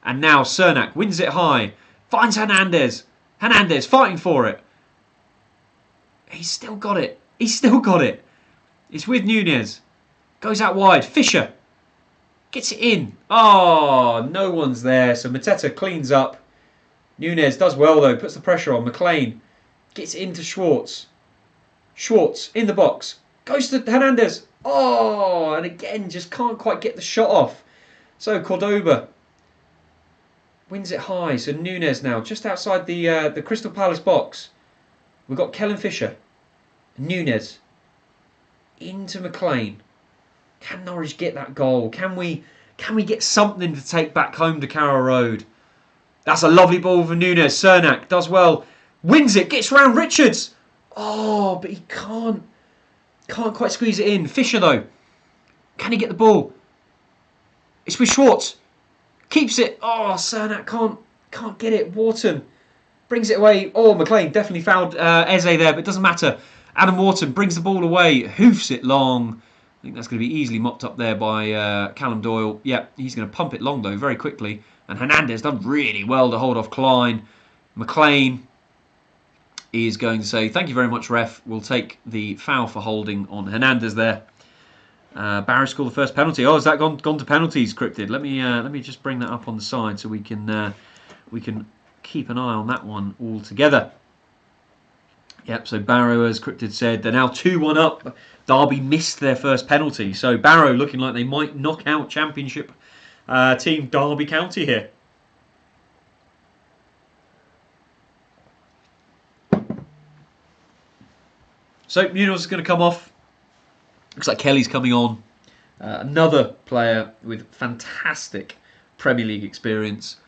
And now Cernak wins it high. Finds Hernandez. Hernandez fighting for it. He's still got it. He's still got it. It's with Nunez. Goes out wide. Fisher gets it in. Oh, no one's there. So Mateta cleans up. Nunez does well though. Puts the pressure on. McLean gets it into Schwartz. Schwartz in the box. Goes to Hernandez. Oh, and again just can't quite get the shot off. So Cordoba wins it high. So Nunez now just outside the Crystal Palace box. We've got Kellen Fisher. Nunez into McLean. Can Norwich get that goal? Can we get something to take back home to Carrow Road? That's a lovely ball for Nunez. Cernak does well. Wins it. Gets round Richards. Oh, but he can't quite squeeze it in. Fisher though. Can he get the ball? It's with Schwartz. Keeps it. Oh, Cernak can't get it. Wharton brings it away. Oh, McLean definitely fouled Eze there, but it doesn't matter. Adam Wharton brings the ball away, hoofs it long. I think that's going to be easily mopped up there by Callum Doyle. Yeah, he's going to pump it long though, very quickly. And Hernandez done really well to hold off Klein. McLean is going to say, thank you very much, ref. We'll take the foul for holding on Hernandez there. Barrow scored the first penalty. Oh, has that gone to penalties, Cryptid? Let me just bring that up on the side so we can keep an eye on that one all together. Yep, so Barrow, as Cryptid said, they're now 2-1 up. Derby missed their first penalty. So Barrow looking like they might knock out Championship team Derby County here. So Munoz is going to come off. Looks like Kelly's coming on. Another player with fantastic Premier League experience.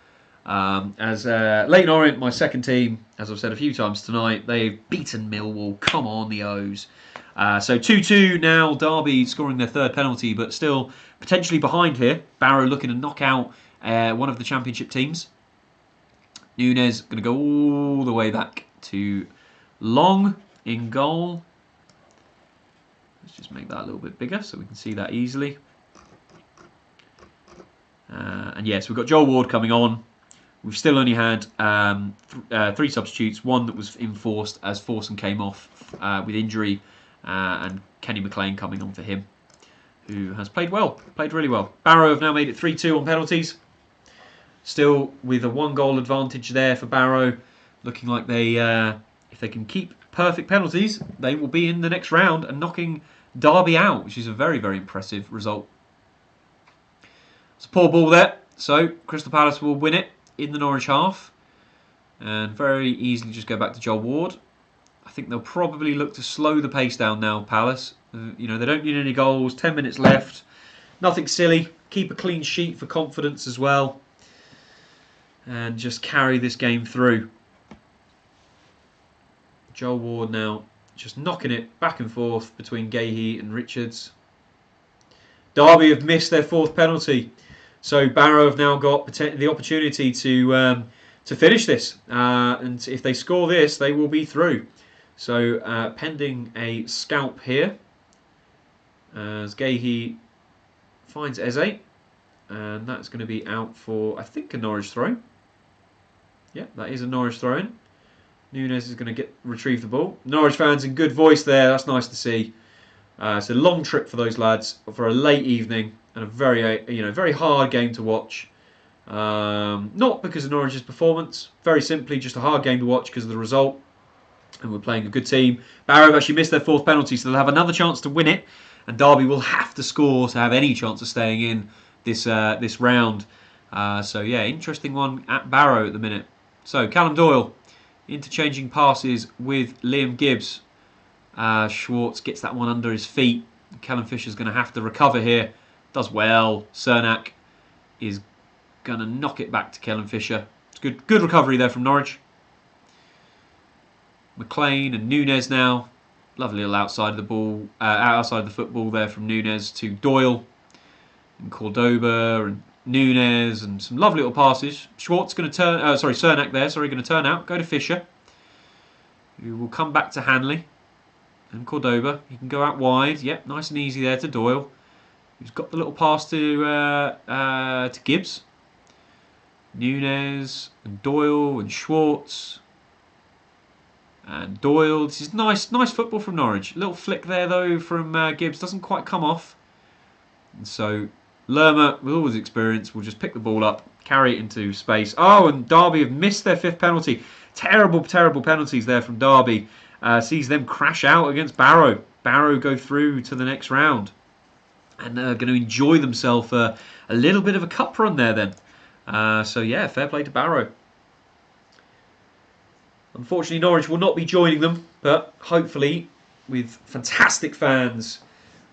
As Leyton Orient, my second team, as I've said a few times tonight, they've beaten Millwall. Come on, the O's. So 2-2 now. Derby scoring their third penalty, but still potentially behind here. Barrow looking to knock out one of the Championship teams. Nunez going to go all the way back to Long in goal. Let's just make that a little bit bigger so we can see that easily. And yes, we've got Joel Ward coming on. We've still only had 3 substitutes. One that was enforced as Forson came off with injury, and Kenny McLean coming on for him, who has played really well. Barrow have now made it 3-2 on penalties. Still with a 1-goal advantage there for Barrow. Looking like they, if they can keep perfect penalties, they will be in the next round and knocking Derby out, which is a very, very impressive result. It's a poor ball there. So Crystal Palace will win it in the Norwich half and very easily just go back to Joel Ward. I think they'll probably look to slow the pace down now, Palace. You know, they don't need any goals, 10 minutes left. Nothing silly. Keep a clean sheet for confidence as well. And just carry this game through. Joel Ward now just knocking it back and forth between Gahey and Richards. Derby have missed their 4th penalty. So Barrow have now got the opportunity to finish this, and if they score this, they will be through. So pending a scalp here, as Gahey finds Eze, and that's going to be out for, I think, a Norwich throw. Yeah, that is a Norwich throw-in. Nunez is going to retrieve the ball. Norwich fans in good voice there. That's nice to see. It's a long trip for those lads for a late evening. And a very hard game to watch. Not because of Norwich's performance. Very simply, just a hard game to watch because of the result. And we're playing a good team. Barrow have actually missed their 4th penalty, so they'll have another chance to win it. And Derby will have to score to have any chance of staying in this round. So yeah, interesting one at Barrow at the minute. So Callum Doyle interchanging passes with Liam Gibbs. Schwartz gets that one under his feet. Callum Fisher's going to have to recover here. Does well. Cernak is going to knock it back to Kellen Fisher. It's Good recovery there from Norwich. McLean and Nunes now. Lovely little outside of the ball, outside of the football there from Nunes to Doyle and Cordoba and Nunes, and some lovely little passes. Schwartz going to turn, Cernak there, going to turn out, go to Fisher, who will come back to Hanley and Cordoba. He can go out wide. Yep, nice and easy there to Doyle, who's got the little pass to Gibbs. Nunes and Doyle and Schwartz. And Doyle, this is nice football from Norwich. Little flick there though from Gibbs, doesn't quite come off. And so Lerma, with all his experience, will just pick the ball up, carry it into space. Oh, and Derby have missed their 5th penalty. Terrible penalties there from Derby. Sees them crash out against Barrow. Barrow go through to the next round. And going to enjoy themselves a little bit of a cup run there then. So yeah, fair play to Barrow. Unfortunately, Norwich will not be joining them, but hopefully, with fantastic fans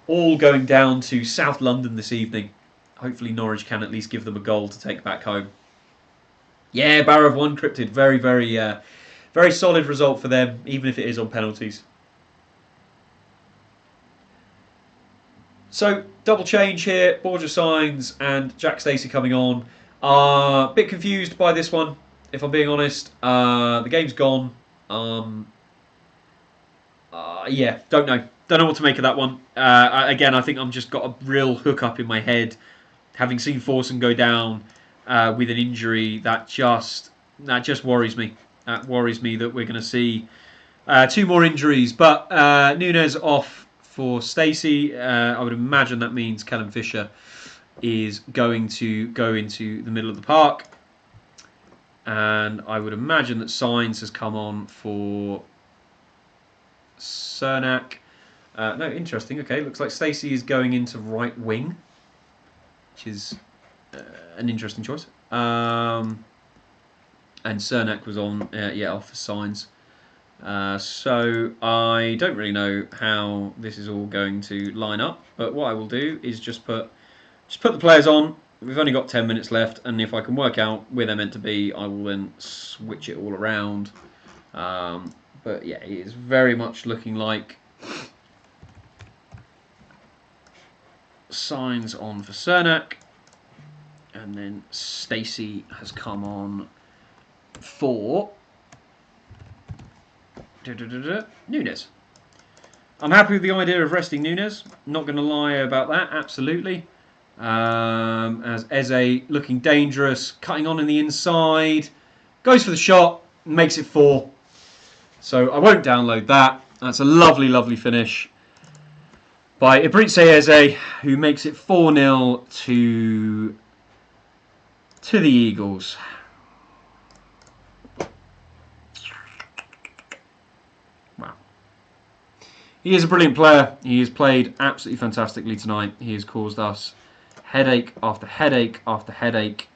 all going down to South London this evening, hopefully Norwich can at least give them a goal to take back home. Yeah, Barrow have won cryptid. Very solid result for them, even if it is on penalties. So, double change here. Borja Sainz and Jack Stacey coming on. A bit confused by this one, if I'm being honest. The game's gone. Yeah, don't know. Don't know what to make of that one. Again, I think I've just got a real hook up in my head. Having seen Forson go down with an injury, that just worries me. That worries me that we're going to see 2 more injuries. But Nunes off for Stacey. I would imagine that means Callum Fisher is going to go into the middle of the park. And I would imagine that Sainz has come on for Cernak. No, interesting. Okay, looks like Stacey is going into right wing, which is an interesting choice. And Cernak was on, off for Sainz. So I don't really know how this is all going to line up. But what I will do is just put the players on. We've only got 10 minutes left, and if I can work out where they're meant to be, I will then switch it all around. But yeah, it is very much looking like Sainz on for Cernak, and then Stacey has come on for Nunes. I'm happy with the idea of resting Nunes. Not going to lie about that, absolutely. As Eze looking dangerous, cutting on in the inside, goes for the shot, makes it 4. So I won't download that. That's a lovely finish by Ibritse Eze, who makes it 4-0 to the Eagles. Wow. He is a brilliant player. He has played absolutely fantastically tonight. He has caused us headache after headache after headache.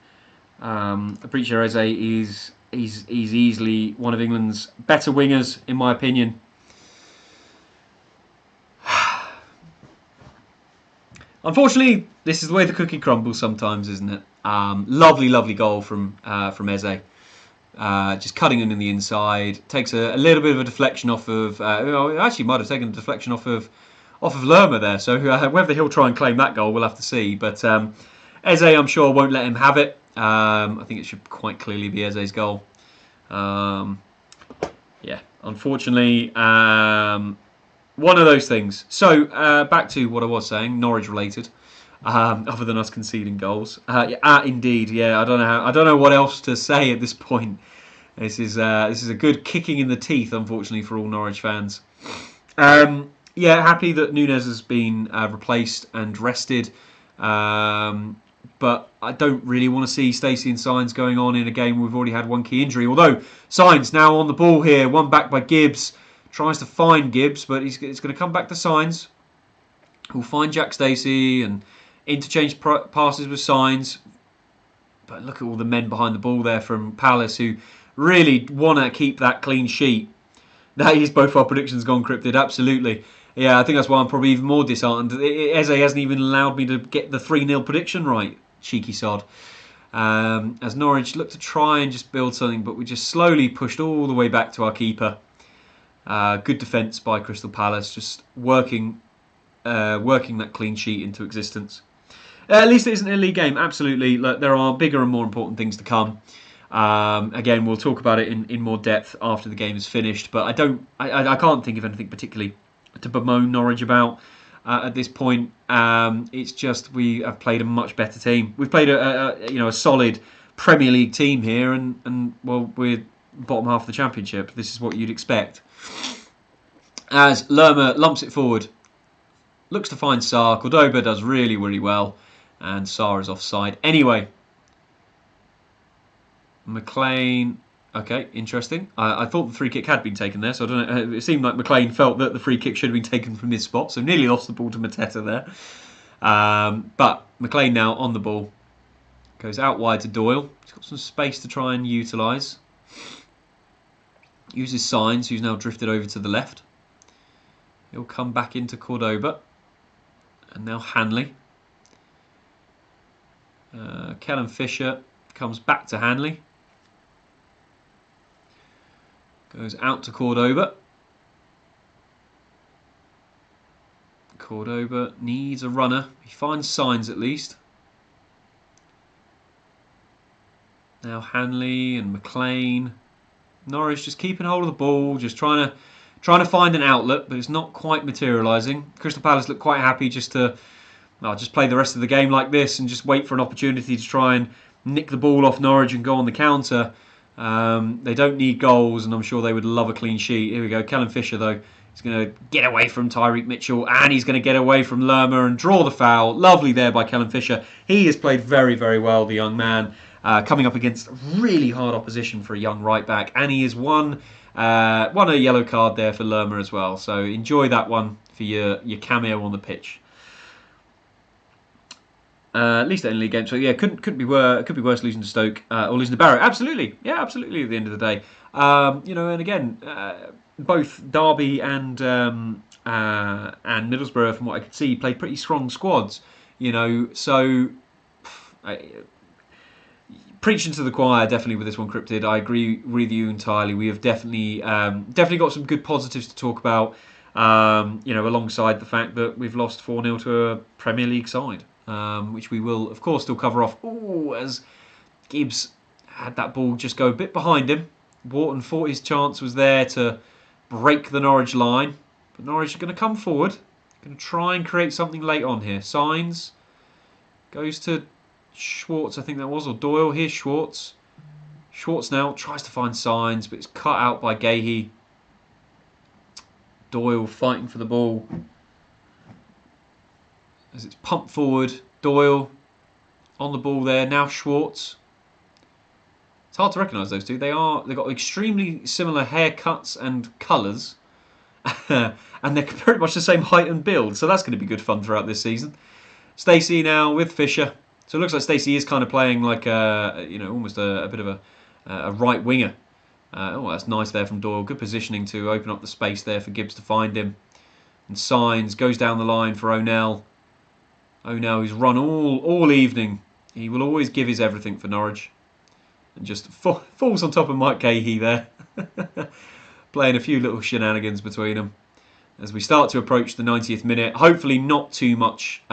Ibritse Eze is easily one of England's better wingers, in my opinion. Unfortunately, this is the way the cookie crumbles sometimes, isn't it? Lovely goal from Eze. Just cutting in the inside. Takes a little bit of a deflection off of... actually might have taken a deflection off of Lerma there. So whether he'll try and claim that goal, we'll have to see. But Eze, I'm sure, won't let him have it. I think it should quite clearly be Eze's goal. Yeah, unfortunately, one of those things. So back to what I was saying, Norwich related. Other than us conceding goals, indeed, yeah. I don't know what else to say at this point. This is a good kicking in the teeth, unfortunately, for all Norwich fans. Yeah, happy that Nunes has been replaced and rested. But I don't really want to see Stacey and Sainz going on in a game where we've already had one key injury. Although Sainz now on the ball here, one back by Gibbs, tries to find Gibbs, but it's going to come back to Sainz, who'll find Jack Stacey and interchange passes with Sainz. But look at all the men behind the ball there from Palace who really want to keep that clean sheet. That is both our predictions gone cryptid, absolutely. Yeah, I think that's why I'm probably even more disheartened. Eze hasn't even allowed me to get the 3-0 prediction right. Cheeky sod. as Norwich look to try and just build something, but we just slowly pushed all the way back to our keeper. Good defence by Crystal Palace, just working that clean sheet into existence. At least it isn't a league game. Absolutely, look, there are bigger and more important things to come. Again, we'll talk about it in more depth after the game is finished. But I can't think of anything particularly to bemoan Norwich about at this point. It's just we have played a much better team. We've played a solid Premier League team here, and well, we're bottom half of the Championship. This is what you'd expect. As Lerma lumps it forward, looks to find Sarr. Cordoba does really, really well, and Sarr is offside. Anyway, McLean. Okay, interesting. I thought the free kick had been taken there, so I don't know. It seemed like McLean felt that the free kick should have been taken from his spot, so nearly lost the ball to Mateta there. But McLean now on the ball. Goes out wide to Doyle. He's got some space to try and utilise. Uses Signs, who's now drifted over to the left. He'll come back into Cordoba. And now Hanley. Kellen Fisher comes back to Hanley. Goes out to Cordoba. Cordoba needs a runner. He finds Signs at least. Now Hanley and McLean. Norwich just keeping hold of the ball, just trying to find an outlet, but it's not quite materialising. Crystal Palace look quite happy just to just play the rest of the game like this and just wait for an opportunity to try and nick the ball off Norwich and go on the counter. They don't need goals, and I'm sure they would love a clean sheet. Here we go. Kellen Fisher, though, he's going to get away from Tyreek Mitchell, and he's going to get away from Lerma and draw the foul. Lovely there by Kellen Fisher. He has played very, very well, the young man, coming up against really hard opposition for a young right back, and he has won a yellow card there for Lerma as well. So enjoy that one for your cameo on the pitch. At least in league game. So yeah, couldn't be worse losing to Stoke or losing to Barrow. Absolutely, yeah, absolutely. At the end of the day, and again, both Derby and Middlesbrough, from what I could see, played pretty strong squads. So preaching to the choir definitely with this one, Cryptid. I agree with you entirely. We have definitely got some good positives to talk about. Alongside the fact that we've lost 4-0 to a Premier League side. Which we will, of course, still cover off. As Gibbs had that ball just go a bit behind him. Wharton thought his chance was there to break the Norwich line. But Norwich are going to come forward. Going to try and create something late on here. Signs. Goes to Schwartz, I think that was, or Doyle. Here's Schwartz. Schwartz now tries to find Signs, but it's cut out by Gahey. Doyle fighting for the ball. As it's pumped forward, Doyle on the ball there. Now Schwartz. It's hard to recognise those two. They've got extremely similar haircuts and colours, and they're pretty much the same height and build. So that's going to be good fun throughout this season. Stacey now with Fisher. So it looks like Stacey is kind of playing like almost a bit of a right winger. That's nice there from Doyle. Good positioning to open up the space there for Gibbs to find him. And Signs goes down the line for O'Neill. O'Neill, who's run all evening. He will always give his everything for Norwich. And just falls on top of Mike Gahey there. Playing a few little shenanigans between them. As we start to approach the 90th minute. Hopefully not too much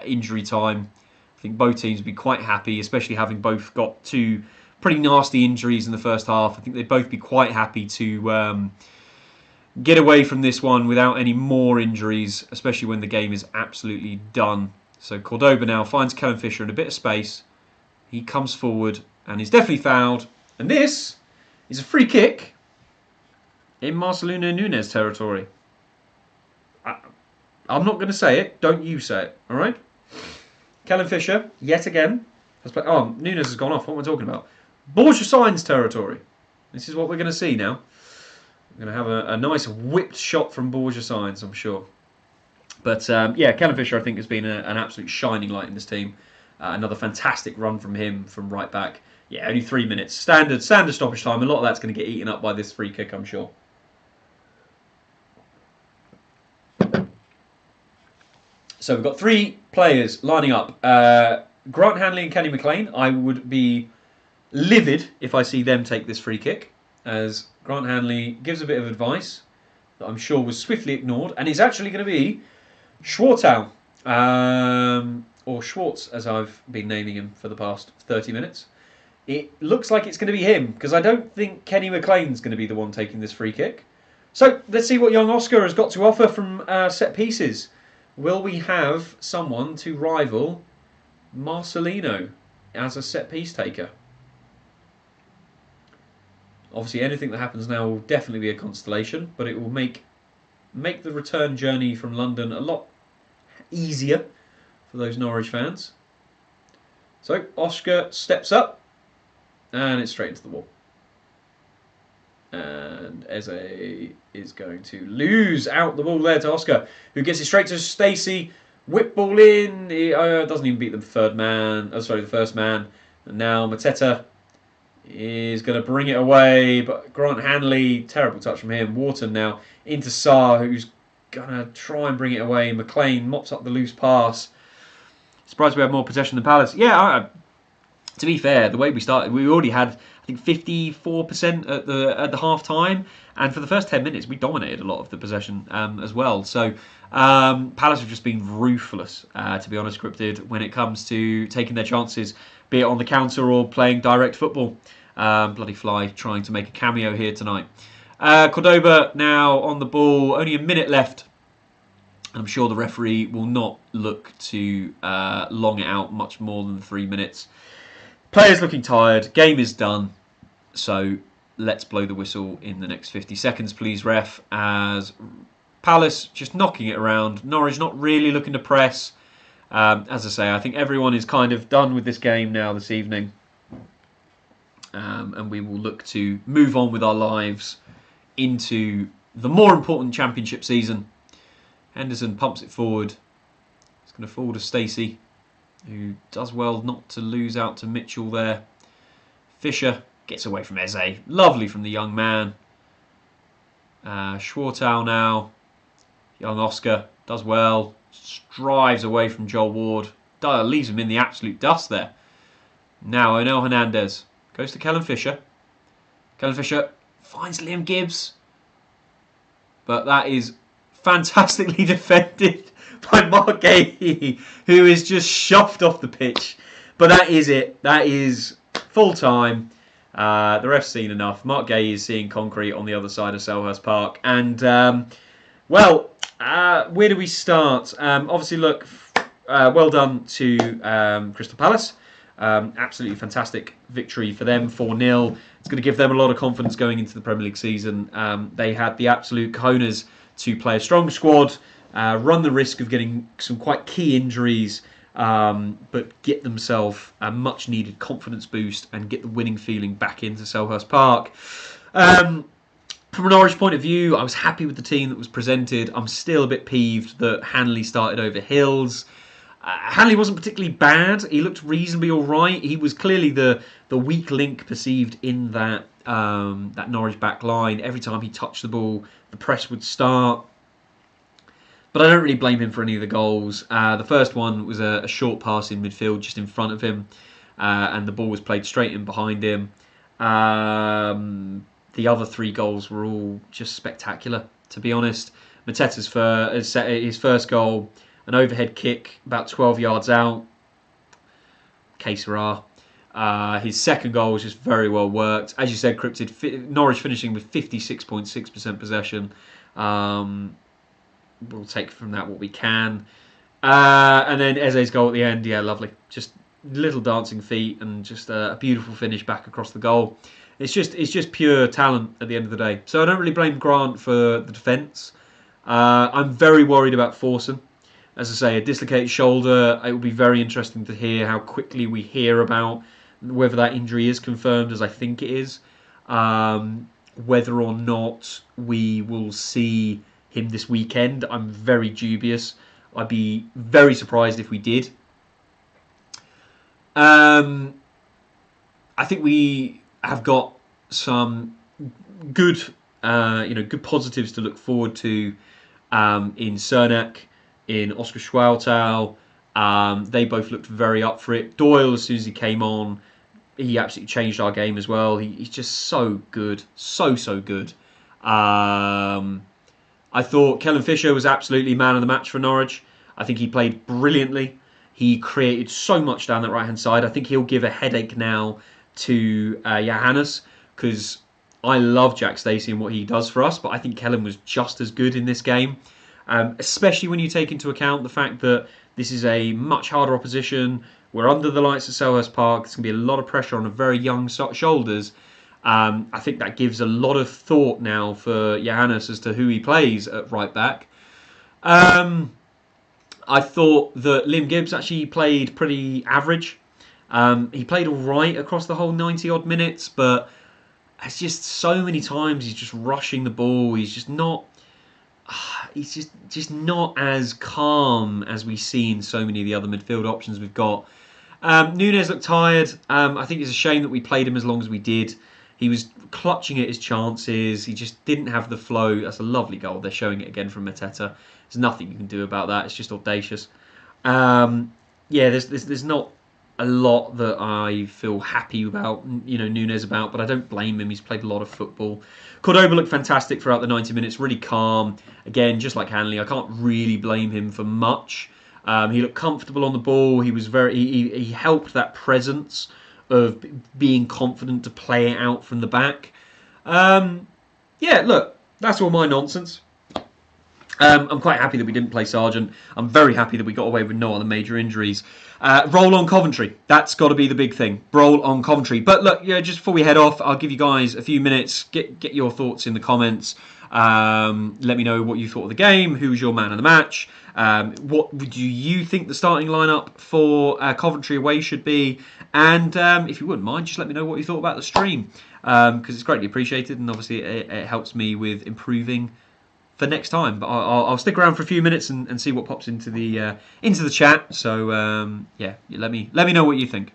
injury time. I think both teams will be quite happy, especially having both got two pretty nasty injuries in the first half. I think they'd both be quite happy to get away from this one without any more injuries, especially when the game is absolutely done. So Cordoba now finds Kellen Fisher in a bit of space. He comes forward and is definitely fouled. And this is a free kick in Marcelino Nunes territory. I'm not going to say it. Don't you say it. All right? Kellen Fisher, yet again, has played. Oh, Nunes has gone off. What am I talking about? Borja Signs territory. This is what we're going to see now. We're going to have a nice whipped shot from Borja Signs, I'm sure. But Kellen Fisher, I think, has been an absolute shining light in this team. Another fantastic run from him from right back. Yeah, only 3 minutes. Standard stoppage time. A lot of that's going to get eaten up by this free kick, I'm sure. So we've got three players lining up. Grant Hanley and Kenny McLean, I would be livid if I see them take this free kick, as Grant Hanley gives a bit of advice that I'm sure was swiftly ignored, and it's actually going to be Schwartau, or Schwartz as I've been naming him for the past 30 minutes. It looks like it's going to be him, because I don't think Kenny McLean's going to be the one taking this free kick. So let's see what young Oscar has got to offer from set pieces. Will we have someone to rival Marcelino as a set piece taker? Obviously, anything that happens now will definitely be a constellation, but it will make the return journey from London a lot easier for those Norwich fans. So Oscar steps up, and it's straight into the wall. And Eze is going to lose out the ball there to Oscar, who gets it straight to Stacey. Whip ball in. He doesn't even beat the first man. And now Mateta is going to bring it away, but Grant Hanley, terrible touch from him. Wharton now into Sarr, who's going to try and bring it away. McLean mops up the loose pass. Surprised we have more possession than Palace. Yeah, to be fair, the way we started, we already had, I think, 54% at the half time, and for the first 10 minutes we dominated a lot of the possession as well. So Palace have just been ruthless, to be honest, Cryptid, when it comes to taking their chances, be it on the counter or playing direct football. Bloody Fly trying to make a cameo here tonight. Cordoba now on the ball, only a minute left. I'm sure the referee will not look to long it out much more than 3 minutes. Players looking tired, game is done, so let's blow the whistle in the next 50 seconds, please, ref, as Palace just knocking it around. Norwich not really looking to press. As I say, I think everyone is kind of done with this game now this evening, and we will look to move on with our lives into the more important championship season. Henderson pumps it forward. It's going to fall to Stacey, who does well not to lose out to Mitchell there. Fisher gets away from Eze. Lovely from the young man. Schwartau now. Young Oscar does well. Strives away from Joel Ward. Leaves him in the absolute dust there. Now Onel Hernandez goes to Kellen Fisher. Kellen Fisher finds Liam Gibbs. But that is fantastically defended by Mark Gahey, who is just shoved off the pitch. But that is it. That is full time. The ref's seen enough. Mark Gahey is seeing concrete on the other side of Selhurst Park. And, where do we start? Obviously, look, well done to Crystal Palace. Absolutely fantastic victory for them, 4-0. It's going to give them a lot of confidence going into the Premier League season. They had the absolute cojones to play a strong squad, run the risk of getting some quite key injuries, but get themselves a much needed confidence boost and get the winning feeling back into Selhurst Park. From a Norwich point of view, I was happy with the team that was presented. I'm still a bit peeved that Hanley started over Hills. Hanley wasn't particularly bad. He looked reasonably all right. He was clearly the weak link perceived in that Norwich back line. Every time he touched the ball, the press would start. But I don't really blame him for any of the goals. The first one was a short pass in midfield just in front of him, and the ball was played straight in behind him. The other 3 goals were all just spectacular, to be honest. Mateta's his first goal, an overhead kick about 12 yards out. Que sera. His second goal was just very well worked. As you said, Cryptid, Norwich finishing with 56.6% possession. We'll take from that what we can. And then Eze's goal at the end, yeah, lovely. Just little dancing feet and just a beautiful finish back across the goal. It's just pure talent at the end of the day. So I don't really blame Grant for the defence. I'm very worried about Forson. As I say, a dislocated shoulder. It will be very interesting to hear how quickly we hear about whether that injury is confirmed, as I think it is. Whether or not we will see him this weekend, I'm very dubious. I'd be very surprised if we did. I think we have got some good, good positives to look forward to in Cernak, in Oscar Schwaltau. They both looked very up for it. Doyle, as soon as he came on, he absolutely changed our game as well. He's just so good, so good. I thought Kellen Fisher was absolutely man of the match for Norwich. I think he played brilliantly. He created so much down that right hand side. I think he'll give a headache now to Johannes, because I love Jack Stacey and what he does for us, but I think Kellen was just as good in this game, especially when you take into account the fact that this is a much harder opposition. We're under the lights at Selhurst Park. There's going to be a lot of pressure on a very young shoulders. I think that gives a lot of thought now for Johannes as to who he plays at right back. I thought that Liam Gibbs actually played pretty average. He played all right across the whole 90 odd minutes, but it's just so many times he's just rushing the ball. He's just not. He's just not as calm as we see in so many of the other midfield options we've got. Nunes looked tired. I think it's a shame that we played him as long as we did. He was clutching at his chances. He just didn't have the flow. That's a lovely goal. They're showing it again from Mateta. There's nothing you can do about that. It's just audacious. There's not a lot that I feel happy about, Nunes about, but I don't blame him. He's played a lot of football. Cordoba looked fantastic throughout the 90 minutes, really calm. Again, just like Hanley, I can't really blame him for much. He looked comfortable on the ball. He was he helped that presence of being confident to play it out from the back. Look, that's all my nonsense. I'm quite happy that we didn't play Sargent. I'm very happy that we got away with no other major injuries. Roll on Coventry. That's got to be the big thing. Roll on Coventry. But look, just before we head off, I'll give you guys a few minutes. Get your thoughts in the comments. Let me know what you thought of the game. Who's your man of the match? What do you think the starting lineup for Coventry away should be? And if you wouldn't mind, just let me know what you thought about the stream, because it's greatly appreciated, and obviously it helps me with improving for next time. But I'll stick around for a few minutes and see what pops into the chat. So let me know what you think.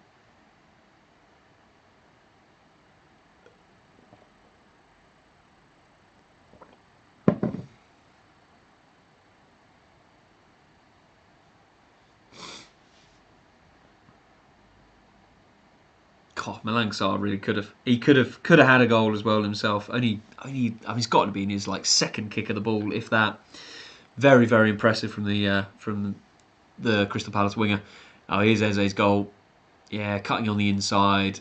God, Malangsar really could have. He could have had a goal as well himself. Only. I mean, it's got to be in his second kick of the ball, if that. Very, very impressive from the Crystal Palace winger. Oh, here's Eze's goal. Yeah, cutting on the inside.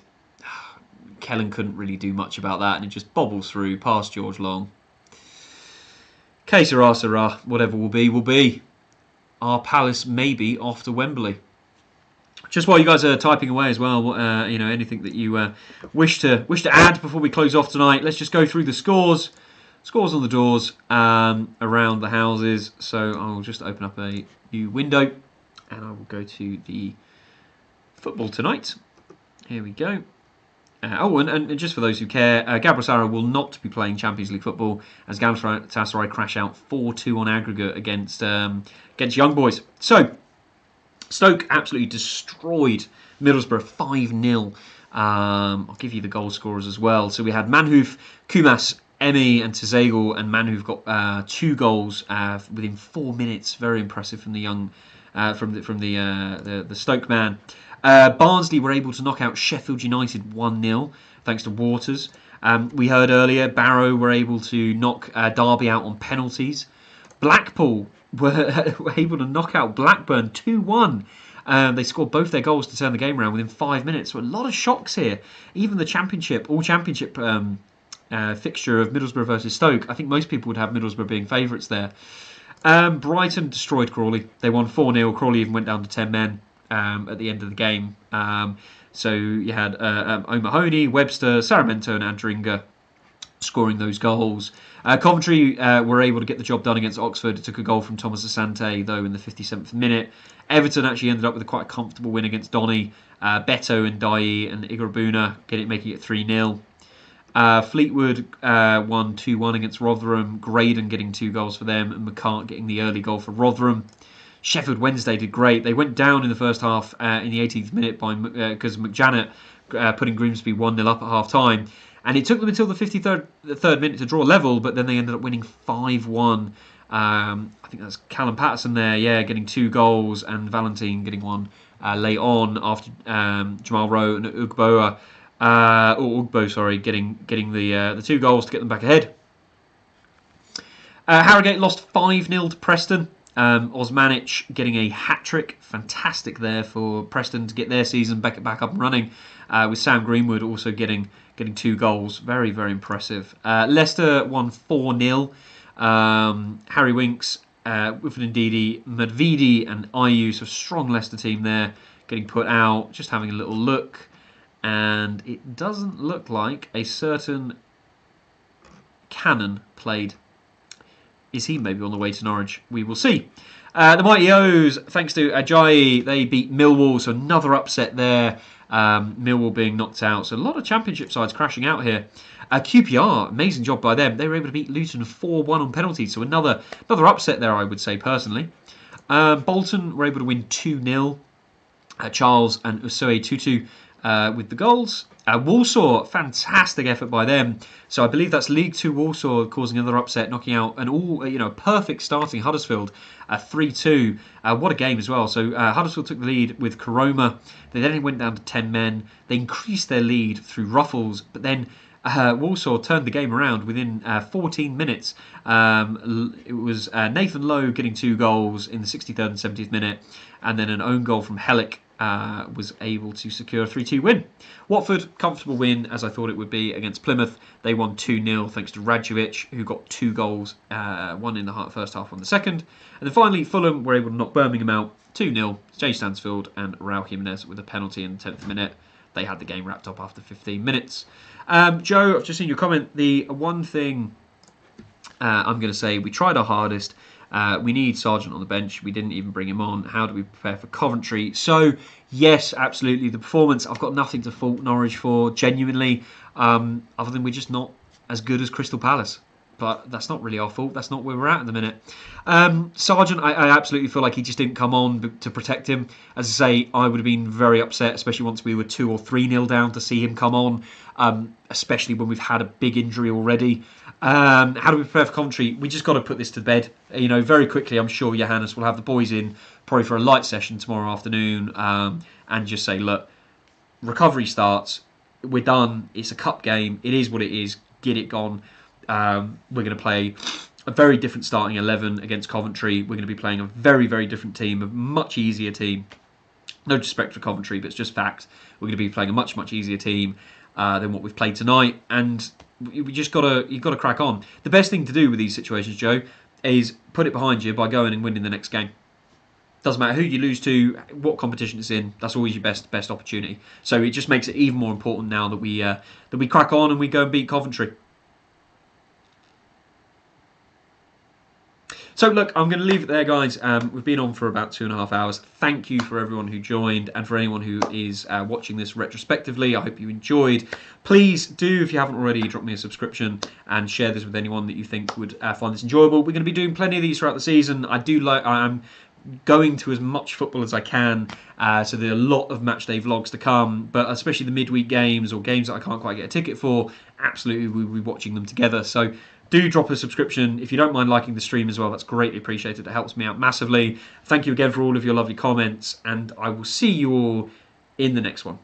Kellen couldn't really do much about that, and it just bobbles through past George Long. Que sera, sera. Whatever will be. Our Palace may be off to Wembley. Just while you guys are typing away as well, anything that you wish to add before we close off tonight, let's just go through the scores on the doors around the houses. So I'll just open up a new window and I will go to the football tonight. Here we go. And just for those who care, Gabriel Sara will not be playing Champions League football as Galatasaray crash out 4-2 on aggregate against Young Boys. So Stoke absolutely destroyed Middlesbrough 5-0. I'll give you the goal scorers as well. So we had Manhoef, Kumas, Emi and Tezegel, and Manhoef got 2 goals within 4 minutes. Very impressive from the young, from the Stoke man. Barnsley were able to knock out Sheffield United 1-0 thanks to Waters. We heard earlier Barrow were able to knock Derby out on penalties. Blackpool were able to knock out Blackburn 2-1. They scored both their goals to turn the game around within 5 minutes. So a lot of shocks here. Even the all championship fixture of Middlesbrough versus Stoke, I think most people would have Middlesbrough being favourites there. Brighton destroyed Crawley. They won 4-0. Crawley even went down to 10 men at the end of the game. So you had O'Mahony, Webster, Saramento and Andringa scoring those goals. Coventry were able to get the job done against Oxford. It took a goal from Thomas Asante, though, in the 57th minute. Everton actually ended up with a quite comfortable win against Donny. Beto and Dai and Igrabuna making it 3-0. Fleetwood won 2-1 against Rotherham. Graydon getting 2 goals for them, and McCart getting the early goal for Rotherham. Sheffield Wednesday did great. They went down in the first half in the 18th minute because McJanet putting Grimsby 1-0 up at half time. And it took them until the 53rd third minute to draw level, but then they ended up winning 5-1. I think that's Callum Patterson there, yeah, getting 2 goals, and Valentine getting one late on after Jamal Rowe and Ugbo, getting the 2 goals to get them back ahead. Harrogate lost 5-0 to Preston. Osmanic getting a hat-trick. Fantastic there for Preston to get their season back up and running. With Sam Greenwood also getting 2 goals. Very, very impressive. Leicester won 4-0. Harry Winks, Wilfred Ndidi, Madvidi and Ayew. So strong Leicester team there getting put out. Just having a little look. And it doesn't look like a certain Cannon played. Is he maybe on the way to Norwich? We will see. The Mighty O's, thanks to Ajayi, they beat Millwall, so another upset there. Millwall being knocked out. So a lot of Championship sides crashing out here. QPR, amazing job by them. They were able to beat Luton 4-1 on penalties, so another upset there, I would say, personally. Bolton were able to win 2-0. Charles and Usue Tutu with the goals. Walsall, fantastic effort by them. So I believe that's League 2 Walsall causing another upset, knocking out an perfect starting Huddersfield 3-2. What a game as well. So Huddersfield took the lead with Karoma. They then went down to 10 men. They increased their lead through Ruffles, but then Walsall turned the game around within 14 minutes. It was Nathan Lowe getting 2 goals in the 63rd and 70th minute, and then an own goal from Hellick was able to secure a 3-2 win. Watford, comfortable win as I thought it would be against Plymouth. They won 2-0 thanks to Radjovic, who got 2 goals, one in the first half, one in the second. And then finally, Fulham were able to knock Birmingham out 2-0. Jay Stansfield and Raul Jimenez with a penalty in the 10th minute. They had the game wrapped up after 15 minutes. Joe, I've just seen your comment. The one thing I'm going to say, we tried our hardest. We need Sargent on the bench. We didn't even bring him on. How do we prepare for Coventry? So, yes, absolutely. The performance, I've got nothing to fault Norwich for, genuinely, other than we're just not as good as Crystal Palace. But that's not really our fault. That's not where we're at the minute. Sargent, I absolutely feel like he just didn't come on to protect him. As I say, I would have been very upset, especially once we were 2 or 3-0 down, to see him come on, especially when we've had a big injury already. How do we prepare for Coventry? We just got to put this to bed. Very quickly, I'm sure Johannes will have the boys in probably for a light session tomorrow afternoon, and just say, look, recovery starts. We're done. It's a cup game. It is what it is. Get it gone. We're going to play a very different starting 11 against Coventry. We're going to be playing a very, very different team, a much easier team. No disrespect for Coventry, but it's just fact. We're going to be playing a much, much easier team than what we've you've got to crack on. The best thing to do with these situations, Joe, is put it behind you by going and winning the next game. Doesn't matter who you lose to, what competition it's in. That's always your best opportunity. So it just makes it even more important now that we crack on and we go and beat Coventry. So look, I'm going to leave it there, guys. We've been on for about 2.5 hours. Thank you for everyone who joined, and for anyone who is watching this retrospectively. I hope you enjoyed. Please do, if you haven't already, drop me a subscription and share this with anyone that you think would find this enjoyable. We're going to be doing plenty of these throughout the season. I'm going to as much football as I can, so there are a lot of matchday vlogs to come, but especially the midweek games or games that I can't quite get a ticket for, absolutely we'll be watching them together. So do drop a subscription. If you don't mind liking the stream as well, that's greatly appreciated. It helps me out massively. Thank you again for all of your lovely comments, and I will see you all in the next one.